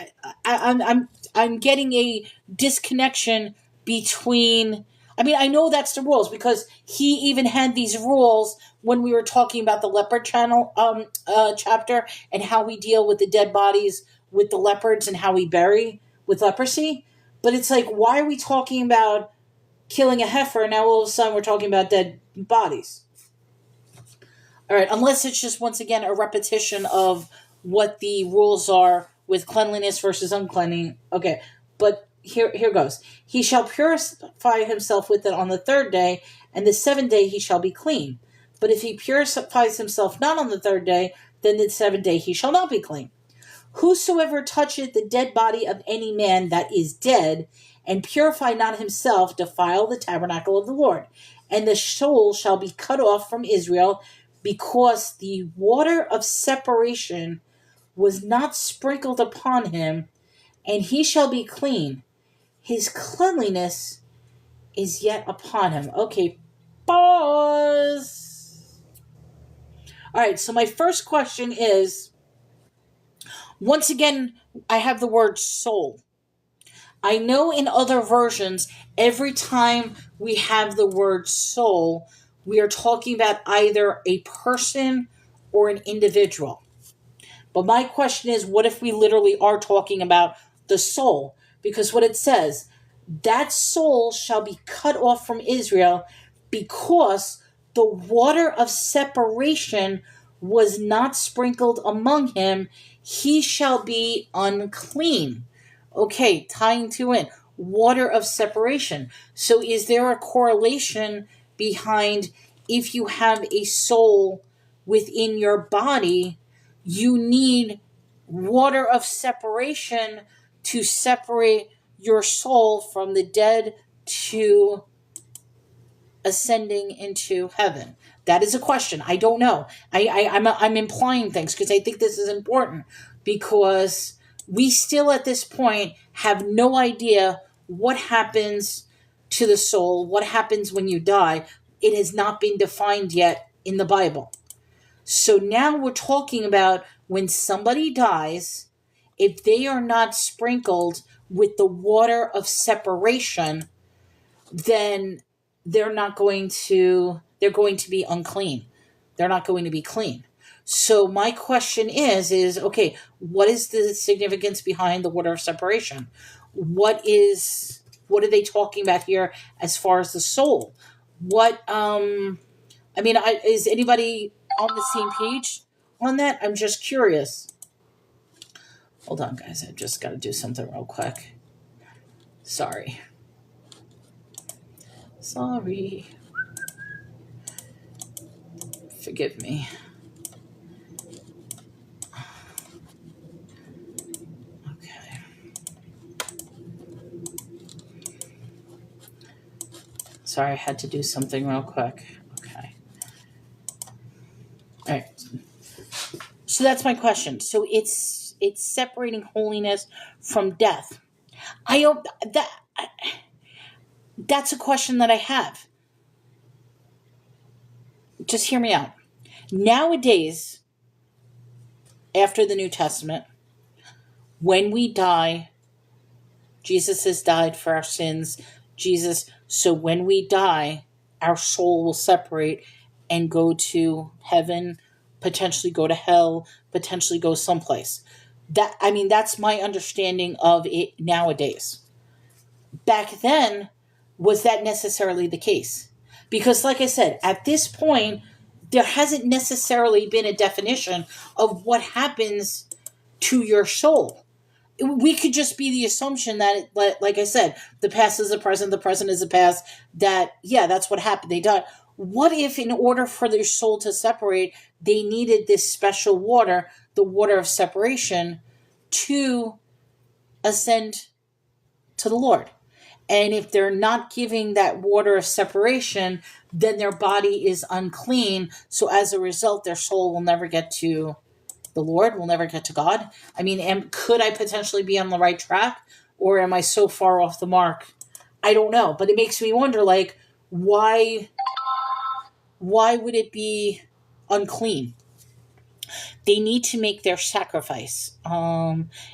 Speaker 1: I'm getting a disconnection between. I mean, I know that's the rules, because he even had these rules when we were talking about the leopard chapter, and how we deal with the dead bodies with the leopards, and how we bury with leprosy. But it's like, why are we talking about killing a heifer, and now all of a sudden we're talking about dead bodies. All right, unless it's just once again a repetition of what the rules are with cleanliness versus uncleaning. Okay, but here goes. He shall purify himself with it on the third day, and the seventh day he shall be clean. But if he purifies himself not on the third day, then the seventh day he shall not be clean. Whosoever toucheth the dead body of any man that is dead, and purify not himself, defile the tabernacle of the Lord. And the soul shall be cut off from Israel, because the water of separation was not sprinkled upon him, and he shall be clean. His cleanliness is yet upon him. Okay, pause. All right, so my first question is, once again, I have the word soul. I know in other versions, every time we have the word soul, we are talking about either a person or an individual. But my question is, what if we literally are talking about the soul? Because what it says, that soul shall be cut off from Israel, because the water of separation was not sprinkled among him. He shall be unclean. Okay, tying two in. Water of separation. So is there a correlation behind, if you have a soul within your body, you need water of separation to separate your soul from the dead to ascending into heaven? That is a question. I don't know. I'm implying things because I think this is important, because we still at this point have no idea what happens to the soul, what happens when you die. It has not been defined yet in the Bible. So now we're talking about when somebody dies, if they are not sprinkled with the water of separation, then they're going to be unclean. They're not going to be clean. So my question is okay, what is the significance behind the water of separation? What are they talking about here as far as the soul? Is anybody on the same page on that? I'm just curious. Hold on, guys. I've just got to do something real quick. Sorry. Forgive me. Okay. Sorry, I had to do something real quick. Okay. All right. So that's my question. So it's separating holiness from death. That's a question that I have. Just hear me out. Nowadays, after the New Testament, when we die, Jesus has died for our sins. So when we die, our soul will separate and go to heaven, potentially go to hell, potentially go someplace. That's my understanding of it nowadays. Back then, was that necessarily the case? Because like I said, at this point, there hasn't necessarily been a definition of what happens to your soul. We could just be the assumption that, like I said, the past is the present is the past, that's what happened. They died. What if in order for their soul to separate, they needed this special water, the water of separation, to ascend to the Lord? And if they're not giving that water of separation, then their body is unclean. So as a result, their soul will never get to the Lord, will never get to God. Could I potentially be on the right track? Or am I so far off the mark? I don't know. But it makes me wonder, why would it be unclean? They need to make their sacrifice.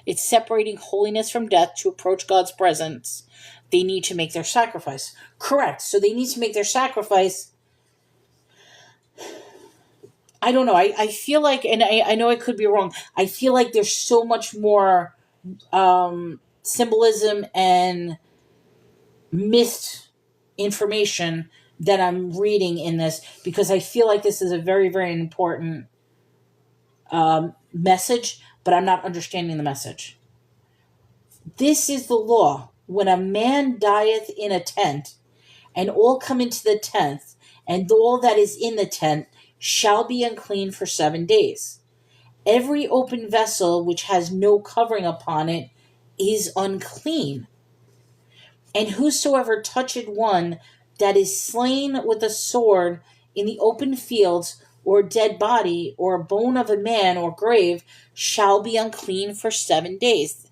Speaker 1: It's separating holiness from death to approach God's presence. They need to make their sacrifice. Correct. So they need to make their sacrifice. I don't know. I feel like, and I know I could be wrong, I feel like there's so much more symbolism and missed information that I'm reading in this, because I feel like this is a very, very important message, but I'm not understanding the message. This is the law. When a man dieth in a tent, and all come into the tent, and all that is in the tent shall be unclean for 7 days. Every open vessel which has no covering upon it is unclean. And whosoever toucheth one that is slain with a sword in the open fields, or dead body, or a bone of a man, or grave, shall be unclean for 7 days.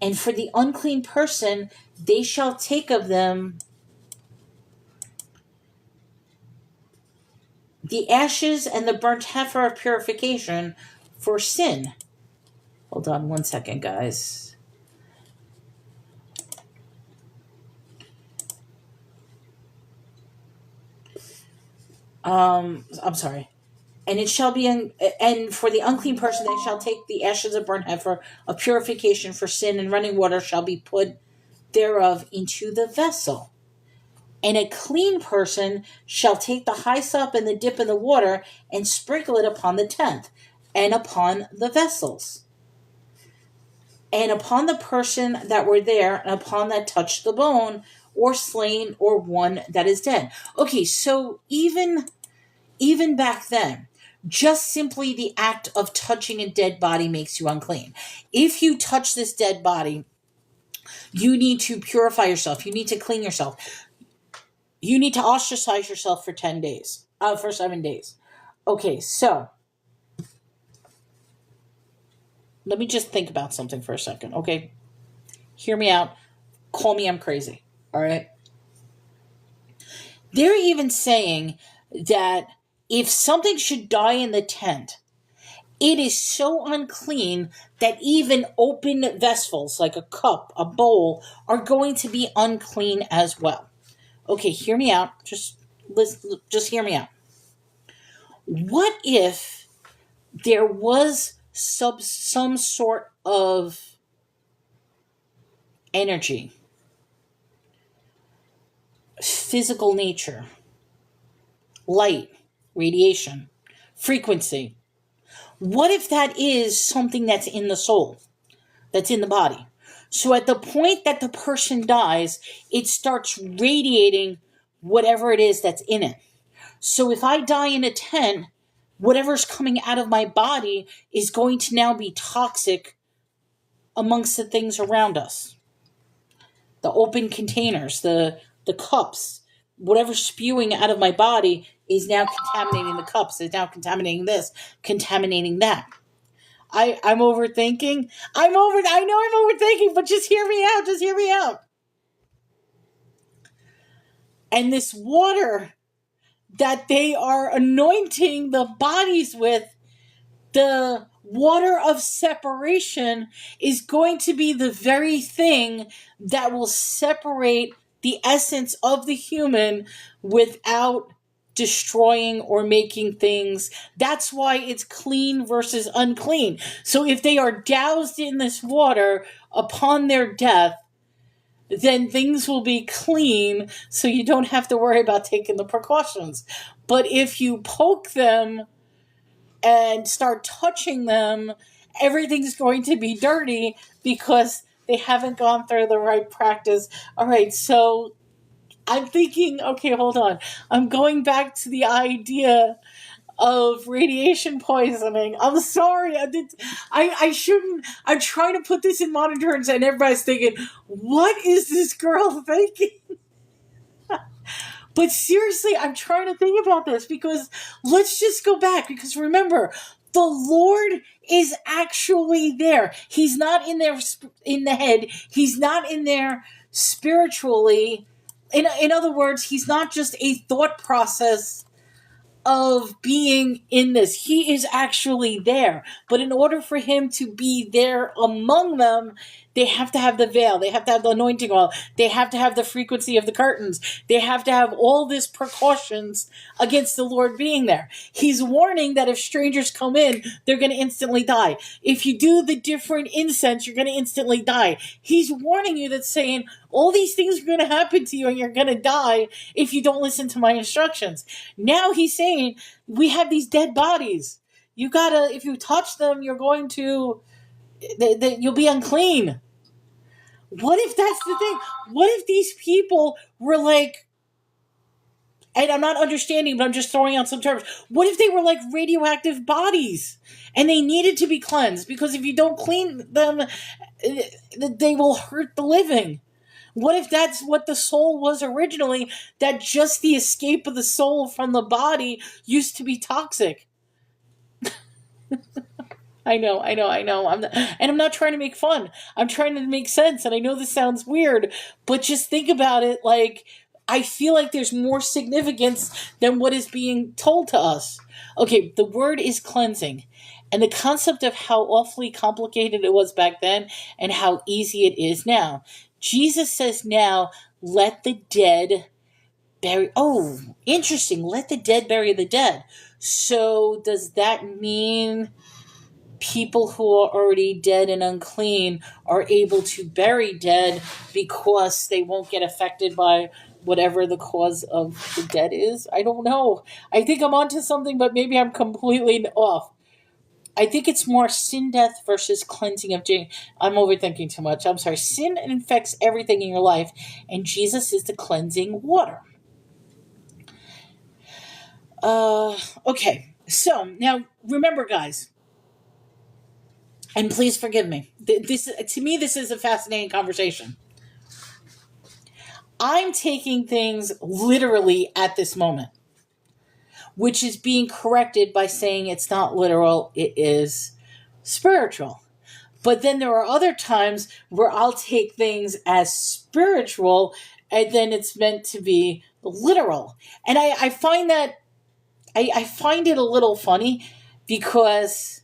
Speaker 1: And for the unclean person, they shall take of them the ashes and the burnt heifer of purification for sin. Hold on one second, guys. I'm sorry. And it shall be, and for the unclean person, they shall take the ashes of burnt heifer of purification for sin, and running water shall be put thereof into the vessel. And a clean person shall take the hyssop and the dip in the water, and sprinkle it upon the tent, and upon the vessels, and upon the person that were there, and upon that touched the bone, or slain, or one that is dead. Okay, so even back then, just simply the act of touching a dead body makes you unclean. If you touch this dead body, you need to purify yourself. You need to clean yourself. You need to ostracize yourself for 10 days, for 7 days. Okay, so let me just think about something for a second, okay? Hear me out. Call me I'm crazy, all right? They're even saying that if something should die in the tent, it is so unclean that even open vessels, like a cup, a bowl, are going to be unclean as well. Okay, hear me out. Just hear me out. What if there was some sort of energy, physical nature, light, radiation, frequency? What if that is something that's in the soul, that's in the body? So at the point that the person dies, it starts radiating whatever it is that's in it. So if I die in a tent, whatever's coming out of my body is going to now be toxic amongst the things around us. The open containers, the cups, whatever's spewing out of my body is now contaminating the cups, is now contaminating this, contaminating that. I'm overthinking. I know I'm overthinking, but just hear me out. Just hear me out. And this water that they are anointing the bodies with, the water of separation, is going to be the very thing that will separate the essence of the human without destroying or making things. That's why it's clean versus unclean. So if they are doused in this water upon their death, then things will be clean, so you don't have to worry about taking the precautions. But if you poke them and start touching them, everything's going to be dirty because they haven't gone through the right practice. All right, so I'm thinking, okay, hold on. I'm going back to the idea of radiation poisoning. I'm sorry. I shouldn't. I'm trying to put this in modern terms, and everybody's thinking, what is this girl thinking? But seriously, I'm trying to think about this, because let's just go back, because remember, the Lord is actually there. He's not in there in the head. He's not in there spiritually. In other words, he's not just a thought process of being in this. He is actually there. But in order for him to be there among them, They have to have the veil. They have to have the anointing oil. They have to have the frequency of the curtains. They have to have all these precautions against the Lord being there. He's warning that if strangers come in, they're going to instantly die. If you do the different incense, you're going to instantly die. He's warning you, that's saying all these things are going to happen to you and you're going to die if you don't listen to my instructions. Now he's saying we have these dead bodies. You gotta, if you touch them, you're going to, you'll be unclean. What if that's the thing? What if these people were like, and I'm not understanding, but I'm just throwing out some terms. What if they were like radioactive bodies and they needed to be cleansed? Because if you don't clean them, they will hurt the living. What if that's what the soul was originally, that just the escape of the soul from the body used to be toxic? I know. I'm not trying to make fun. I'm trying to make sense. And I know this sounds weird, but just think about it. Like, I feel like there's more significance than what is being told to us. Okay, the word is cleansing. And the concept of how awfully complicated it was back then and how easy it is now. Jesus says now, let the dead bury. Oh, interesting. Let the dead bury the dead. So does that mean people who are already dead and unclean are able to bury dead because they won't get affected by whatever the cause of the dead is? I don't know. I think I'm onto something, but maybe I'm completely off. I think it's more sin, death versus cleansing of James. I'm overthinking too much. I'm sorry. Sin infects everything in your life, and Jesus is the cleansing water. Okay. So now remember, guys, and please forgive me. This, to me, this is a fascinating conversation. I'm taking things literally at this moment, which is being corrected by saying it's not literal, it is spiritual. But then there are other times where I'll take things as spiritual and then it's meant to be literal. And I find that, I find it a little funny because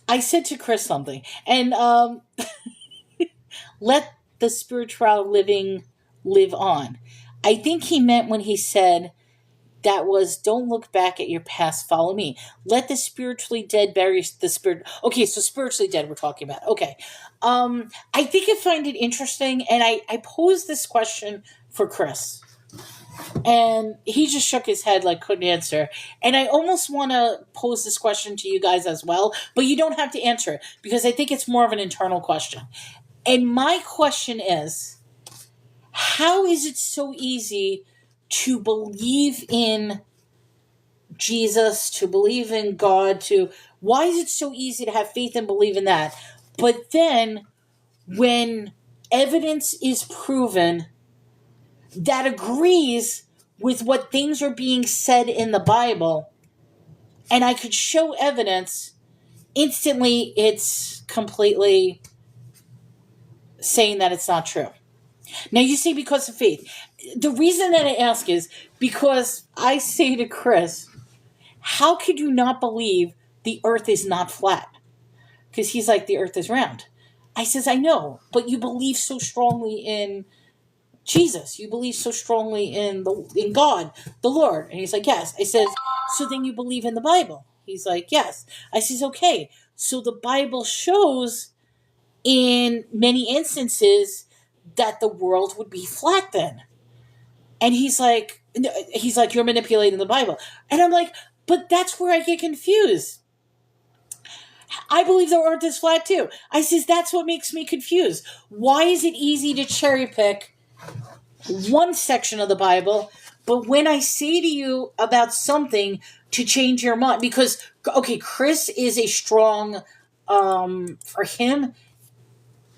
Speaker 1: I said to Chris something, and let the spiritual living live on. I think he meant when he said that was, don't look back at your past, follow me. Let the spiritually dead bury the spirit. Okay, so spiritually dead we're talking about. Okay. I think I find it interesting, and I posed this question for Chris. And he just shook his head like couldn't answer. And I almost want to pose this question to you guys as well, but you don't have to answer it because I think it's more of an internal question. And my question is, how is it so easy to believe in Jesus, to believe in God, why is it so easy to have faith and believe in that? But then when evidence is proven that agrees with what things are being said in the Bible, and I could show evidence, instantly it's completely saying that it's not true. Now you see, because of faith. The reason that I ask is because I say to Chris, how could you not believe the earth is not flat? Because he's like, the earth is round. I says, I know, but you believe so strongly in Jesus. You believe so strongly in God, the Lord. And he's like, yes. I says, so then you believe in the Bible? He's like, yes. I says, okay. So the Bible shows in many instances that the world would be flat then. And he's like, you're manipulating the Bible. And I'm like, but that's where I get confused. I believe the earth is flat too. I says, that's what makes me confused. Why is it easy to cherry pick one section of the Bible, but when I say to you about something to change your mind, because, okay, Chris is a strong, for him,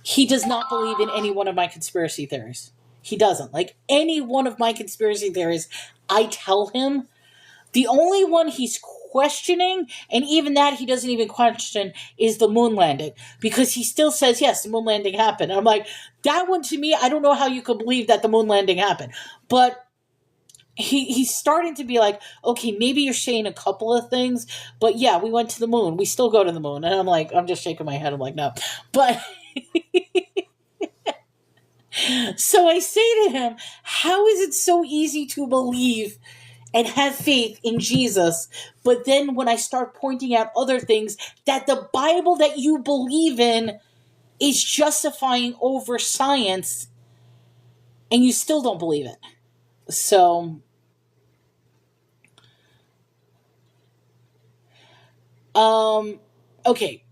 Speaker 1: he does not believe in any one of my conspiracy theories. He doesn't. Like, any one of my conspiracy theories, I tell him. The only one he's questioning, and even that he doesn't even question, is the moon landing. Because he still says, yes, the moon landing happened. And I'm like, that one to me, I don't know how you could believe that the moon landing happened. But he's starting to be like, okay, maybe you're saying a couple of things, but yeah, we went to the moon. We still go to the moon. And I'm just shaking my head. I'm like, no. But so I say to him, how is it so easy to believe and have faith in Jesus? But then when I start pointing out other things that the Bible that you believe in is justifying over science, and you still don't believe it. So, okay.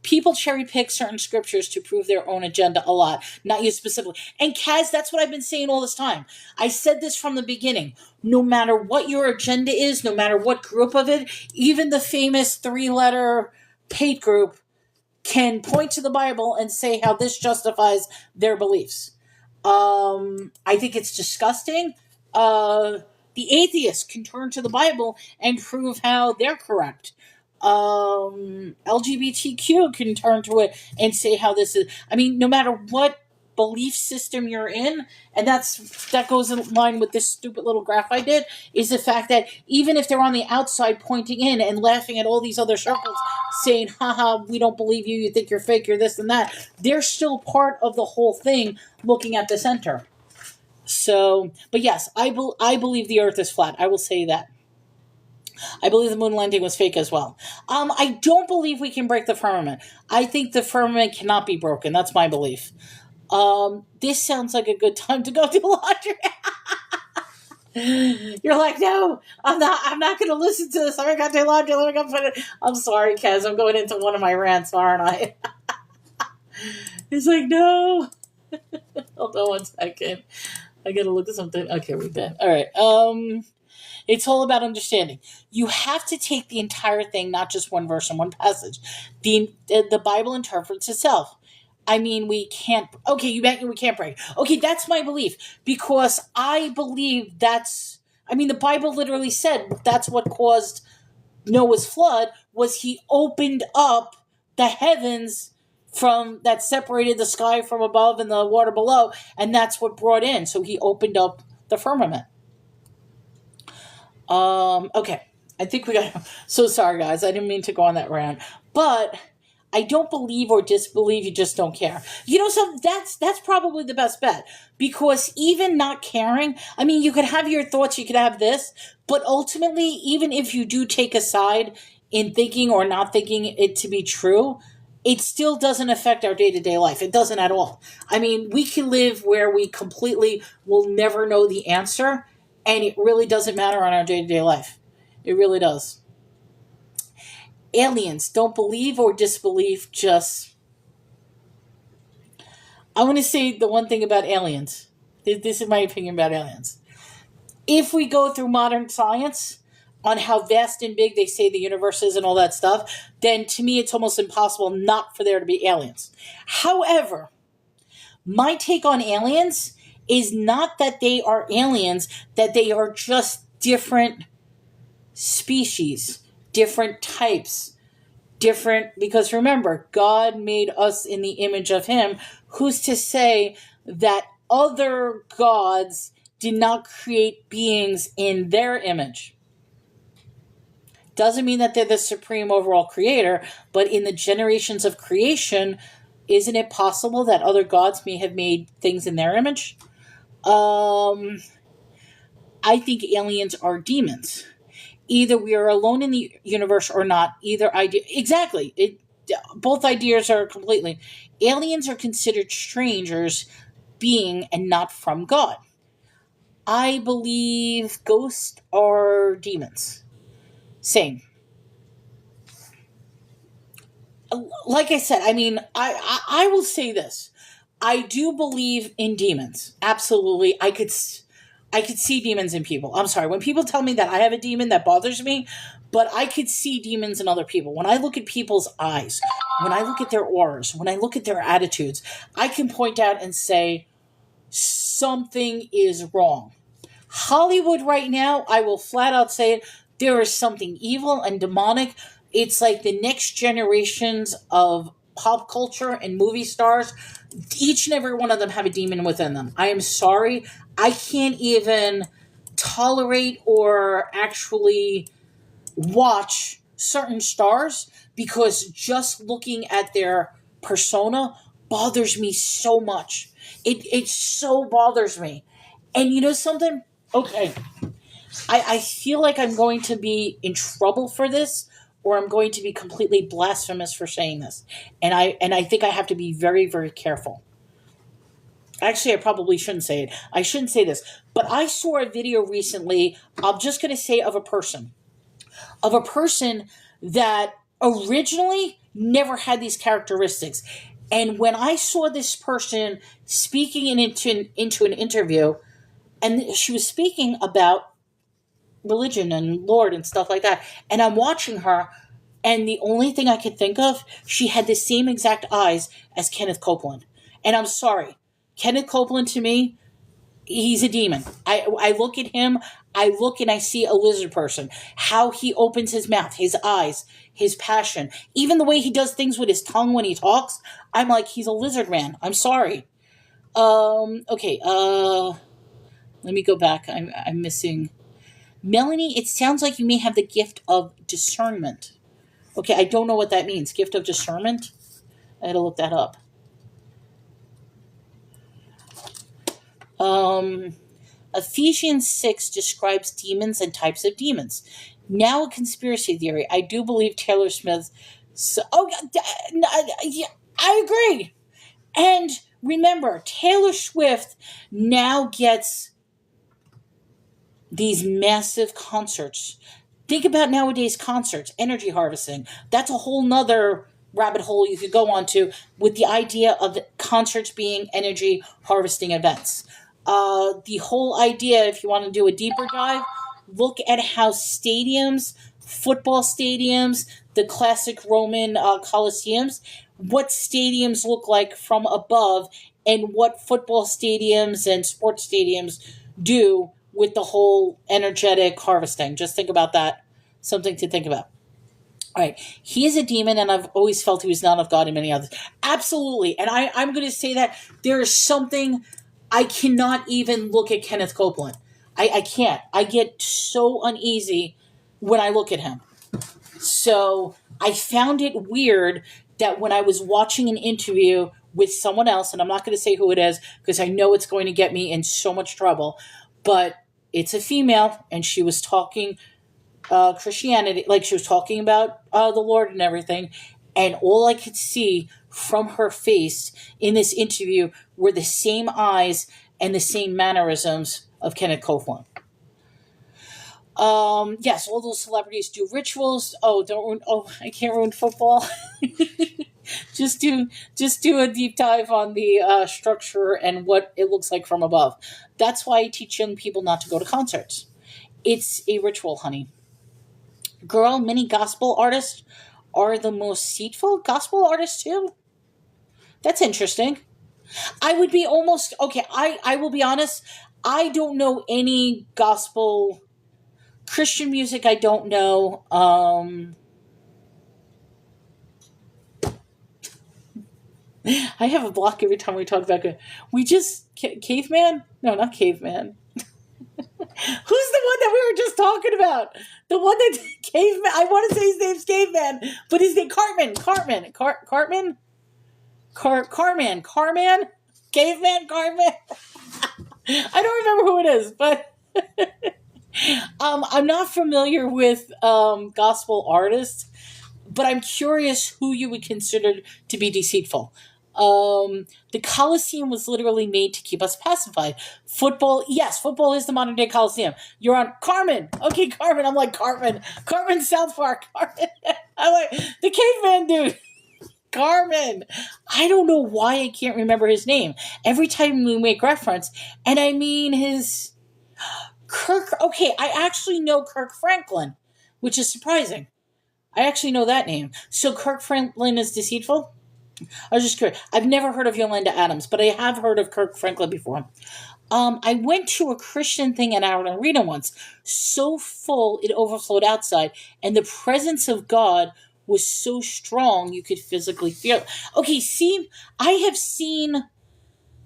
Speaker 1: People cherry pick certain scriptures to prove their own agenda a lot, not you specifically. And Kaz, that's what I've been saying all this time. I said this from the beginning. No matter what your agenda is, no matter what group of it, even the famous 3-letter hate group can point to the Bible and say how this justifies their beliefs. I think it's disgusting. The atheists can turn to the Bible and prove how they're correct. LGBTQ can turn to it and say how this is. I mean, no matter what belief system you're in, and that goes in line with this stupid little graph I did, is the fact that even if they're on the outside pointing in and laughing at all these other circles saying, haha, we don't believe you, you think you're fake, you're this and that, they're still part of the whole thing looking at the center. So, but yes, I believe the earth is flat. I will say that. I believe the moon landing was fake as well. I don't believe we can break the firmament. I think the firmament cannot be broken. That's my belief. This sounds like a good time to go do laundry. You're like, no, I'm not going to listen to this. I'm going to do laundry. Let me go put it. I'm sorry, Kez. I'm going into one of my rants, aren't I? He's like, no. Hold on 1 second. I got to look at something. Okay, we're done. All right. It's all about understanding. You have to take the entire thing, not just one verse and one passage. The Bible interprets itself. I mean, we can't. Okay, we can't break. Okay, that's my belief because I believe that's. I mean, the Bible literally said that's what caused Noah's flood. Was he opened up the heavens from that separated the sky from above and the water below, and that's what brought in. So he opened up the firmament. Okay. I think we got. So sorry, guys. I didn't mean to go on that rant, but I don't believe or disbelieve. You just don't care. You know, so that's probably the best bet because even not caring. I mean, you could have your thoughts. You could have this, but ultimately, even if you do take a side in thinking or not thinking it to be true, it still doesn't affect our day-to-day life. It doesn't at all. I mean, we can live where we completely will never know the answer. And it really doesn't matter on our day-to-day life. It really does. Aliens, don't believe or disbelieve, just... I want to say the one thing about aliens. This is my opinion about aliens. If we go through modern science on how vast and big they say the universe is and all that stuff, then to me it's almost impossible not for there to be aliens. However, my take on aliens is not that they are aliens, that they are just different species, different types, because remember, God made us in the image of Him. Who's to say that other gods did not create beings in their image? Doesn't mean that they're the supreme overall creator, but in the generations of creation, isn't it possible that other gods may have made things in their image? I think aliens are demons. Either we are alone in the universe or not. Either idea. Exactly. Both ideas are completely. Aliens are considered strangers being and not from God. I believe ghosts are demons. Same. Like I said, I mean, I will say this. I do believe in demons. Absolutely. I could see demons in people. I'm sorry. When people tell me that I have a demon, that bothers me, but I could see demons in other people. When I look at people's eyes, when I look at their auras, when I look at their attitudes, I can point out and say something is wrong. Hollywood right now, I will flat out say it, there is something evil and demonic. It's like the next generations of pop culture and movie stars, each and every one of them have a demon within them. I am sorry. I can't even tolerate or actually watch certain stars because just looking at their persona bothers me so much. It so bothers me. And you know something? Okay. I feel like I'm going to be in trouble for this, or I'm going to be completely blasphemous for saying this. And I think I have to be very, very careful. Actually, I probably shouldn't say it. I shouldn't say this. But I saw a video recently, I'm just going to say of a person that originally never had these characteristics. And when I saw this person speaking into an interview, and she was speaking about religion and Lord and stuff like that, and I'm watching her, and the only thing I could think of, she had the same exact eyes as Kenneth Copeland. And I'm sorry, Kenneth Copeland to me, he's a demon. I look at him, I look and I see a lizard person. How he opens his mouth, his eyes, his passion, even the way he does things with his tongue when he talks, I'm like, he's a lizard man. I'm sorry. Okay, let me go back. I'm missing Melanie. It sounds like you may have the gift of discernment. Okay, I don't know what that means. Gift of discernment? I had to look that up. Ephesians 6 describes demons and types of demons. Now a conspiracy theory. I do believe Taylor Swift. Yeah, I agree. And remember, Taylor Swift now gets these massive concerts. Think about nowadays concerts, energy harvesting. That's a whole nother rabbit hole you could go on to with the idea of concerts being energy harvesting events. The whole idea, if you want to do a deeper dive, look at how stadiums, football stadiums, the classic Roman Colosseums, what stadiums look like from above, and what football stadiums and sports stadiums do with the whole energetic harvesting. Just think about that. Something to think about. All right. He is a demon, and I've always felt he was not of God and many others. Absolutely. And I'm going to say that there is something, I cannot even look at Kenneth Copeland. I can't. I get so uneasy when I look at him. So I found it weird that when I was watching an interview with someone else, and I'm not going to say who it is because I know it's going to get me in so much trouble, but it's a female, and she was talking Christianity, like she was talking about the Lord and everything, and all I could see from her face in this interview were the same eyes and the same mannerisms of Kenneth Copeland. Yes, all those celebrities do rituals. Oh, don't ruin. Oh, I can't ruin football. just do a deep dive on the structure and what it looks like from above. That's why I teach young people not to go to concerts. It's a ritual, honey. Girl, many gospel artists are the most deceitful. Gospel artists too? That's interesting. I would be almost... Okay, I will be honest. I don't know any gospel... Christian music, I don't know. I have a block every time we talk about it. We just... Caveman? No, not Caveman. Who's the one that we were just talking about? The one that Caveman. I want to say his name's Caveman, but his name Cartman. Caveman. I don't remember who it is, but I'm not familiar with gospel artists, but I'm curious who you would consider to be deceitful. The Colosseum was literally made to keep us pacified. Football, yes, football is the modern day Colosseum. You're on Carmen. Okay, Carmen. I'm like Carmen. Carmen South Park. Carmen. I'm like the caveman dude. Carmen. I don't know why I can't remember his name. Every time we make reference, and I mean his Kirk. Okay, I actually know Kirk Franklin, which is surprising. I actually know that name. So Kirk Franklin is deceitful? I was just curious. I've never heard of Yolanda Adams, but I have heard of Kirk Franklin before. I went to a Christian thing at our arena once, so full it overflowed outside, and the presence of God was so strong you could physically feel it. Okay, see, I have seen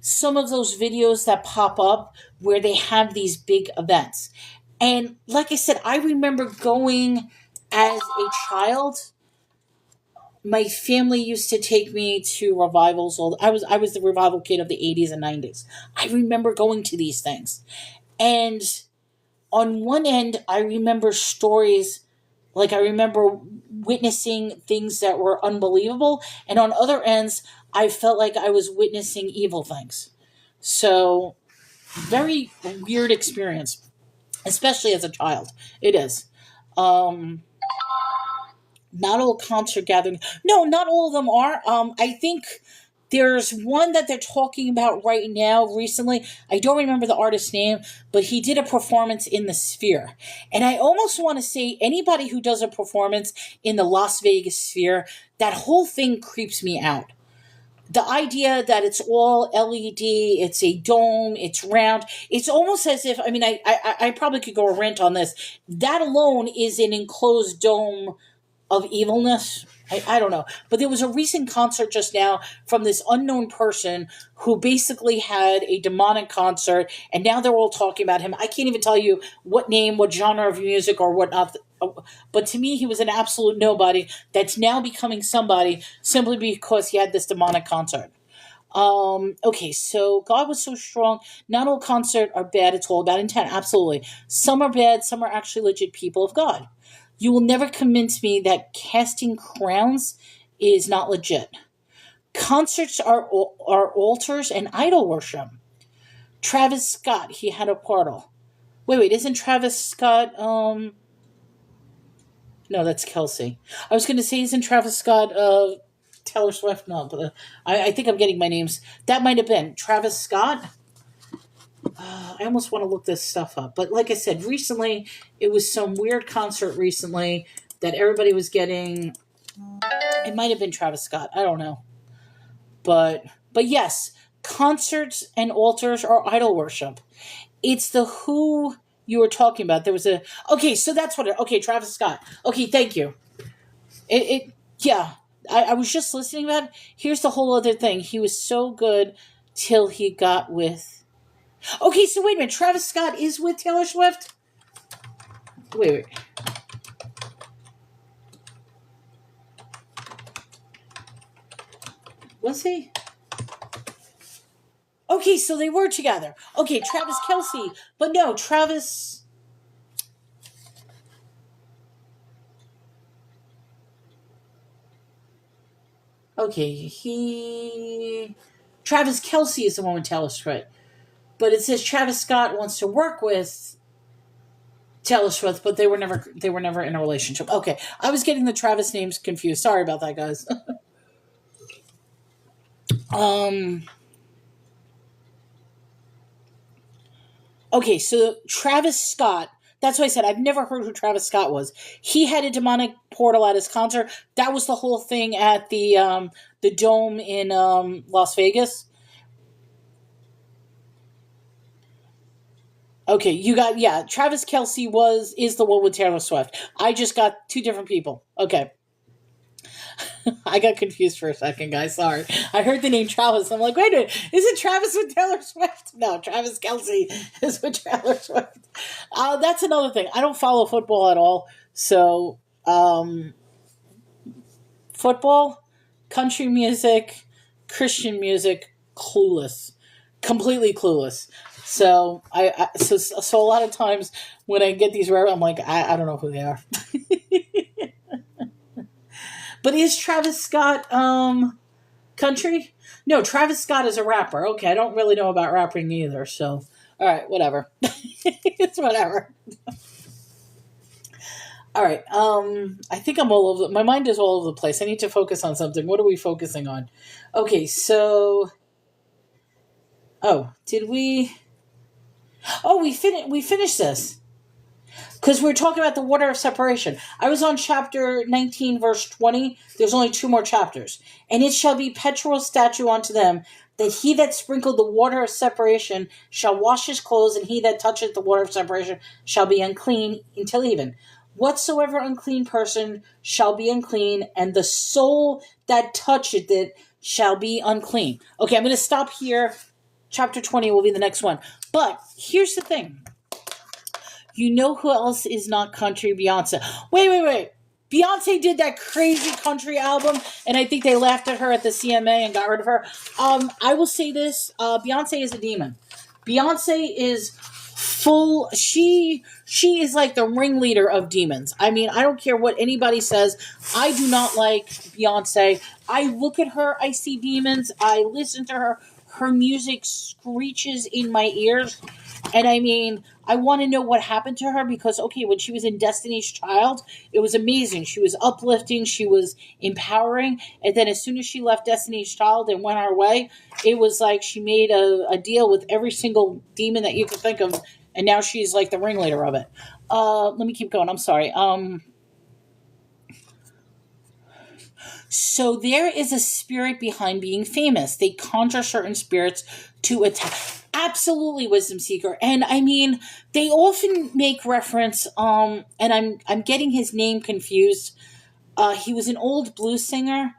Speaker 1: some of those videos that pop up where they have these big events. And like I said, I remember going as a child. My family used to take me to revivals. I was the revival kid of the 80s and 90s. I remember going to these things. And on one end, I remember stories, like I remember witnessing things that were unbelievable, and on other ends, I felt like I was witnessing evil things. So, very weird experience, especially as a child. It is. Um, Not all concert gatherings. No, not all of them are. I think there's one that they're talking about right now recently. I don't remember the artist's name, but he did a performance in the Sphere. And I almost want to say anybody who does a performance in the Las Vegas Sphere, that whole thing creeps me out. The idea that it's all LED, it's a dome, it's round. It's almost as if, I mean, I probably could go a rant on this. That alone is an enclosed dome of evilness. I don't know. But there was a recent concert just now from this unknown person who basically had a demonic concert, and now they're all talking about him. I can't even tell you what name, what genre of music, or whatnot. But to me, he was an absolute nobody that's now becoming somebody simply because he had this demonic concert. Okay, so God was so strong. Not all concerts are bad. It's all about intent. Absolutely. Some are bad. Some are actually legit people of God. You will never convince me that casting crowns is not legit. Concerts are altars and idol worship. Travis Scott, he had a portal. Wait, isn't Travis Scott, no, that's Kelsey. I was going to say, isn't Travis Scott, Taylor Swift? No, but I think I'm getting my names. That might have been Travis Scott. I almost want to look this stuff up. But like I said, recently, it was some weird concert recently that everybody was getting. It might have been Travis Scott. I don't know. But yes, concerts and altars are idol worship. It's the who you were talking about. There was a okay, so that's what it. Okay, Travis Scott. Okay, thank you. It yeah. I was just listening to that. Here's the whole other thing. He was so good till he got with. Okay, so wait a minute. Travis Scott is with Taylor Swift. Wait. Was he? Okay, so they were together. Okay, Travis Kelsey. But no, Travis. Okay, Travis Kelsey is the one with Taylor Swift. But it says Travis Scott wants to work with Taylor Swift, but they were never in a relationship. Okay, I was getting the Travis names confused. Sorry about that, guys. um. Okay, so Travis Scott. That's why I said I've never heard who Travis Scott was. He had a demonic portal at his concert. That was the whole thing at the dome in Las Vegas. Okay, you got yeah. Travis Kelsey is the one with Taylor Swift. I just got two different people. Okay, I got confused for a second, guys. Sorry. I heard the name Travis. I'm like, wait a minute, is it Travis with Taylor Swift? No, Travis Kelsey is with Taylor Swift. That's another thing. I don't follow football at all. So, football, country music, Christian music, clueless, completely clueless. So so a lot of times when I get these rare, I'm like, I don't know who they are. But is Travis Scott country? No, Travis Scott is a rapper. Okay, I don't really know about rapping either. So, all right, whatever. It's whatever. All right. I think I'm all over. My mind is all over the place. I need to focus on something. What are we focusing on? Okay, so. Oh, did we? Oh, we finished this. Because we're talking about the water of separation. I was on chapter 19, verse 20. There's only two more chapters. And it shall be perpetual statute unto them, that he that sprinkled the water of separation shall wash his clothes, and he that toucheth the water of separation shall be unclean until even. Whatsoever unclean person shall be unclean, and the soul that toucheth it shall be unclean. Okay, I'm going to stop here. Chapter 20 will be the next one. But here's the thing. You know who else is not country? Beyonce. Wait. Beyonce did that crazy country album, and I think they laughed at her at the CMA and got rid of her. I will say this: Beyonce is a demon. Beyonce is full. She is like the ringleader of demons. I mean, I don't care what anybody says. I do not like Beyonce. I look at her, I see demons. I listen to her. Her music screeches in my ears. And I mean, I want to know what happened to her because, okay, when she was in Destiny's Child, it was amazing. She was uplifting, she was empowering. And then as soon as she left Destiny's Child and went our way, it was like she made a deal with every single demon that you could think of. And now she's like the ringleader of it. Let me keep going. I'm sorry. So there is a spirit behind being famous. They conjure certain spirits to attack. Absolutely, Wisdom Seeker. And I mean, they often make reference, and I'm getting his name confused. He was an old blues singer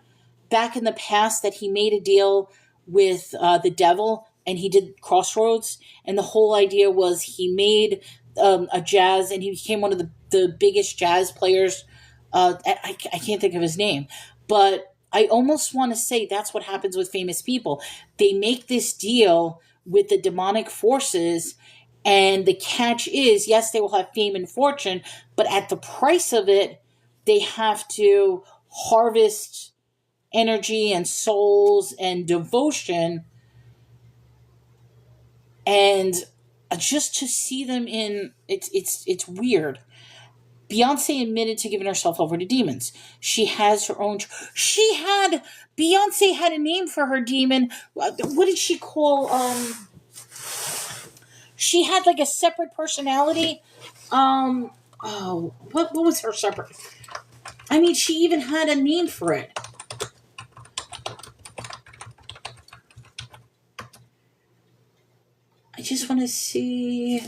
Speaker 1: back in the past that he made a deal with the devil, and he did Crossroads. And the whole idea was he made a jazz, and he became one of the biggest jazz players. I can't think of his name. But I almost want to say that's what happens with famous people. They make this deal with the demonic forces, and the catch is, yes, they will have fame and fortune, but at the price of it, they have to harvest energy and souls and devotion, and just to see them in it's weird. Beyonce admitted to giving herself over to demons. She has her own. Beyonce had a name for her demon. What did she call? She had like a separate personality. What was her separate? I mean, she even had a name for it. I just want to see.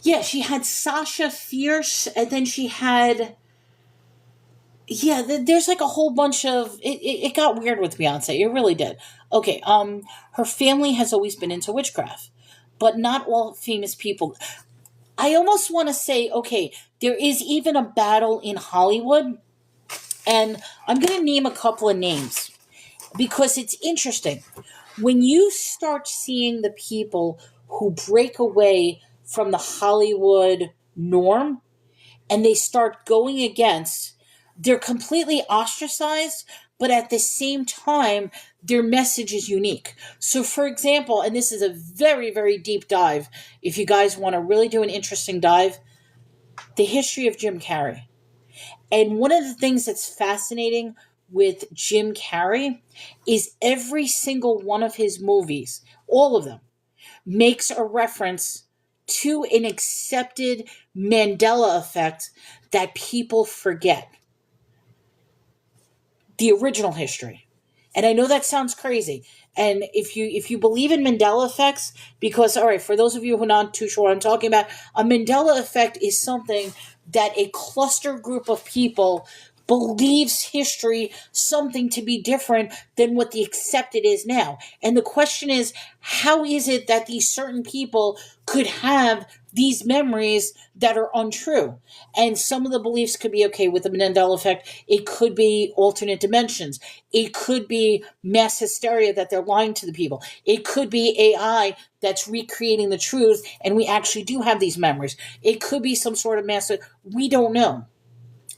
Speaker 1: Yeah, she had Sasha Fierce, and then she had. Yeah, there's like a whole bunch of. It got weird with Beyonce. It really did. Okay, her family has always been into witchcraft, but not all famous people. I almost want to say, okay, there is even a battle in Hollywood, and I'm going to name a couple of names because it's interesting. When you start seeing the people who break away from the Hollywood norm and they start going against, they're completely ostracized, but at the same time, their message is unique. So, for example, and this is a very, very deep dive, if you guys want to really do an interesting dive, the history of Jim Carrey. And one of the things that's fascinating with Jim Carrey is every single one of his movies, all of them, makes a reference to an accepted Mandela effect that people forget. The original history. And I know that sounds crazy. And if you believe in Mandela effects, because, all right, for those of you who are not too sure what I'm talking about, a Mandela effect is something that a cluster group of people believes history something to be different than what the accepted is now. And the question is, how is it that these certain people could have these memories that are untrue? And some of the beliefs could be, okay, with the Mandela effect, it could be alternate dimensions. It could be mass hysteria that they're lying to the people. It could be AI that's recreating the truth and we actually do have these memories. It could be some sort of mass, we don't know.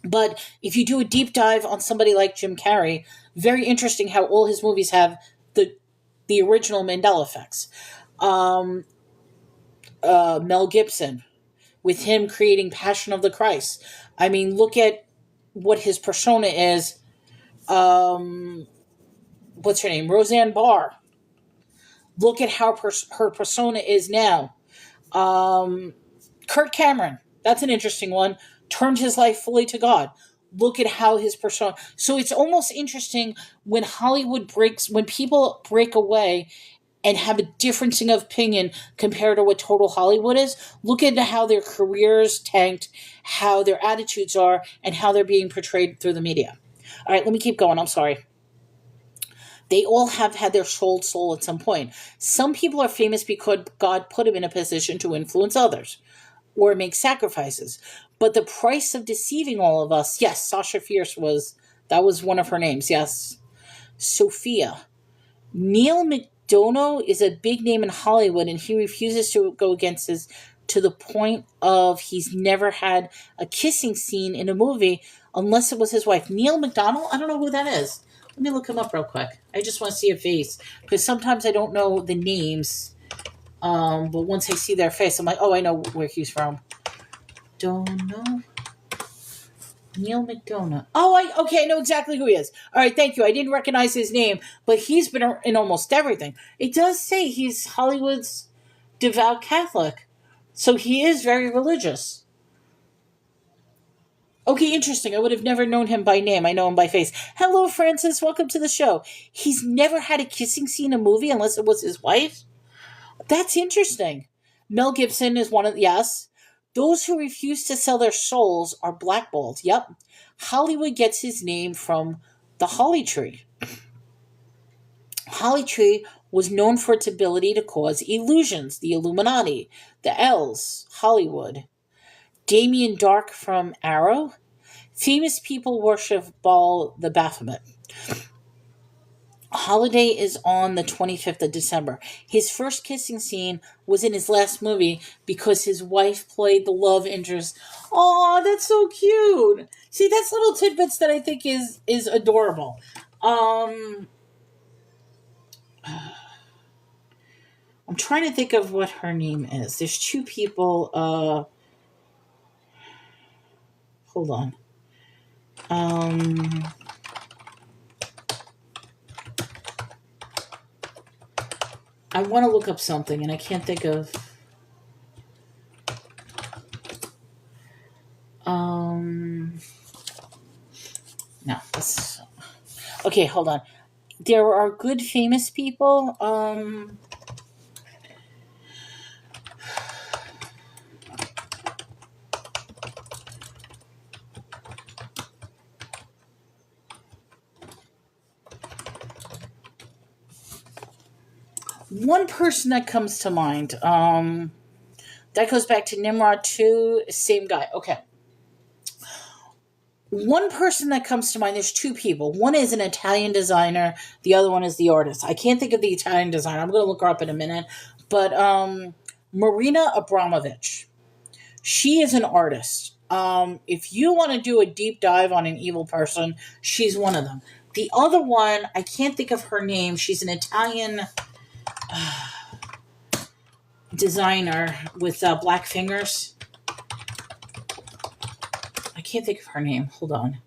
Speaker 1: But if you do a deep dive on somebody like Jim Carrey, very interesting how all his movies have the original Mandela effects. Mel Gibson, with him creating Passion of the Christ. I mean, look at what his persona is. What's her name? Roseanne Barr. Look at how her persona is now. Kirk Cameron. That's an interesting one. Turned his life fully to God. Look at how his persona. So it's almost interesting when when people break away and have a differencing of opinion compared to what total Hollywood is. Look into how their careers tanked, how their attitudes are, and how they're being portrayed through the media. All right, let me keep going. I'm sorry. They all have had their soul at some point. Some people are famous because God put them in a position to influence others or make sacrifices. But the price of deceiving all of us, yes, Sasha Fierce that was one of her names, yes. Sophia. Neil McDonough is a big name in Hollywood, and he refuses to go against his, to the point of he's never had a kissing scene in a movie unless it was his wife. Neil McDonough? I don't know who that is. Let me look him up real quick. I just want to see a face, because sometimes I don't know the names. But once I see their face, I'm like, oh, I know where he's from. Don't know. Neil McDonough. Oh, okay, I know exactly who he is. All right, thank you. I didn't recognize his name, but he's been in almost everything. It does say he's Hollywood's devout Catholic, so he is very religious. Okay, interesting. I would have never known him by name. I know him by face. Hello, Francis. Welcome to the show. He's never had a kissing scene in a movie unless it was his wife? That's interesting. Mel Gibson is one of, yes. Those who refuse to sell their souls are blackballed. Yep. Hollywood gets his name from the holly tree. Holly tree was known for its ability to cause illusions. The Illuminati, the L's, Hollywood. Damien Dark from Arrow. Famous people worship Baal the Baphomet. Holiday is on the 25th of December. His first kissing scene was in his last movie because his wife played the love interest. Oh, that's so cute. See, that's little tidbits that I think is adorable. I'm trying to think of what her name is. There's two people. Hold on. I want to look up something and I can't think of. No, that's okay. Hold on. There are good famous people. One person that comes to mind, that goes back to Nimrod 2, same guy. Okay. One person that comes to mind, there's two people. One is an Italian designer, the other one is the artist. I can't think of the Italian designer. I'm going to look her up in a minute. But Marina Abramovich, she is an artist. If you want to do a deep dive on an evil person, she's one of them. The other one, I can't think of her name. She's an Italian designer with black fingers. I can't think of her name. Hold on.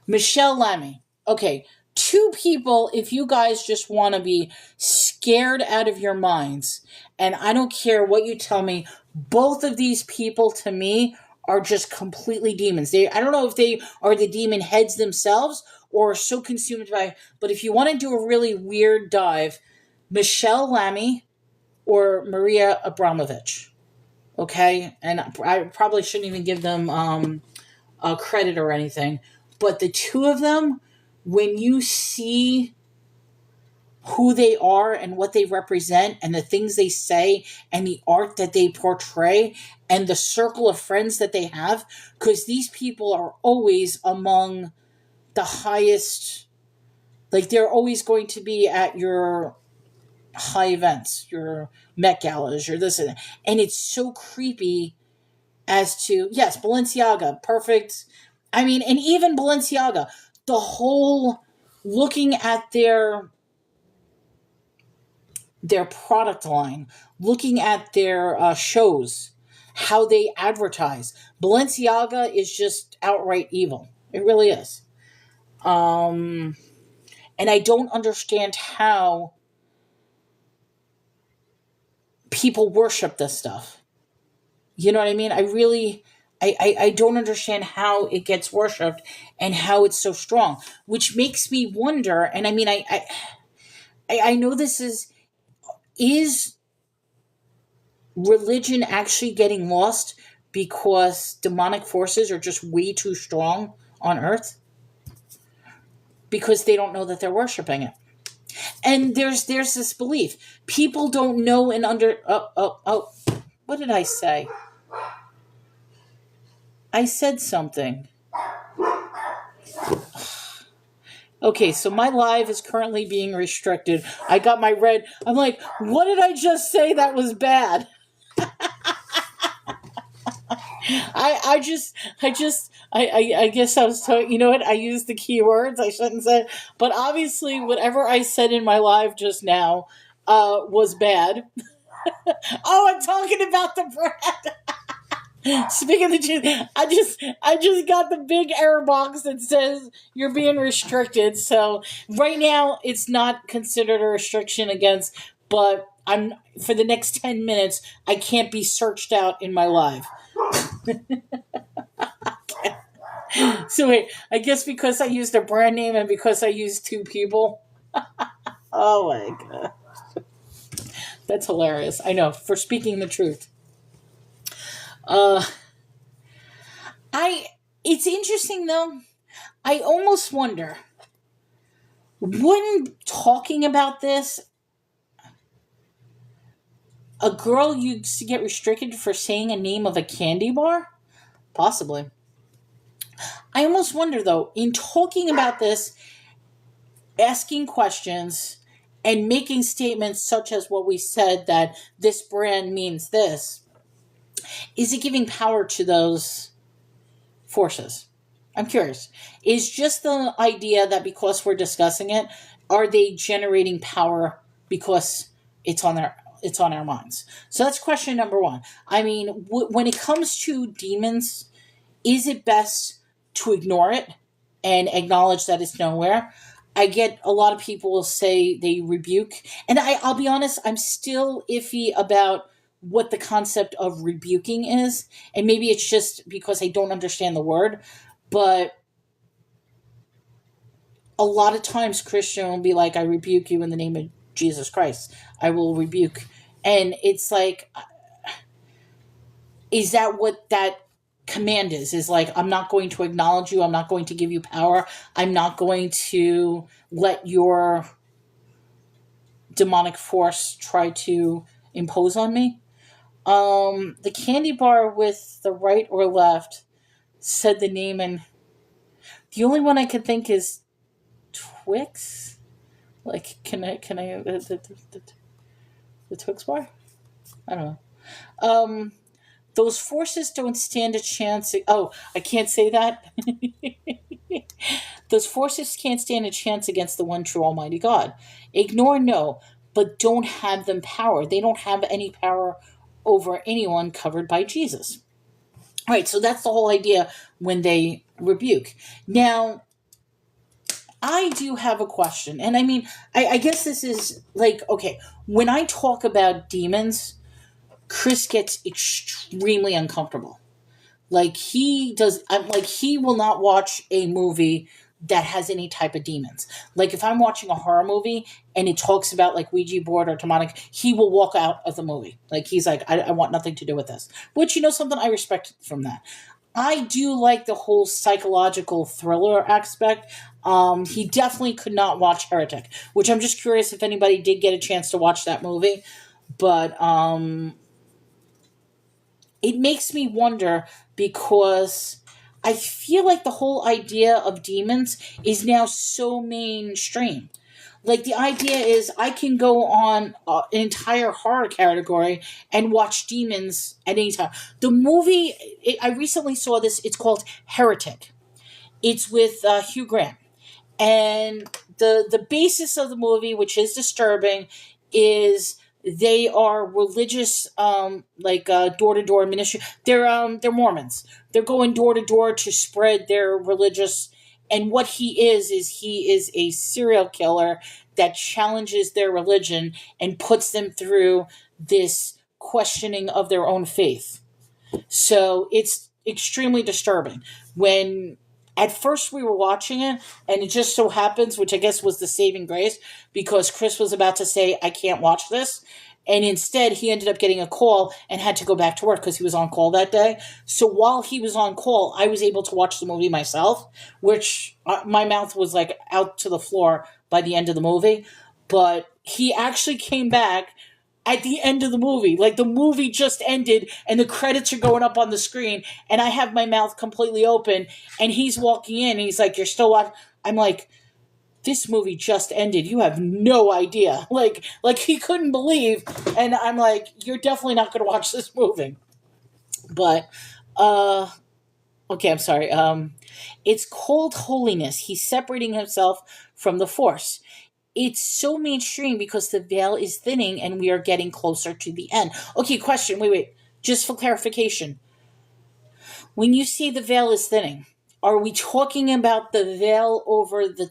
Speaker 1: Michelle Lamy. Okay, two people, if you guys just want to be scared out of your minds, and I don't care what you tell me, both of these people to me are just completely demons. I don't know if they are the demon heads themselves or are so consumed by, but if you want to do a really weird dive, Michelle Lamy or Maria Abramovich. Okay? And I probably shouldn't even give them a credit or anything. But the two of them, when you see who they are and what they represent and the things they say and the art that they portray and the circle of friends that they have, because these people are always among the highest, like they're always going to be at your high events, your Met Galas, your this and that. And it's so creepy as to, yes, Balenciaga, perfect. I mean, and even Balenciaga, the whole looking at their product line, looking at their shows, how they advertise. Balenciaga is just outright evil. It really is. And I don't understand how people worship this stuff. You know what I mean? I don't understand how it gets worshipped and how it's so strong, which makes me wonder. And I mean, I know this is religion actually getting lost because demonic forces are just way too strong on earth because they don't know that they're worshiping it. And there's this belief people don't know and what did I say? I said something. Okay, so my live is currently being restricted. I got my red. I'm like, what did I just say that was bad? I guess I was talking, you know what, I used the keywords I shouldn't say, but obviously whatever I said in my live just now was bad. Oh, I'm talking about the bread. Speaking of the truth, I just got the big error box that says you're being restricted. So right now it's not considered a restriction against, but I'm for the next 10 minutes I can't be searched out in my live. So wait, I guess because I used a brand name and because I used two people. Oh my god. That's hilarious. I know, for speaking the truth. Uh I it's interesting though. I almost wonder, when talking about this, a girl used to get restricted for saying a name of a candy bar? Possibly. I almost wonder though, in talking about this, asking questions and making statements such as what we said that this brand means this, is it giving power to those forces? I'm curious. Is just the idea that because we're discussing it, are they generating power because it's on our minds? So that's question number one. I mean, when it comes to demons, is it best to ignore it and acknowledge that it's nowhere? I get a lot of people will say they rebuke, and I'll be honest, I'm still iffy about what the concept of rebuking is, and maybe it's just because I don't understand the word, but a lot of times Christian will be like, I rebuke you in the name of Jesus Christ. I will rebuke. And it's like, is that what that command is like, I'm not going to acknowledge you, I'm not going to give you power, I'm not going to let your demonic force try to impose on me? The candy bar with the right or left said the name, and the only one I can think is Twix. Like, can I the Twix bar? I don't know. Those forces don't stand a chance. Oh, I can't say that. Those forces can't stand a chance against the one true Almighty God. Ignore, no, but don't have them power. They don't have any power over anyone covered by Jesus. All right, so that's the whole idea when they rebuke. Now, I do have a question, and I mean, I guess this is like, okay, when I talk about demons, Chris gets extremely uncomfortable. Like he will not watch a movie that has any type of demons. Like if I'm watching a horror movie and it talks about like Ouija board or demonic, he will walk out of the movie. Like he's like, I want nothing to do with this. Which, something I respect from that. I do like the whole psychological thriller aspect. He definitely could not watch Heretic, which I'm just curious if anybody did get a chance to watch that movie. But it makes me wonder because I feel like the whole idea of demons is now so mainstream. Like the idea is I can go on an entire horror category and watch demons at any time. The movie, I recently saw this, it's called Heretic. It's with Hugh Grant. And the basis of the movie, which is disturbing, is they are religious, door to door ministry. They're Mormons. They're going door to door to spread their religious. And what he is he is a serial killer that challenges their religion and puts them through this questioning of their own faith. So it's extremely disturbing when At first we were watching it, and it just so happens, which I guess was the saving grace, because Chris was about to say, I can't watch this. And instead, he ended up getting a call and had to go back to work because he was on call that day. So while he was on call, I was able to watch the movie myself, which my mouth was like out to the floor by the end of the movie. But he actually came back at the end of the movie. Like, the movie just ended and the credits are going up on the screen, and I have my mouth completely open, and he's walking in and he's like, "You're still watching?" I'm like, "This movie just ended. You have no idea." Like he couldn't believe, and I'm like, "You're definitely not going to watch this movie." But okay, I'm sorry. It's called holiness. He's separating himself from the force. It's so mainstream because the veil is thinning and we are getting closer to the end. Okay, question. Wait. Just for clarification. When you say the veil is thinning, are we talking about the veil over the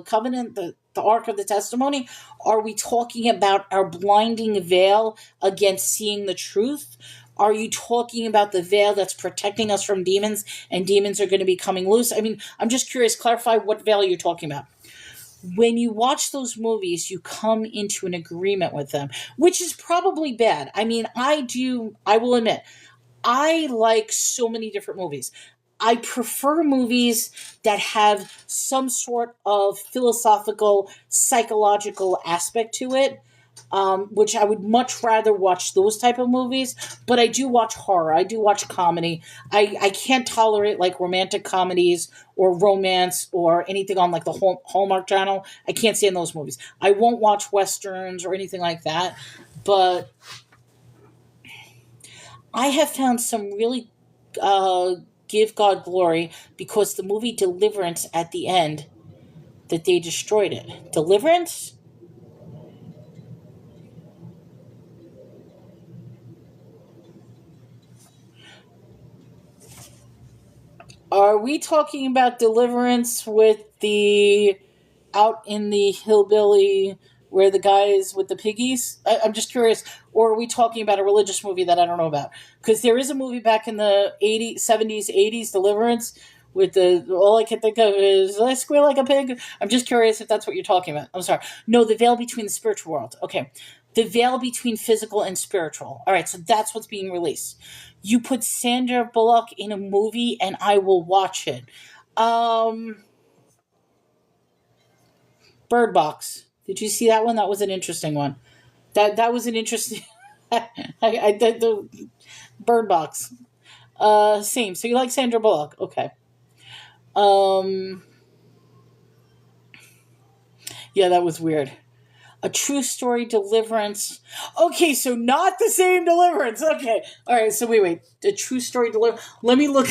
Speaker 1: covenant, the ark of the testimony? Are we talking about our blinding veil against seeing the truth? Are you talking about the veil that's protecting us from demons, and demons are going to be coming loose? I mean, I'm just curious, clarify what veil you're talking about. When you watch those movies, you come into an agreement with them, which is probably bad. I mean, I will admit, I like so many different movies. I prefer movies that have some sort of philosophical, psychological aspect to it, which I would much rather watch those type of movies. But I do watch horror. I do watch comedy. I can't tolerate like romantic comedies or romance or anything on like the Hallmark Channel. I can't stand those movies. I won't watch westerns or anything like that. But I have found some really give God glory because the movie Deliverance at the end, that they destroyed it. Deliverance? Are we talking about Deliverance with the out in the hillbilly where the guys with the piggies? I'm just curious. Or are we talking about a religious movie that I don't know about? Because there is a movie back in the 80s, 70s, 80s, Deliverance, with the all I can think of is I squeal like a pig. I'm just curious if that's what you're talking about. I'm sorry. No, the veil between the spiritual world. Okay. The veil between physical and spiritual. All right, so that's what's being released. You put Sandra Bullock in a movie and I will watch it. Um Bird Box. Did you see that one? That was an interesting one. That was an interesting. The Bird Box. Same. So you like Sandra Bullock? Okay. Um, yeah, that was weird. A true story, Deliverance. Okay, so not the same Deliverance. Okay, all right. So wait. A true story, Deliverance. Let me look.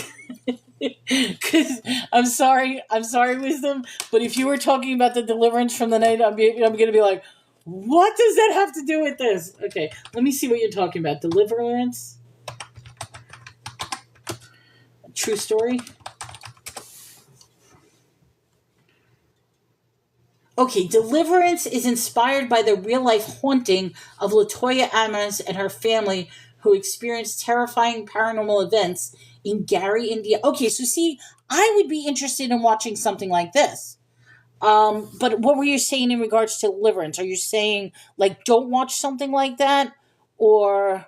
Speaker 1: Because I'm sorry, Wisdom. But if you were talking about the Deliverance from the night, I'm gonna be like, what does that have to do with this? Okay, let me see what you're talking about. Deliverance, true story. Okay, Deliverance is inspired by the real life haunting of Latoya Amos and her family who experienced terrifying paranormal events in Gary, India. Okay, so see, I would be interested in watching something like this. But what were you saying in regards to Deliverance? Are you saying like don't watch something like that? Or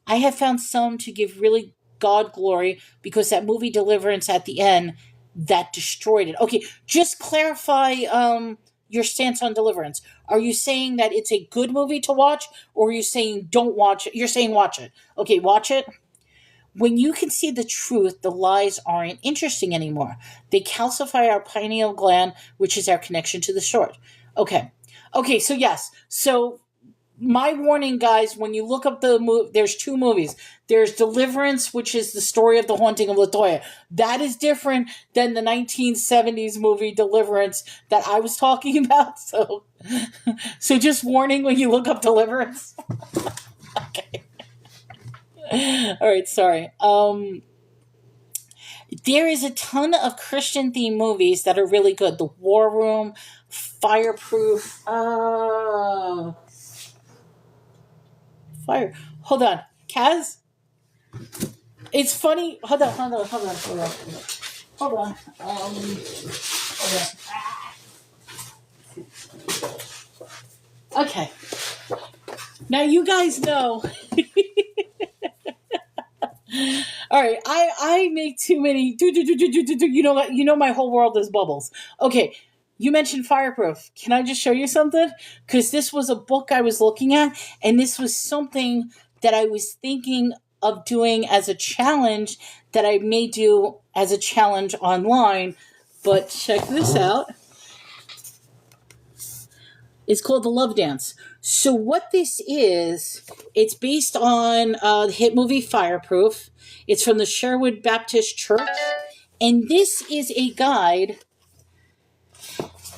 Speaker 1: I have found some to give really God glory because that movie Deliverance at the end that destroyed it. Okay, just clarify your stance on Deliverance. Are you saying that it's a good movie to watch, or are you saying don't watch it? You're saying watch it. Okay, watch it. When you can see the truth, the lies aren't interesting anymore. They calcify our pineal gland, which is our connection to the source. Okay. Okay, so yes. So my warning, guys, when you look up the movie, there's two movies. There's Deliverance, which is the story of the haunting of Latoya. That is different than the 1970s movie Deliverance that I was talking about. So just warning when you look up Deliverance. Okay. All right, sorry. There is a ton of Christian themed movies that are really good. The War Room, Fireproof. Fire. Hold on, Kaz. It's funny. Hold on. Hold on. Hold on. Okay. Now you guys know. All right, I make too many. You know my whole world is bubbles. Okay, you mentioned Fireproof. Can I just show you something? Because this was a book I was looking at, and this was something that I was thinking of doing as a challenge that I may do as a challenge online. But check this out. It's called The Love Dance. So what this is, it's based on the hit movie Fireproof. It's from the Sherwood Baptist Church. And this is a guide.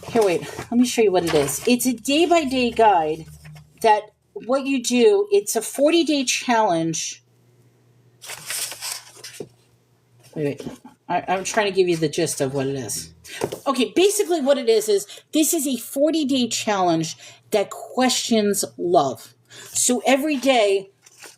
Speaker 1: Here, wait. Let me show you what it is. It's a day-by-day guide that what you do, it's a 40-day challenge. Wait. I'm trying to give you the gist of what it is. Okay, basically what it is this is a 40-day challenge that questions love. So every day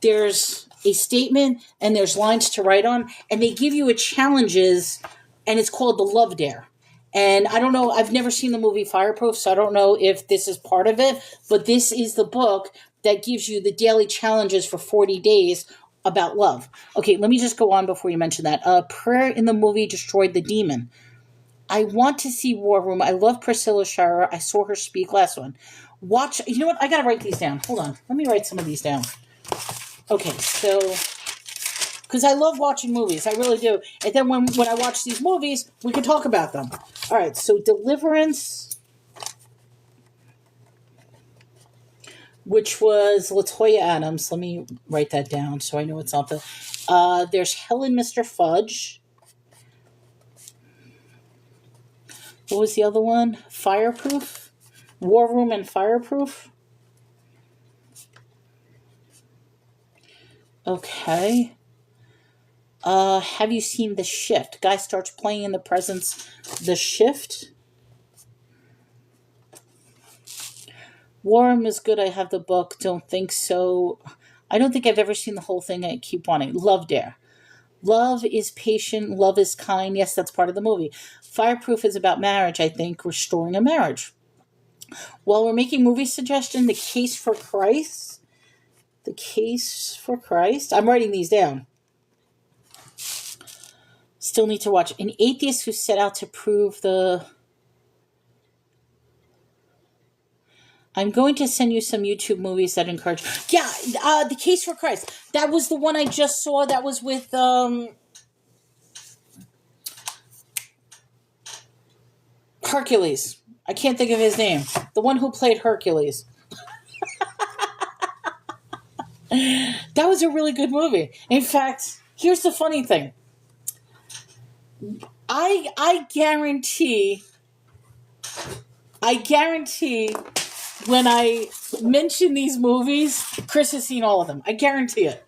Speaker 1: there's a statement and there's lines to write on, and they give you a challenges, and it's called the Love Dare. And I don't know, I've never seen the movie Fireproof, so I don't know if this is part of it, but this is the book that gives you the daily challenges for 40 days about love. Okay, let me just go on before you mention that. Prayer in the movie destroyed the demon. I want to see War Room. I love Priscilla Shirer. I saw her speak last one. Watch. You know what? I got to write these down. Hold on. Let me write some of these down. Okay, so because I love watching movies. I really do. And then when I watch these movies, we can talk about them. All right, so Deliverance, which was Latoya Adams. Let me write that down so I know it's not the... there's Helen Mr. Fudge. What was the other one? Fireproof? War Room and Fireproof? Okay. Have you seen The Shift? Guy starts playing in the presence. The Shift. War Room is good. I have the book. Don't think so. I don't think I've ever seen the whole thing. I keep wanting. Love Dare. Love is patient. Love is kind. Yes, that's part of the movie. Fireproof is about marriage, I think. Restoring a marriage. While we're making movie suggestion, The Case for Christ. The Case for Christ. I'm writing these down. Still need to watch. An atheist who set out to prove the... I'm going to send you some YouTube movies that encourage... Yeah, The Case for Christ. That was the one I just saw. That was with... Hercules. I can't think of his name. The one who played Hercules. That was a really good movie. In fact, here's the funny thing. I guarantee when I mention these movies, Chris has seen all of them. I guarantee it.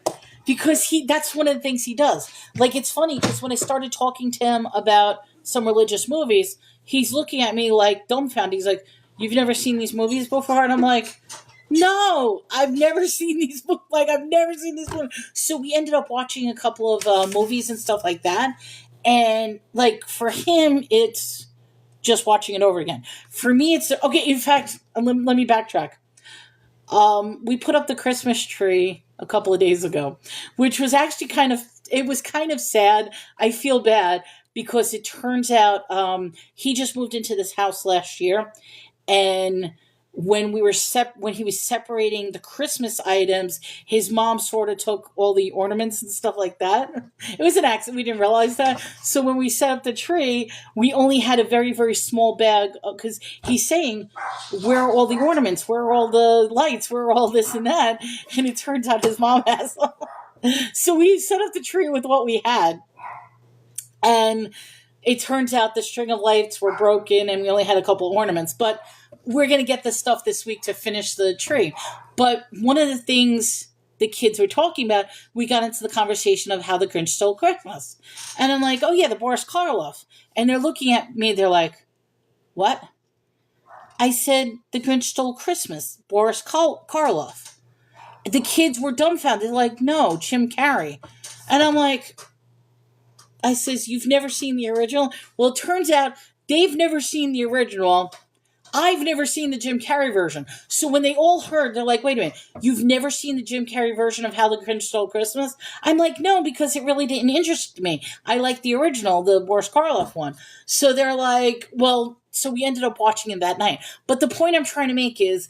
Speaker 1: Because that's one of the things he does. Like, it's funny, because when I started talking to him about some religious movies, he's looking at me like dumbfounded. He's like, "You've never seen these movies before?" And I'm like, "No, I've never seen these books. Like, I've never seen this one." So we ended up watching a couple of movies and stuff like that. And, like, for him, it's just watching it over again. For me, it's... Okay, in fact, let me backtrack. We put up the Christmas tree a couple of days ago, which was actually kind of sad. I feel bad because it turns out he just moved into this house last year, and when he was separating the Christmas items, his mom sort of took all the ornaments and stuff like that. It was an accident. We didn't realize that. So when we set up the tree, we only had a very, very small bag because he's saying, "Where are all the ornaments? Where are all the lights? Where are all this and that?" And it turns out his mom has them. So we set up the tree with what we had. And it turns out the string of lights were broken and we only had a couple of ornaments. But we're going to get the stuff this week to finish the tree. But one of the things the kids were talking about, we got into the conversation of how the Grinch stole Christmas. And I'm like, "Oh yeah, the Boris Karloff." And they're looking at me, they're like, "What?" I said, "The Grinch stole Christmas, Boris Karloff." The kids were dumbfounded. They're like, "No, Jim Carrey." And I'm like, I says, you've never seen the original? Well, it turns out they've never seen the original. I've never seen the Jim Carrey version. So when they all heard, they're like, wait a minute, you've never seen the Jim Carrey version of How the Grinch Stole Christmas? I'm like, no, because it really didn't interest me. I like the original, the Boris Karloff one. So they're like, well, so we ended up watching it that night. But the point I'm trying to make is,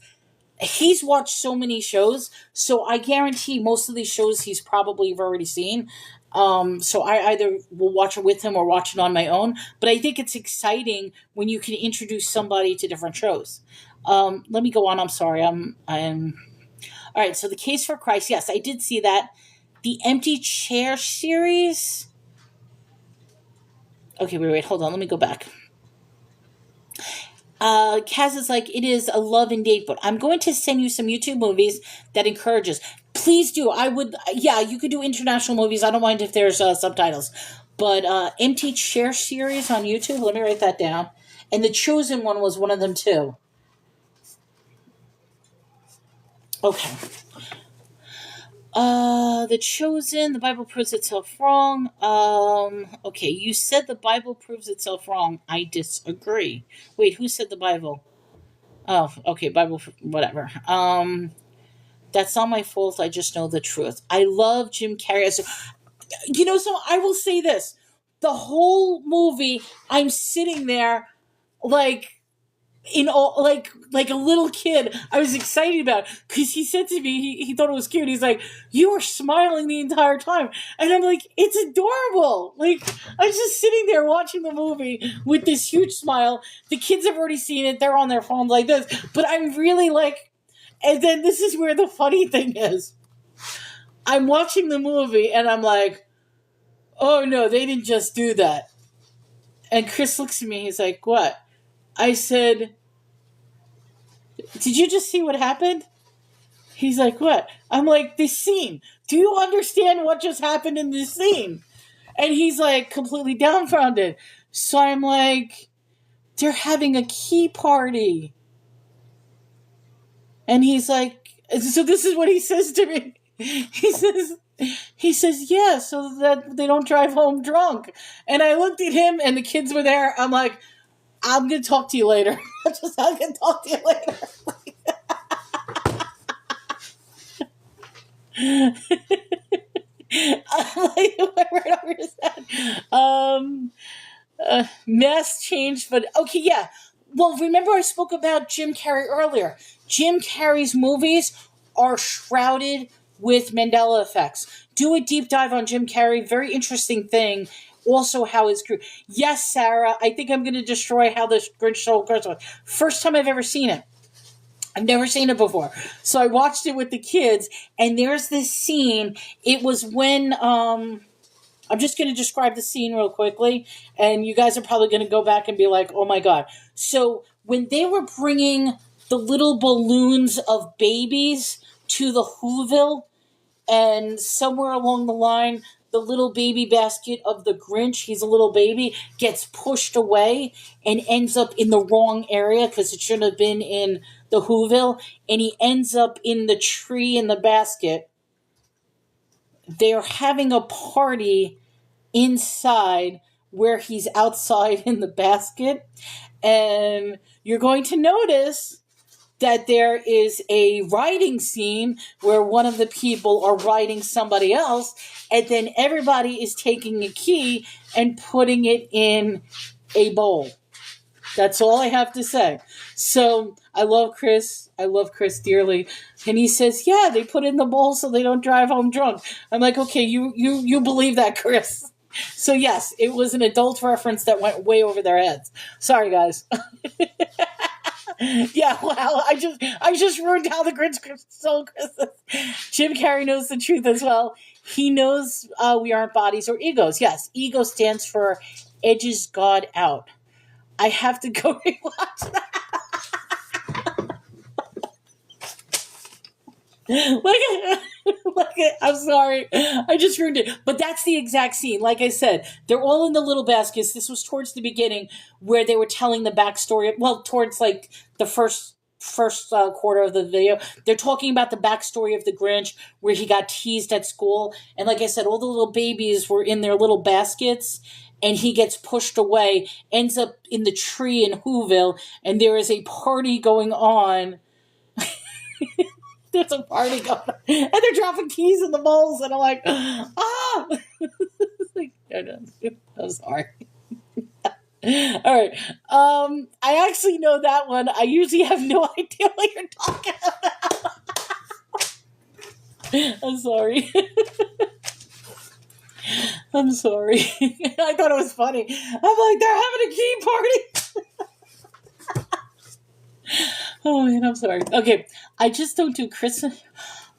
Speaker 1: he's watched so many shows, so I guarantee most of these shows he's probably already seen. So I either will watch it with him or watch it on my own. But I think it's exciting when you can introduce somebody to different shows. Let me go on. I'm sorry. I'm. All right. So The Case for Christ. Yes, I did see that. The Empty Chair series. Okay, wait. Hold on. Let me go back. Kaz is like, it is a love and date book. I'm going to send you some YouTube movies that encourages. Please do. I would, yeah, you could do international movies. I don't mind if there's subtitles. But Empty Chair series on YouTube, let me write that down. And The Chosen One was one of them too. Okay. The Chosen, the Bible proves itself wrong. Okay, you said the Bible proves itself wrong. I disagree. Wait, who said the Bible? Oh, okay, Bible, whatever. That's not my fault. I just know the truth. I love Jim Carrey. So I will say this. The whole movie, I'm sitting there like in all like a little kid. I was excited about it because he said to me, he thought it was cute. He's like, you were smiling the entire time. And I'm like, it's adorable. Like, I was just sitting there watching the movie with this huge smile. The kids have already seen it. They're on their phones like this. But I'm really like, and then this is where the funny thing is. I'm watching the movie and I'm like, oh no, they didn't just do that. And Chris looks at me, he's like, what? I said, did you just see what happened? He's like, what? I'm like, this scene. Do you understand what just happened in this scene? And he's like, completely dumbfounded. So I'm like, they're having a key party. And he's like, so this is what he says to me. He says, yeah, so that they don't drive home drunk. And I looked at him and the kids were there. I'm like, I'm going to talk to you later. I'm going to talk to you later. Right over his head. Mass change, but okay, yeah. Well, remember I spoke about Jim Carrey earlier. Jim Carrey's movies are shrouded with Mandela effects. Do a deep dive on Jim Carrey. Very interesting thing. Also, how his crew. Yes, Sarah, I think I'm going to destroy How the Grinch Stole Christmas. First time I've ever seen it. I've never seen it before. So I watched it with the kids, and there's this scene. It was when, I'm just going to describe the scene real quickly, and you guys are probably going to go back and be like, oh my God. So when they were bringing the little balloons of babies to the Whoville, and somewhere along the line, the little baby basket of the Grinch, he's a little baby, gets pushed away and ends up in the wrong area because it shouldn't have been in the Whoville, and he ends up in the tree in the basket. They're having a party inside where he's outside in the basket, and you're going to notice that there is a riding scene where one of the people are riding somebody else, and then everybody is taking a key and putting it in a bowl. That's all I have to say. So I love Chris. I love Chris dearly. And he says, yeah, they put it in the bowl so they don't drive home drunk. I'm like, okay, you believe that, Chris. So yes, it was an adult reference that went way over their heads. Sorry, guys. Yeah, wow. I just ruined How the Grinch Stole Christmas. Jim Carrey knows the truth as well. He knows we aren't bodies or egos. Yes, ego stands for edges God out. I have to go rewatch that. I'm sorry. I just ruined it. But that's the exact scene. Like I said, they're all in the little baskets. This was towards the beginning where they were telling the backstory. Well, towards like the first first quarter of the video. They're talking about the backstory of the Grinch, where he got teased at school, and like I said, all the little babies were in their little baskets, and he gets pushed away, ends up in the tree in Whoville, and there is a party going on. There's a party going on, and they're dropping keys in the bowls, and I'm like, ah! Like, I'm sorry. All right. I actually know that one. I usually have no idea what you're talking about. I'm sorry. I'm sorry. I thought it was funny. I'm like, they're having a key party. Oh man, I'm sorry. Okay, I just don't do Christmas.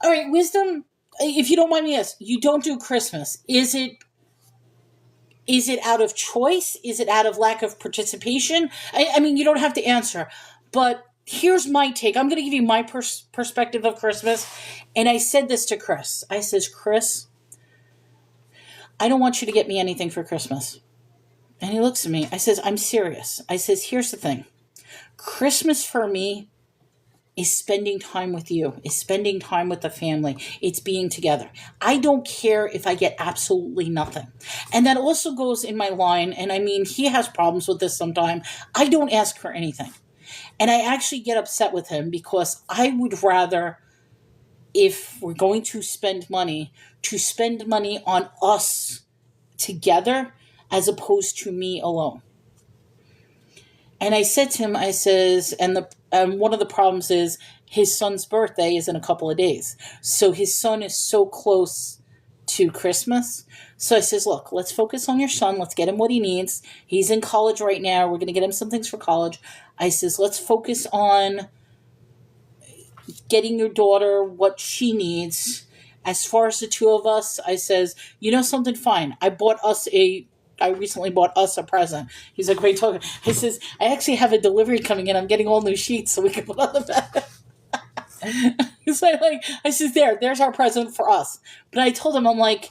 Speaker 1: All right, wisdom. If you don't mind me asking, you don't do Christmas. Is it out of choice? Is it out of lack of participation? I mean, you don't have to answer, but here's my take. I'm going to give you my perspective of Christmas, and I said this to Chris. I says, Chris, I don't want you to get me anything for Christmas. And he looks at me. I says, I'm serious. I says, here's the thing. Christmas for me is spending time with you, is spending time with the family. It's being together. I don't care if I get absolutely nothing. And that also goes in my line, and I mean, he has problems with this sometimes. I don't ask for anything. And I actually get upset with him because I would rather, if we're going to spend money on us together as opposed to me alone. And I said to him, I says, and one of the problems is his son's birthday is in a couple of days. So his son is so close to Christmas. So I says, look, let's focus on your son. Let's get him what he needs. He's in college right now. We're going to get him some things for college. I says, let's focus on getting your daughter what she needs. As far as the two of us, I says, you know something, fine. I recently bought us a present. He's like, great talking. I says, I actually have a delivery coming in. I'm getting all new sheets so we can put on the bed. So I says, there's our present for us. But I told him, I'm like,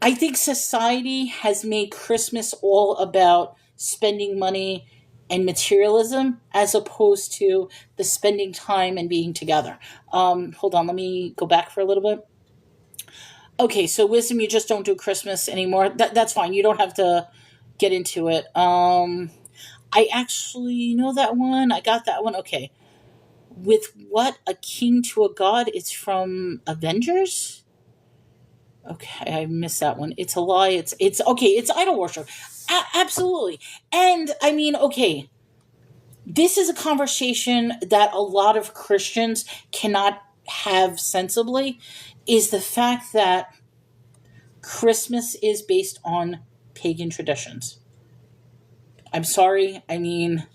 Speaker 1: I think society has made Christmas all about spending money and materialism as opposed to the spending time and being together. Hold on, let me go back for a little bit. Okay, so wisdom, you just don't do Christmas anymore. That's fine. You don't have to get into it. I actually know that one. I got that one. Okay. With what? A king to a god? It's from Avengers? Okay, I missed that one. It's a lie. It's okay, it's idol worship. Absolutely. And I mean, okay, this is a conversation that a lot of Christians cannot have sensibly, is the fact that Christmas is based on pagan traditions. I'm sorry. I mean,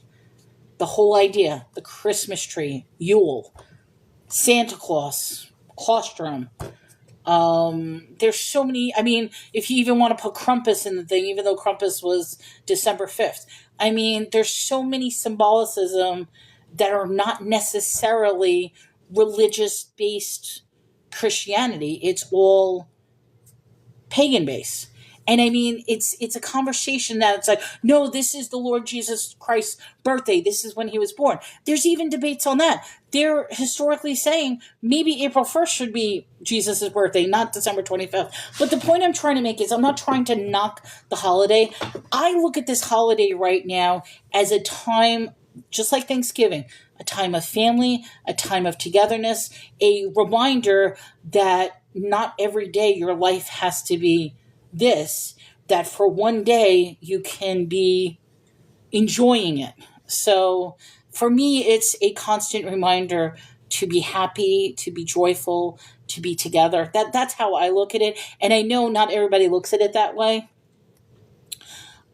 Speaker 1: the whole idea, the Christmas tree, Yule, Santa Claus, Claustrum. There's so many. I mean, if you even want to put Krampus in the thing, even though Krampus was December 5th. I mean, there's so many symbolicism that are not necessarily religious-based Christianity. It's all pagan-based. And I mean, it's a conversation that it's like, no, this is the Lord Jesus Christ's birthday. This is when he was born. There's even debates on that. They're historically saying maybe April 1st should be Jesus' birthday, not December 25th. But the point I'm trying to make is I'm not trying to knock the holiday. I look at this holiday right now as a time, just like Thanksgiving, a time of family, a time of togetherness, a reminder that not every day your life has to be this, that for one day you can be enjoying it. So for me, it's a constant reminder to be happy, to be joyful, to be together. That's how I look at it. And I know not everybody looks at it that way.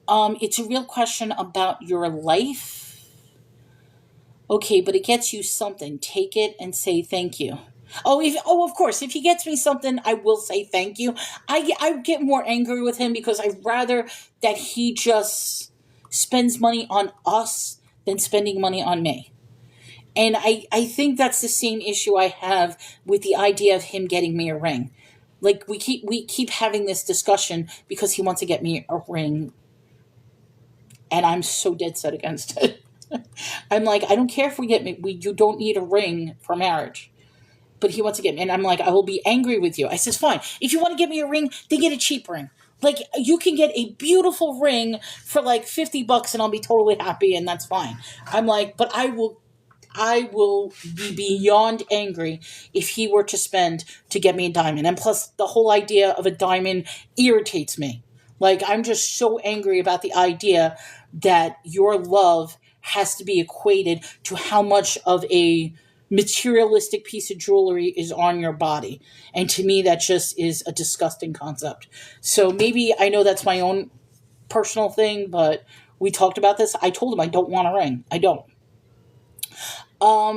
Speaker 1: It's a real question about your life. Okay, but it gets you something. Take it and say thank you. Of course, if he gets me something, I will say thank you. I get more angry with him because I'd rather that he just spends money on us than spending money on me. And I think that's the same issue I have with the idea of him getting me a ring. Like, we keep having this discussion because he wants to get me a ring. And I'm so dead set against it. I'm like, I don't care if we get you don't need a ring for marriage. But he wants to get me. And I'm like, I will be angry with you. I says, fine. If you want to get me a ring, then get a cheap ring. Like, you can get a beautiful ring for like $50 and I'll be totally happy and that's fine. I'm like, but I will be beyond angry if he were to spend to get me a diamond. And plus, the whole idea of a diamond irritates me. Like, I'm just so angry about the idea that your love has to be equated to how much of a materialistic piece of jewelry is on your body. And to me, that just is a disgusting concept. So maybe I know that's my own personal thing, but we talked about this. I told him I don't want a ring. I don't.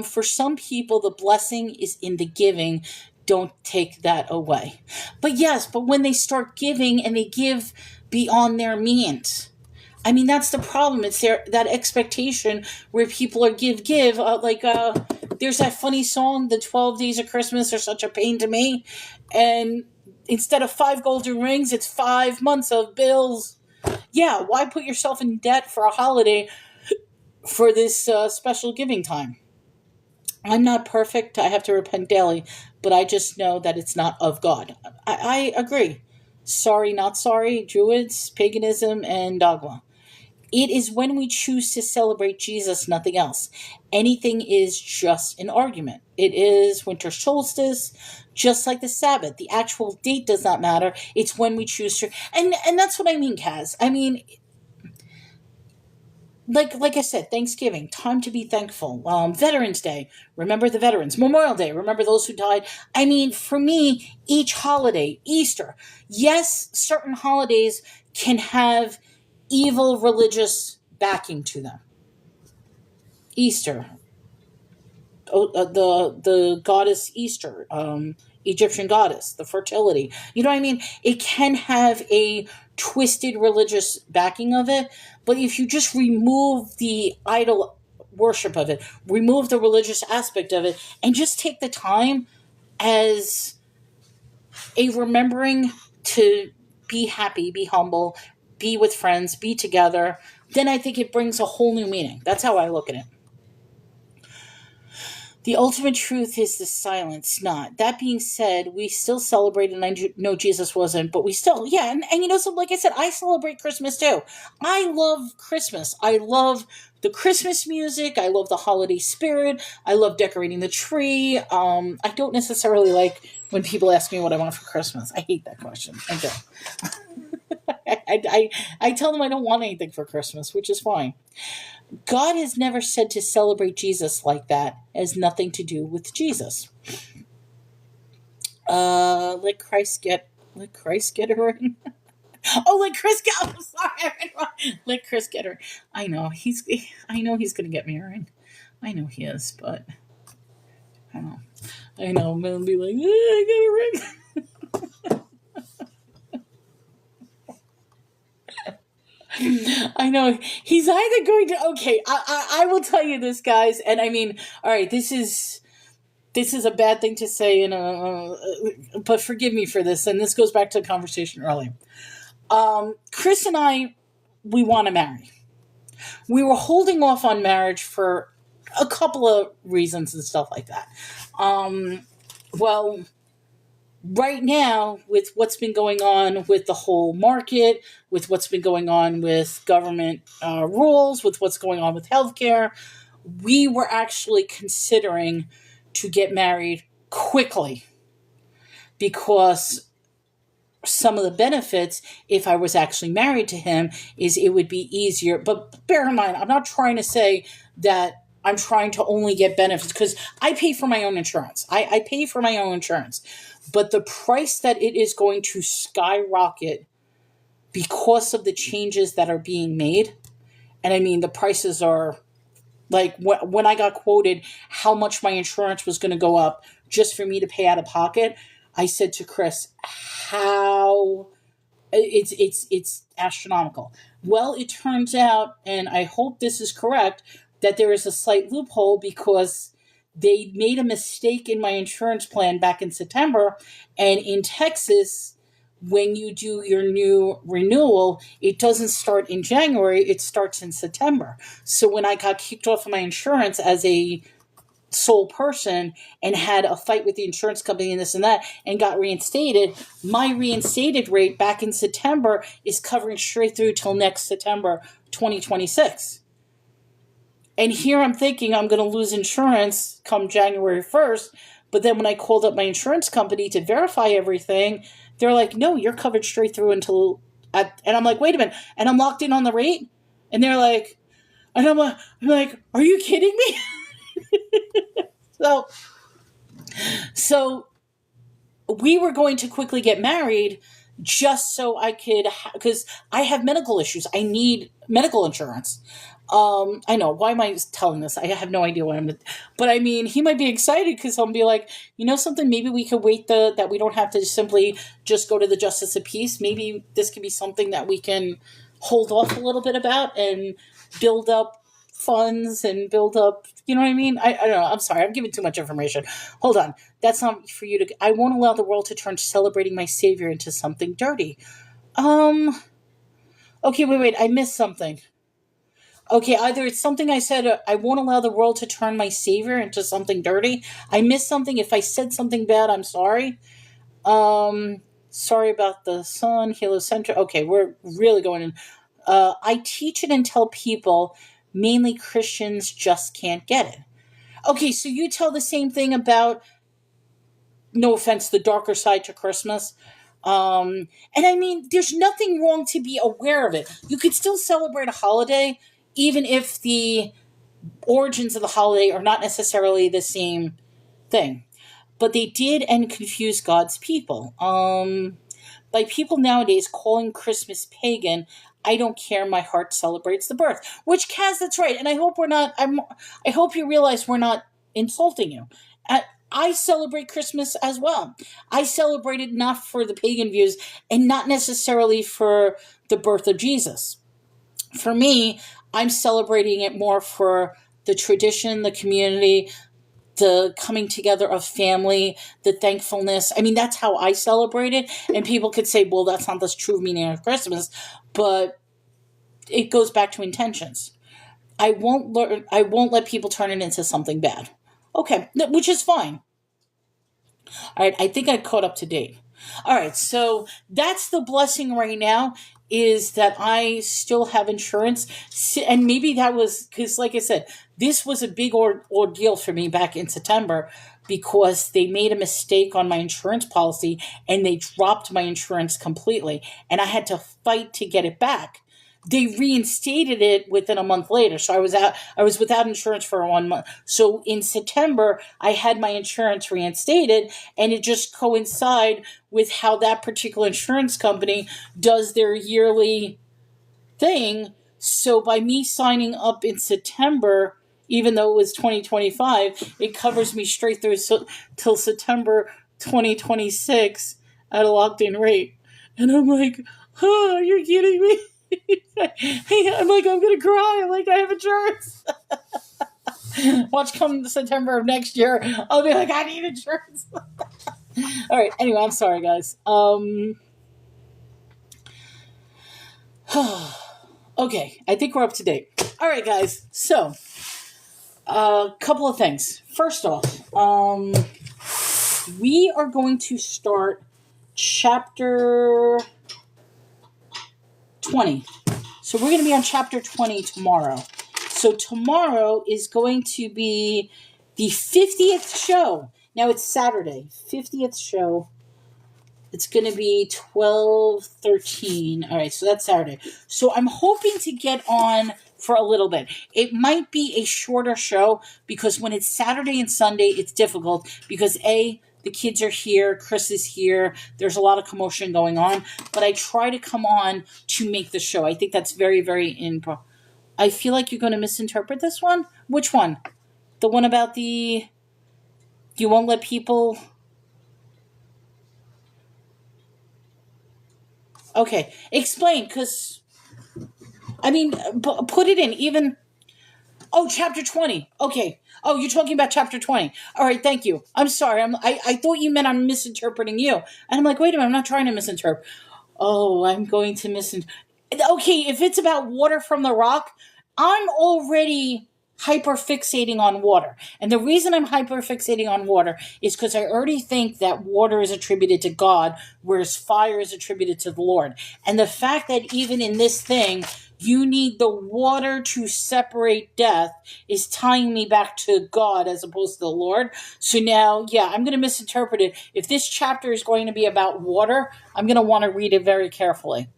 Speaker 1: For some people, the blessing is in the giving. Don't take that away. But yes, but when they start giving and they give beyond their means, I mean, that's the problem. It's that expectation where people are give. There's that funny song, "The 12 Days of Christmas Are Such a Pain to Me," and instead of 5 golden rings, it's 5 months of bills. Yeah, why put yourself in debt for a holiday for this special giving time? I'm not perfect. I have to repent daily, but I just know that it's not of God. I agree. Sorry, not sorry. Druids, paganism, and dogma. It is when we choose to celebrate Jesus, nothing else. Anything is just an argument. It is winter solstice, just like the Sabbath. The actual date does not matter. It's when we choose to, and that's what I mean, Kaz. I mean, like I said, Thanksgiving, time to be thankful. Veterans Day, remember the veterans. Memorial Day, remember those who died. I mean, for me, each holiday, Easter, yes, certain holidays can have evil religious backing to them. Easter, the goddess Easter, Egyptian goddess, the fertility. You know what I mean? It can have a twisted religious backing of it, but if you just remove the idol worship of it, remove the religious aspect of it, and just take the time as a remembering to be happy, be humble, be with friends, be together, then I think it brings a whole new meaning. That's how I look at it. The ultimate truth is the silence, not. That being said, we still celebrate, and I know Jesus wasn't, but we still, yeah, and you know, so like I said, I celebrate Christmas too. I love Christmas. I love the Christmas music. I love the holiday spirit. I love decorating the tree. I don't necessarily like when people ask me what I want for Christmas. I hate that question. I do. I tell them I don't want anything for Christmas, which is fine. God has never said to celebrate Jesus like that. It has nothing to do with Jesus. Let Christ get a ring. Oh, let Chris get. I'm sorry, let Chris get her. I know he's gonna get me a ring. I know he is, but I don't know. I know I'm gonna be like, I got a ring. I know he's either going to. Okay, I will tell you this, guys, and I mean, all right, this is a bad thing to say, and but forgive me for this. And this goes back to the conversation earlier. Chris and I, we want to marry. We were holding off on marriage for a couple of reasons and stuff like that. Well, right now, with what's been going on with the whole market, with what's been going on with government rules, with what's going on with healthcare, we were actually considering to get married quickly because some of the benefits, if I was actually married to him, is it would be easier. But bear in mind, I'm not trying to say that I'm trying to only get benefits because I pay for my own insurance. I pay for my own insurance. But the price that it is going to skyrocket because of the changes that are being made, and I mean, the prices are like when I got quoted how much my insurance was going to go up just for me to pay out of pocket, I said to Chris, how it's astronomical. Well, it turns out, and I hope this is correct, that there is a slight loophole because they made a mistake in my insurance plan back in September, and in Texas, when you do your new renewal, it doesn't start in January, it starts in September. So when I got kicked off of my insurance as a sole person and had a fight with the insurance company and this and that and got reinstated, my reinstated rate back in September is covering straight through till next September 2026. And here I'm thinking I'm going to lose insurance come January 1st. But then when I called up my insurance company to verify everything, they're like, no, you're covered straight through until... and I'm like, wait a minute. And I'm locked in on the rate? And they're like... And I'm like, are you kidding me? So we were going to quickly get married just so I could... Because I have medical issues. I need medical insurance. I know. Why am I telling this? I have no idea what I'm... But I mean, he might be excited because I'll be like, you know something? Maybe we could wait that we don't have to simply just go to the justice of peace. Maybe this could be something that we can hold off a little bit about and build up funds and build up... You know what I mean? I don't know. I'm sorry. I'm giving too much information. Hold on. That's not for you to... I won't allow the world to turn celebrating my Savior into something dirty. Okay, wait. I missed something. Okay, either it's something I said, I won't allow the world to turn my Savior into something dirty. I missed something. If I said something bad, I'm sorry. Sorry about the sun, heliocentric. Okay, we're really going in. I teach it and tell people, mainly Christians, just can't get it. Okay, so you tell the same thing about, no offense, the darker side to Christmas. And I mean, there's nothing wrong to be aware of it. You could still celebrate a holiday, even if the origins of the holiday are not necessarily the same thing. But they did and confused God's people. By people nowadays calling Christmas pagan, I don't care, my heart celebrates the birth. Which, Kaz, that's right. And I hope I hope you realize we're not insulting you. I celebrate Christmas as well. I celebrate it not for the pagan views and not necessarily for the birth of Jesus. For me, I'm celebrating it more for the tradition, the community, the coming together of family, the thankfulness. I melet that's how I celebrate it. And people could say, well, that's not the true meaning of Christmas. But it goes back to intentions. I won't let people turn it into something bad. Okay, which is fine. All right, I think I caught up to date. All right, so that's the blessing right now, is that I still have insurance. And maybe that was because, like I said, this was a big ordeal for me back in September because they made a mistake on my insurance policy and they dropped my insurance completely. And I had to fight to get it back. They reinstated it within a month later. So I was without insurance for 1 month. So in September, I had my insurance reinstated, and it just coincided with how that particular insurance company does their yearly thing. So by me signing up in September, even though it was 2025, it covers me straight through till September 2026 at a locked-in rate. And I'm like, oh, you're kidding me? I'm like, I'm gonna cry. I'm like, I have insurance. Watch come September of next year, I'll be like, I need insurance. All right. Anyway, I'm sorry, guys. Okay, I think we're up to date. All right, guys. So, a couple of things. First off, we are going to start chapter 20. So we're going to be on chapter 20 tomorrow. So tomorrow is going to be the 50th show. Now it's Saturday, 50th show. It's going to be 12/13. All right, so that's Saturday. So I'm hoping to get on for a little bit. It might be a shorter show because when it's Saturday and Sunday, it's difficult because A, the kids are here, Chris is here, there's a lot of commotion going on, but I try to come on to make the show. I think that's very, very I feel like you're going to misinterpret this one. Which one? The one about you won't let people... Okay, explain, because, put it in, even... Oh, chapter 20. Okay. Oh, you're talking about chapter 20. All right, thank you. I'm sorry. I thought you meant I'm misinterpreting you. And I'm like, wait a minute, I'm not trying to misinterpret. Oh, I'm going to misinterpret. Okay, if it's about water from the rock, I'm already hyperfixating on water. And the reason I'm hyperfixating on water is because I already think that water is attributed to God, whereas fire is attributed to the Lord. And the fact that even in this thing, you need the water to separate death is tying me back to God as opposed to the Lord. So now, yeah, I'm going to misinterpret it. If this chapter is going to be about water, I'm going to want to read it very carefully.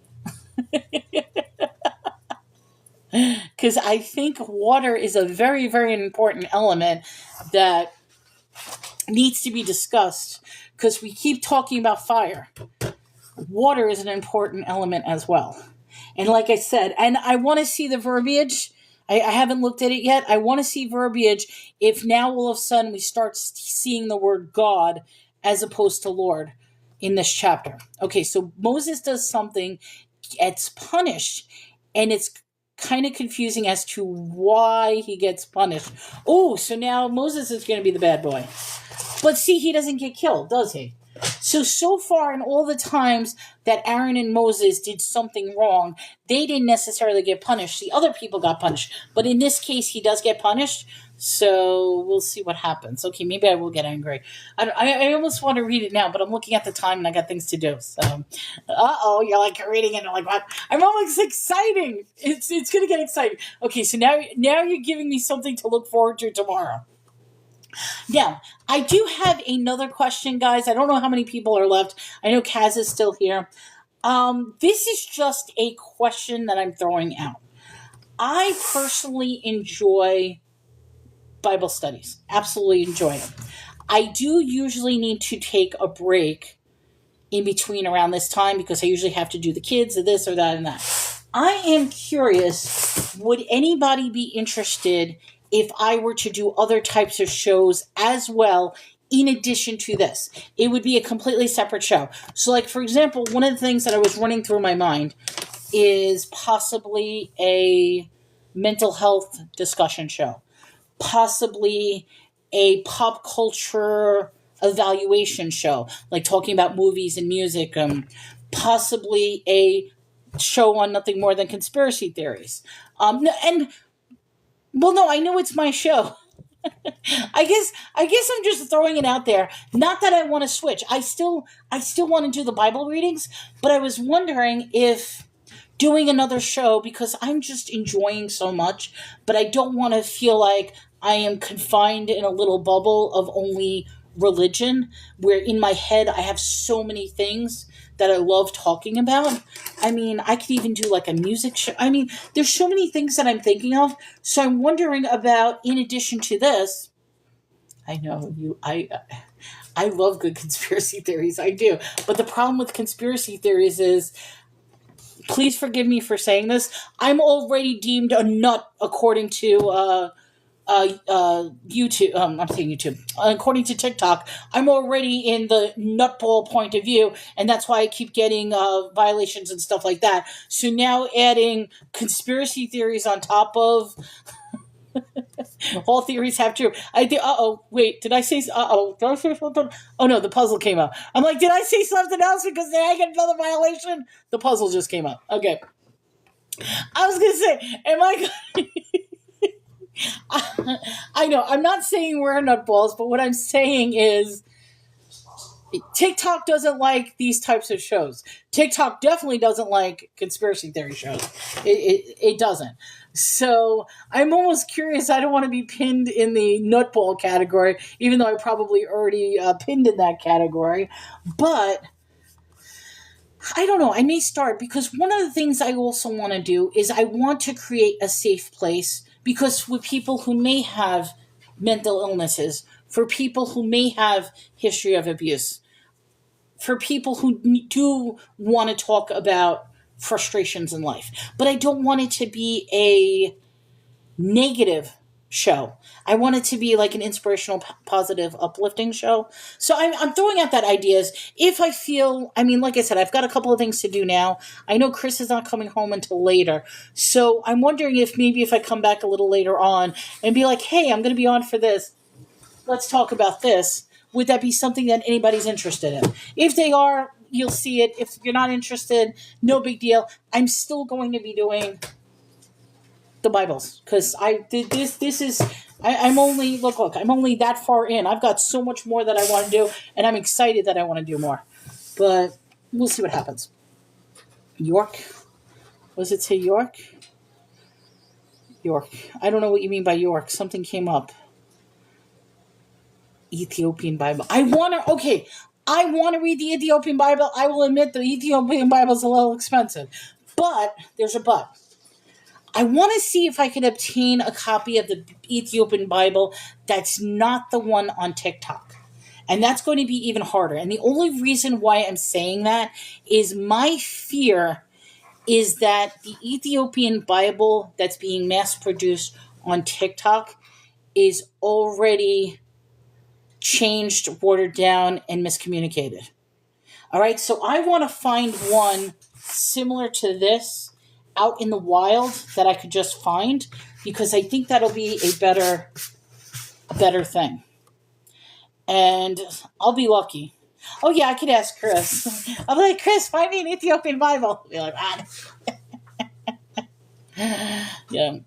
Speaker 1: Because I think water is a very, very important element that needs to be discussed, because we keep talking about fire. Water is an important element as well. And like I said, and I want to see the verbiage. I haven't looked at it yet. I want to see verbiage if now all of a sudden we start seeing the word God as opposed to Lord in this chapter. Okay, so Moses does something, gets punished, and it's kind of confusing as to why he gets punished. Oh, so now Moses is going to be the bad boy. But see, he doesn't get killed, does he? So far in all the times that Aaron and Moses did something wrong, they didn't necessarily get punished. The other people got punished. But in this case, he does get punished. So we'll see what happens. Okay, maybe I will get angry. I almost want to read it now, but I'm looking at the time and I got things to do. So, you're like reading it and I'm like, what? I'm almost exciting. It's going to get exciting. Okay, so now you're giving me something to look forward to tomorrow. Now, I do have another question, guys. I don't know how many people are left. I know Kaz is still here. This is just a question that I'm throwing out. I personally enjoy Bible studies. Absolutely enjoy them. I do usually need to take a break in between around this time because I usually have to do the kids or this or that and that. I am curious, would anybody be interested if I were to do other types of shows as well in addition to this? It would be a completely separate show. So, like, for example, one of the things that I was running through my mind is possibly a mental health discussion show, possibly a pop culture evaluation show, like talking about movies and music, possibly a show on nothing more than conspiracy theories. No, I know it's my show. I guess I'm just throwing it out there. Not that I want to switch. I still want to do the Bible readings, but I was wondering if doing another show, because I'm just enjoying so much, but I don't want to feel like I am confined in a little bubble of only religion, where in my head I have so many things that I love talking about. I mean, I could even do like a music show. I mean, there's so many things that I'm thinking of. So I'm wondering about, in addition to this, I know I love good conspiracy theories. I do. But the problem with conspiracy theories is, please forgive me for saying this, I'm already deemed a nut according to YouTube. I'm saying YouTube. According to TikTok, I'm already in the nutball point of view, and that's why I keep getting violations and stuff like that. So now adding conspiracy theories on top of all theories have true. I think. Wait. Did I say? Did I say something? Oh no, the puzzle came up. I'm like, did I say something else? Because then I get another violation. The puzzle just came up. Okay. I was gonna say, am I? I know, I'm not saying we're nutballs, but what I'm saying is TikTok doesn't like these types of shows. TikTok definitely doesn't like conspiracy theory shows. It doesn't. So I'm almost curious. I don't want to be pinned in the nutball category, even though I probably already pinned in that category. But I don't know. I may start, because one of the things I also want to do is I want to create a safe place, because with people who may have mental illnesses, for people who may have history of abuse, for people who do want to talk about frustrations in life. But I don't want it to be a negative show. I want it to be like an inspirational, positive, uplifting show. So I'm throwing out that ideas. If I feel, I mean, like I said, I've got a couple of things to do now. I know Chris is not coming home until later. So I'm wondering if maybe if I come back a little later on and be like, hey, I'm going to be on for this. Let's talk about this. Would that be something that anybody's interested in? If they are, you'll see it. If you're not interested, no big deal. I'm still going to be doing the Bibles because this is I'm only I'm only that far in. I've got so much more that I want to do, and I'm excited that I want to do more. But we'll see what happens. York, was it say York? York. I don't know what you mean by York. Something came up. Ethiopian Bible. I want to read the Ethiopian Bible. I will admit the Ethiopian Bible is a little expensive, but there's a but. I want to see if I can obtain a copy of the Ethiopian Bible that's not the one on TikTok. And that's going to be even harder. And the only reason why I'm saying that is my fear is that the Ethiopian Bible that's being mass produced on TikTok is already changed, watered down, and miscommunicated. All right, so I want to find one similar to this out in the wild that I could just find because I think that'll be a better thing. And I'll be lucky. Oh yeah, I could ask Chris. I'll be like, Chris, find me an Ethiopian Bible. He'll be like, yeah.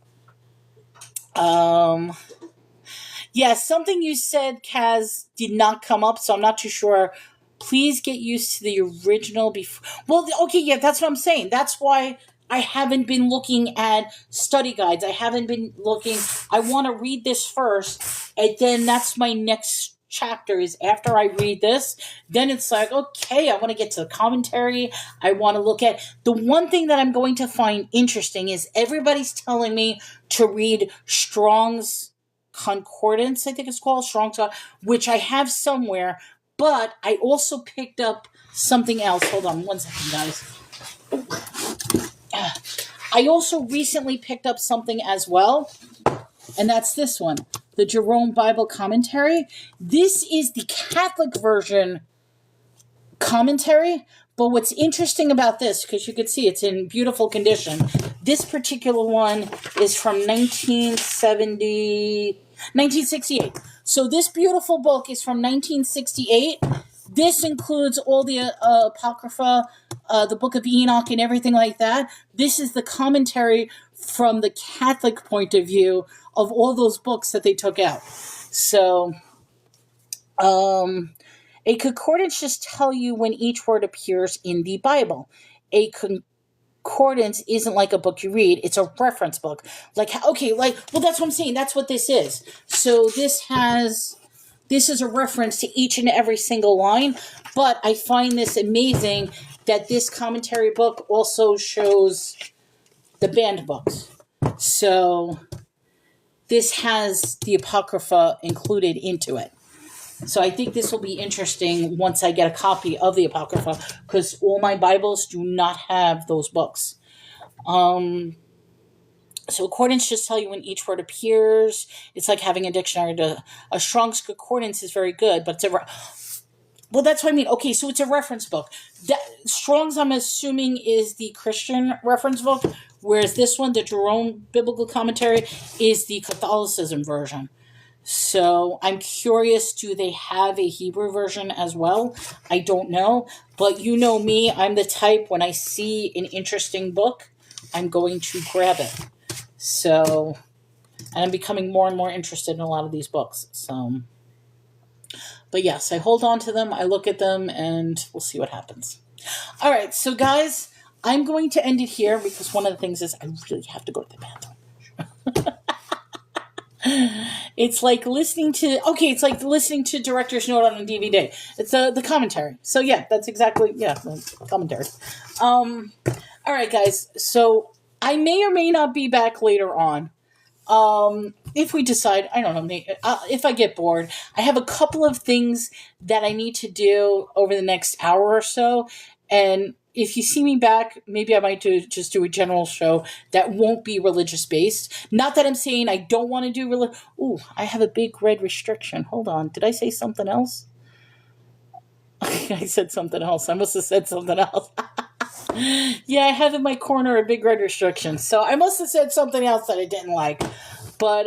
Speaker 1: Yeah, something you said, Kaz, did not come up, so I'm not too sure. Please get used to the original before. Well, okay, yeah, that's what I'm saying. That's why I haven't been looking at study guides. I haven't been looking. I want to read this first, and then that's my next chapter is after I read this. Then it's like, okay, I want to get to the commentary. I want to look at. The one thing that I'm going to find interesting is everybody's telling me to read Strong's Concordance, I think it's called, Strong's, which I have somewhere, but I also picked up something else. Hold on one second, guys. I also recently picked up something as well, and that's this one, the Jerome Bible Commentary. This is the Catholic version commentary, but what's interesting about this, because you can see it's in beautiful condition, this particular one is from 1968. So this beautiful book is from 1968. This includes all the Apocrypha, the Book of Enoch, and everything like that. This is the commentary from the Catholic point of view of all those books that they took out. So, a concordance just tell you when each word appears in the Bible. A concordance isn't like a book you read. It's a reference book. Well, that's what I'm saying. That's what this is. So this is a reference to each and every single line, but I find this amazing that this commentary book also shows the banned books. So this has the Apocrypha included into it. So I think this will be interesting once I get a copy of the Apocrypha, because all my Bibles do not have those books. So accordance just tell you when each word appears. It's like having a dictionary. A Strong's Concordance is very good, but well, that's what I mean. Okay, so it's a reference book. Strong's, I'm assuming, is the Christian reference book, whereas this one, the Jerome Biblical Commentary, is the Catholicism version. So I'm curious, do they have a Hebrew version as well? I don't know, but you know me, I'm the type, when I see an interesting book, I'm going to grab it. So, and I'm becoming more and more interested in a lot of these books. So, but yes, I hold on to them, I look at them, and we'll see what happens. All right, so guys, I'm going to end it here because one of the things is I really have to go to the bathroom. It's like listening to Director's Note on a DVD. It's the commentary. So yeah, that's exactly, commentary. All right, guys, so I may or may not be back later on. If we decide, I don't know, if I get bored. I have a couple of things that I need to do over the next hour or so, and if you see me back, maybe I might just do a general show that won't be religious based. Not that I'm saying I don't want to do Ooh, I have a big red restriction. Hold on. Did I say something else? I said something else. I must have said something else. Yeah, I have in my corner a big red restriction. So I must have said something else that I didn't like. But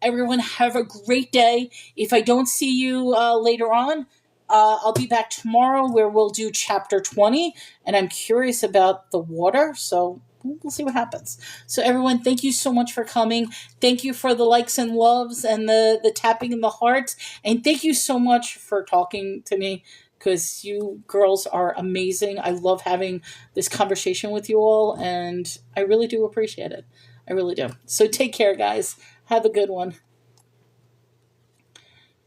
Speaker 1: everyone have a great day. If I don't see you later on, I'll be back tomorrow where we'll do chapter 20. And I'm curious about the water. So we'll see what happens. So everyone, thank you so much for coming. Thank you for the likes and loves and the tapping in the hearts. And thank you so much for talking to me, because you girls are amazing. I love having this conversation with you all, and I really do appreciate it. I really do. So take care, guys. Have a good one.